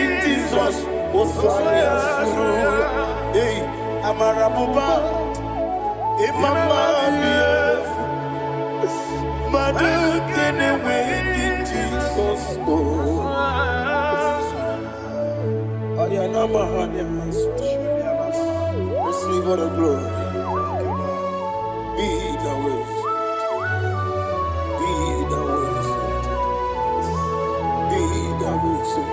Speaker 1: Hey, Amarabuba, Imama, Madu, get away in Jesus. Receive all the glory. Be the wisdom. Be the wisdom. Be the wisdom.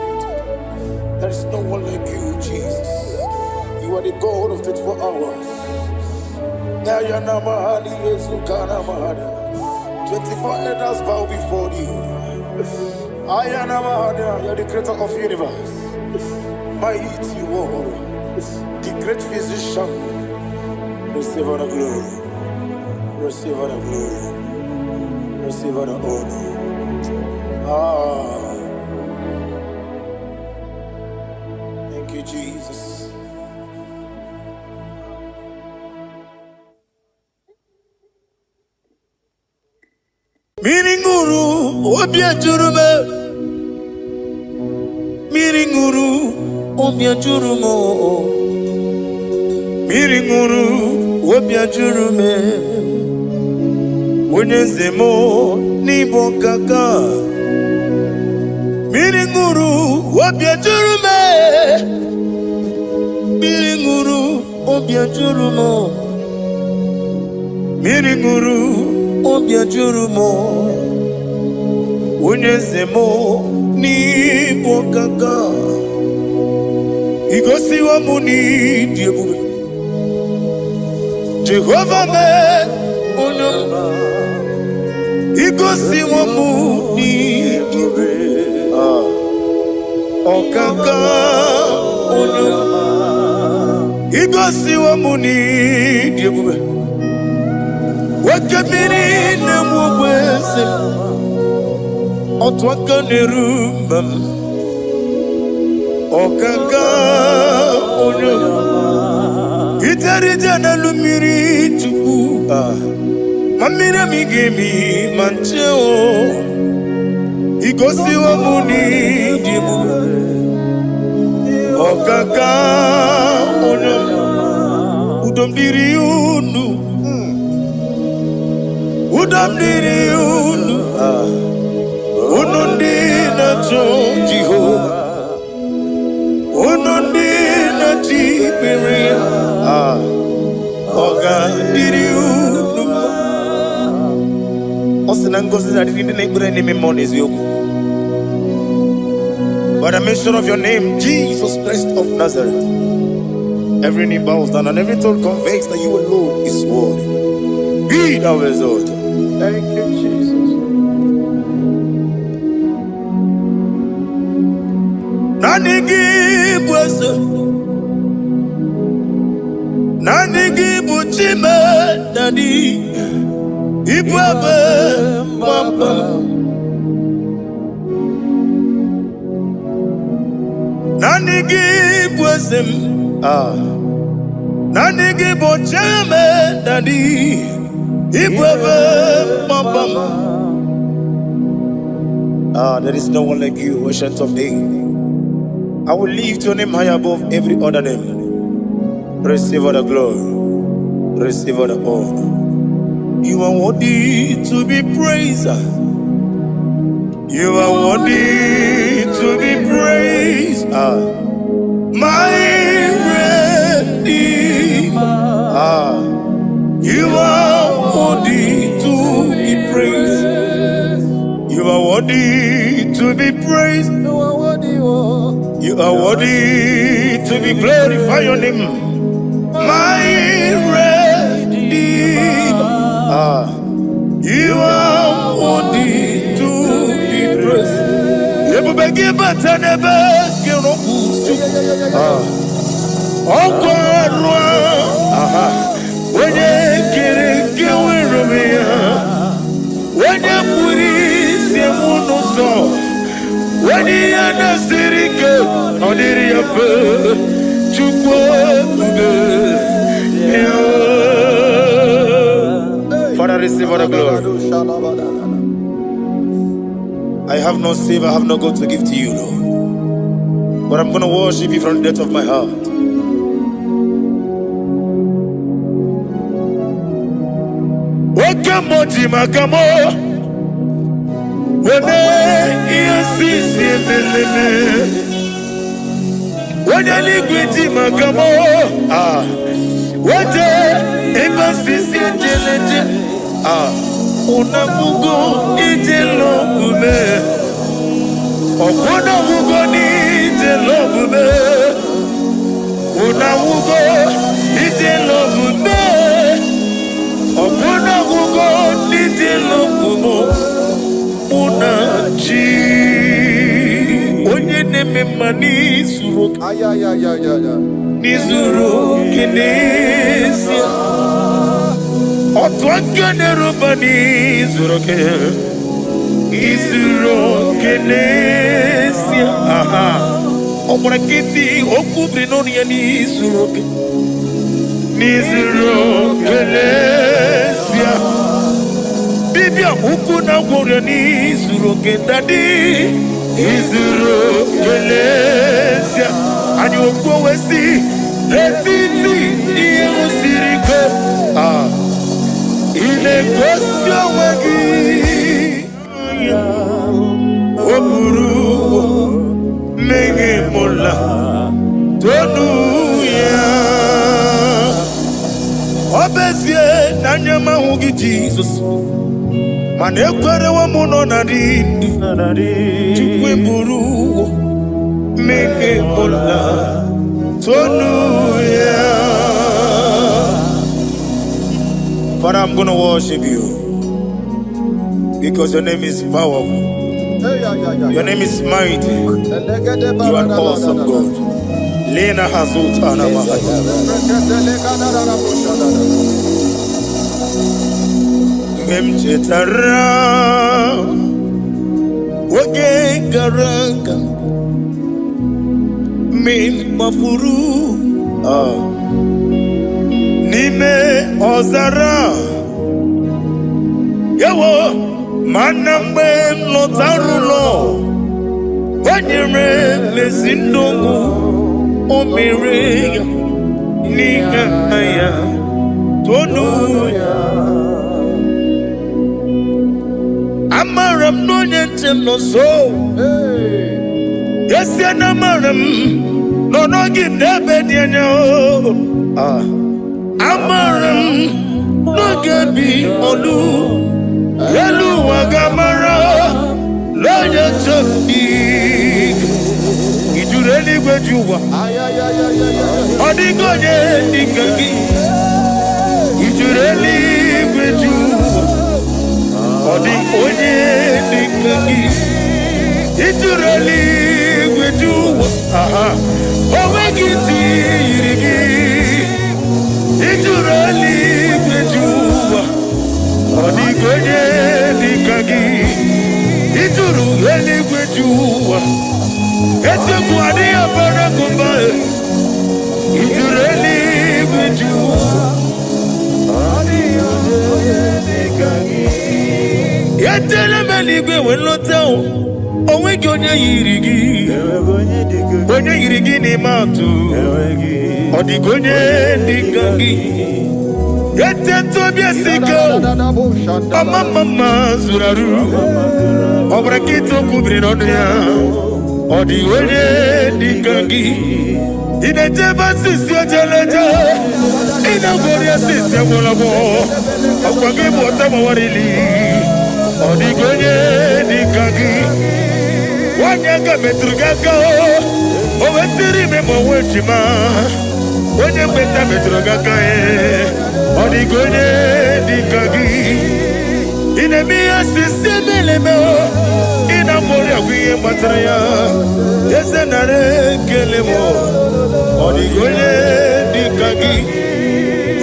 Speaker 1: There is no one like you, Jesus. You are the God of 24 hours. 24 elders bow before you. You are the creator of the universe. Mighty warrior, the great physician. Receive all the glory. Receive all the glory. Receive all the honor. Thank you, Jesus. Miringuru, obia jurume. Miringuru, obia jurumo. Miringuru, obia jurume. Unyezemo, nibo kaka. Miringuru, obia jurume. Miringuru, obia jurumo. Miringuru, obia jurumo. Unyezemo, nibo kaka. Igosi wa muni diebube. Jehovah me unum. Igosi wa muni diebube. Okaka unum. Igosi wa muni diebube. Wakabiri na mwese. Otwaka nerumam. Okaka unum. Itarija na lumiri tuku. Mamira migemi mancheo. Igosi wa muni dimu. Okaka unum. Udomdiri unu. Udomdiri unu. Unundi na Jehovah. Unundi na Tiberia. Oga diri unu. Osinangosi na diri neighbor name monies yoku. By the mention of your name, Jesus Christ of Nazareth, every knee bows down and every tongue confesses that you alone is worthy. Be thou exalted. Thank you, Jesus. Nanigi bwese, nanigi buchime nani, ibwebe mamba. Nanigi bwese, nanigi buchime nani, ibwebe mamba. There is no one like you, Ancient of Days. I will lift your name high above every other name. Receive all the glory. Receive all the honor. You are worthy to be praised. You are worthy to be praised. My Redeemer. You are worthy to be praised. You are worthy to be praised. You are worthy to be glorified your name. My Redeemer. You are worthy to be praised. You beg but never get up. Oh God, when you get it, when you put it, you won't. When you are the city girl, on the river, Father, receive all the glory. I have no save, I have no God to give to you, Lord. but I'm going to worship you from the depth of my heart. Wakamoji makamo, wene yasisi meleme, wene ligwiti makamo, wete ebasisi jeleje, unamugo ijelobume, unamugo ni ijelobume, unamugo ijelobume. Opuna gugo nitilo gumo unachi onye neme mani suru nizuru kinesia otwakane rubani zuru kinesia omurakiti okubri noni ya nizuru Kelesia Bibia ukuna gwore nizuru kendadi Nizuru Kelesia Ani okwo wesi Letiti iye usiriko Ile kwesyo wagi Oburu Menge mola Tonu ya Obezie na nyama hugi Jesus Mane kwere wa muno na rindu Chukwe buru Meke mola Tonu ya Father, I'm gonna worship you Because your name is powerful. Your name is mighty. You are awesome God. Lena Hazutana Mahaya. Memchetara Wage Garanga Min Mafuru Nime Ozara Yawo Manambe Lotarulo Wanyere Mesindongu Omere Nigaya Tonuya Amaram no yentem no so Yes Amaram no no give nebe dienyo Amaram no gebi olu Yelu wagamara lo yetembi Ijureli gwejuwa Odigonye dikagi Ijureli gwejuwa Odigonye dikagi Ijureli gwejuwa Owegiti yirigi Ijureli gwejuwa Odigonye dikagi Ijureli gwejuwa Ete kwani abara kumbae Ijureli gwejuwa Yetele meligwe wenlotao Owegi onye yirigi Onye yirigi ni matu Odigonye dikagi Yete tobye siko Mama zuraru Obrakito kubri nonya Odigonye dikagi Ineteba sisi ojeleje Inagoria sisi mwolabo Akwagi mwota mawarili Odigonye dikagi Wanyaga metrugaka Owetiri memo wechima Onye mbeta metrugaka Odigonye dikagi Inemia sisi melemo Inagoria wiye matraya Yese nare kelemo Odigonye dikagi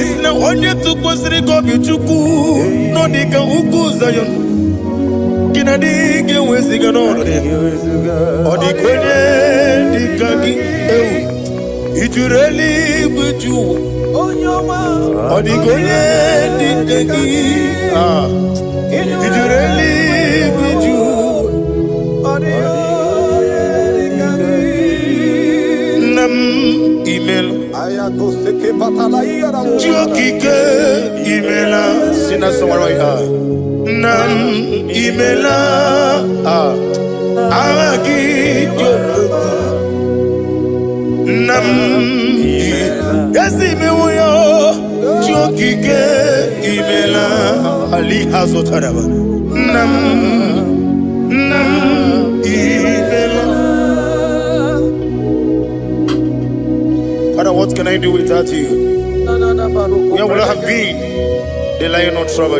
Speaker 1: Isna onye tukwasiri gobi chuku No dika uku zayon Kina dike wesiga nono Odigonye dikagi Ijureli gwejuwa Odigonye dikagi Ijureli gwejuwa Jokike imela sina somara nam imela agi nam yasime woyo jokike imela ali hazotaraba nam imela. Father, what can I do without you? Where would I have been? The lion of trouble,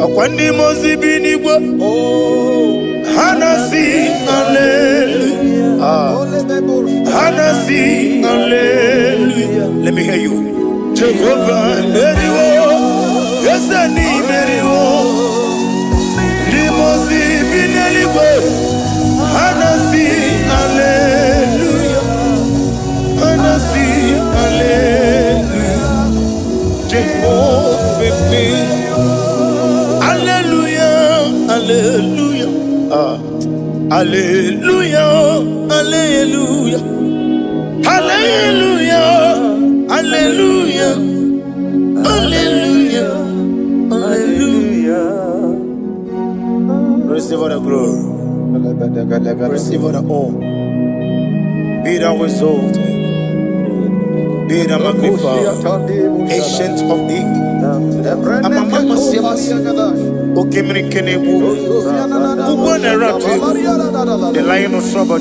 Speaker 1: Akwandi mozi binigwa Hanasi hallelujah. Hanasi hallelujah. Let me hear you. Jehovah Meriwo. Yes, I need Meriwo. Limozi binigwa Hanasi hallelujah. Hanasi hallelujah. Jehovah Hallelujah, hallelujah, hallelujah, hallelujah, hallelujah, hallelujah, hallelujah, hallelujah. Receive all the glory, receive all the honor. Be thou exalted, be thou magnified, ancient of days. The lion of trouble.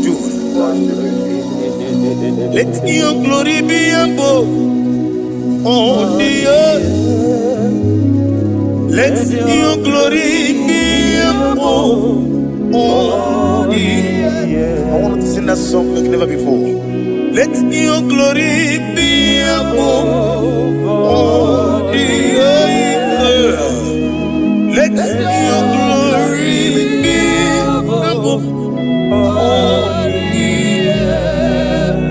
Speaker 1: Let your glory be above on the earth. Let your glory be above on the earth. I want to sing that song like never before. Let your glory be above all the earth. Let your glory be above all the earth.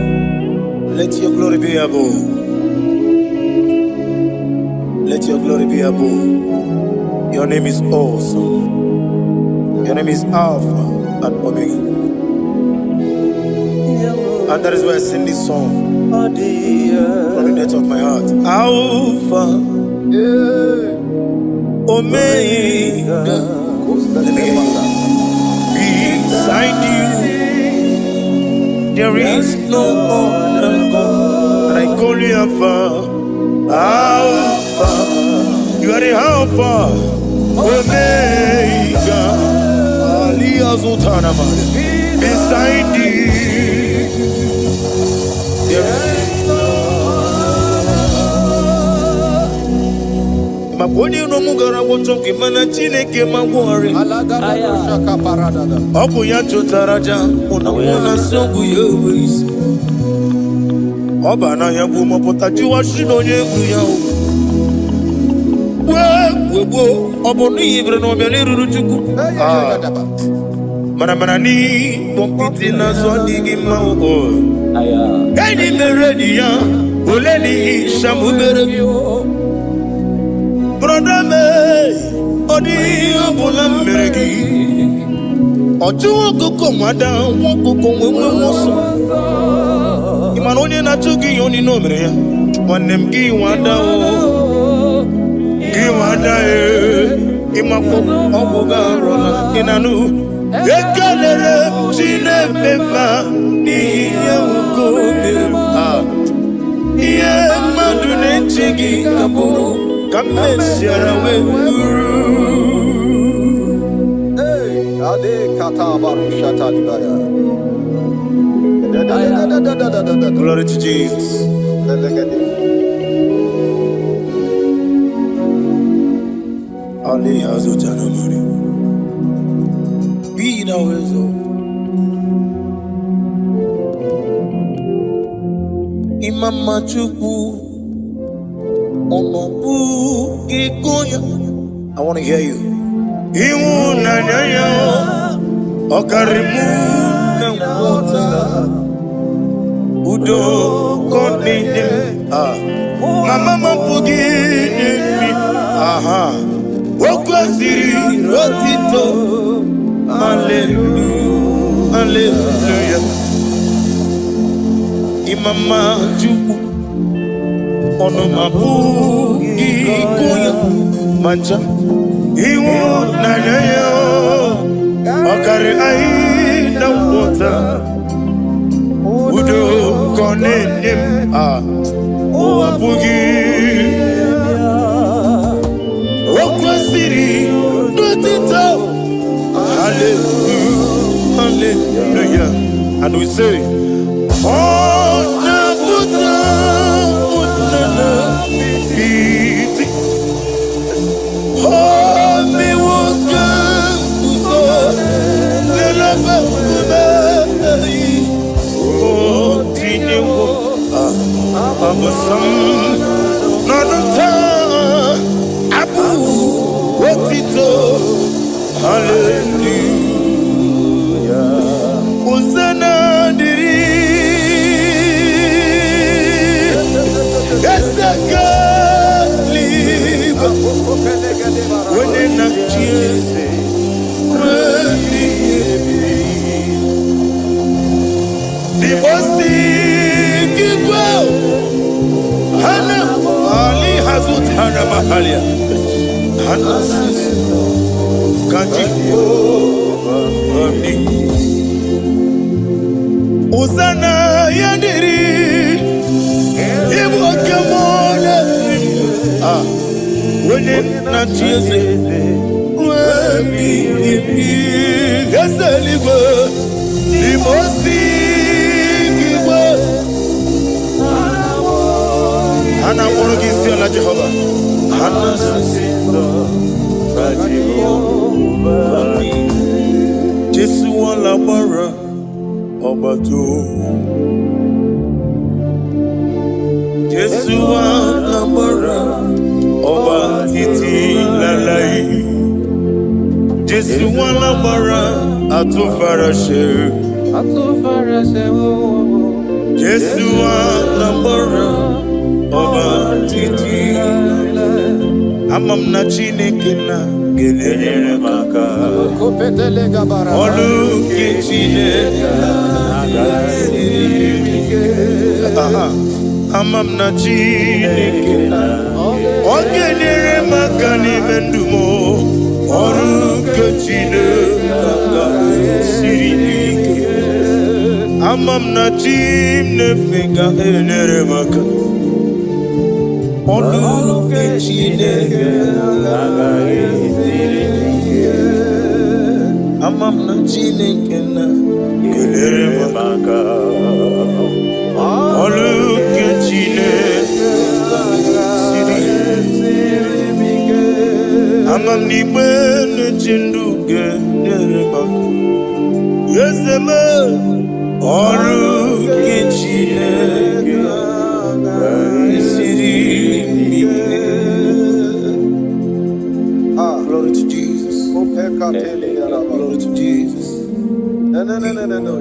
Speaker 1: Let your glory be above. Let your glory be above. Your name is awesome. Your name is Alpha and Omega. And that is why I sing this song from the depth of my heart. Alpha, Omega. Let me hear you. Beside you, there is no other God. And I call you Alpha. Alpha, you are the Alpha, Omega. Beside you, Maponi no mugara wotoke mana chineke magwari Oku ya chotaraja Una sogu yewis Oba na yabu mopota jiwa shino yebu yao Webo Obo ni ibre no miali ruruchuku Mana ni Pompiti na zwadi mao Kani meredi ya Uleni shamu meredi Brother me Odi abula meredi Oju wako mada Wako mwe moso Imanonye na chuki yoni no mreya Wanemgi wada Gi wada Imako obuga rona Inanu Ekalere chine pepa Niya uko Iye madune chigi kaburu Kamesiara wekuru Hey, ade kata baru shata libaya Glory to Jesus. Ali Hazutana Mari. Be thou exalted. Imama Chukwu Onobu Kikoya. I want to hear you. Iwu Nanyaya Okarimu Nangwota Udo Koninem Mama Mapugi Aha Woke Okwasiri otito. Hallelujah. Hallelujah. Imama Juku. Ono mapu ikuya. Mancha. Iwu nanayo. Okare aina water. Udo konenim. Owapugi. Okwasiri otito. Hallelujah, hallelujah. And we say, oh, Nabuta, oh, me woka, oh, Tinewo, Abasam, Nanata, Abu, Wotito. Hallelujah. Hosanna diri. Esaka liba. Wene na chiese. Dibosi kikwa. Hana Ali Hazut Hana Mahalia. Hana Sisi. Hosanna yadiri. Ibu kemona. Wene na chiese. Wemi gasaligo. Limosi kibo. Hana morogisi ala Jehovah. Hana sisindo. Jesu alabara obato. Jesu alabara obatiti lalai. Jesu alabara atufarashe. Jesu alabara obatiti lalai. Amam na Chineke na gelele maka. Olu ke Chineke amam na Chineke na ogelele maka ni mendumo. Olu ke Chineke sirike amam na Chineke gelele maka. Olu ke Chineke amam na Chineke na gelere maka. Olu ke Chineke amam ni bene chindu gelere maka. Yeseme olu ke Chineke glory to Jesus. Glory to Jesus.
Speaker 3: No.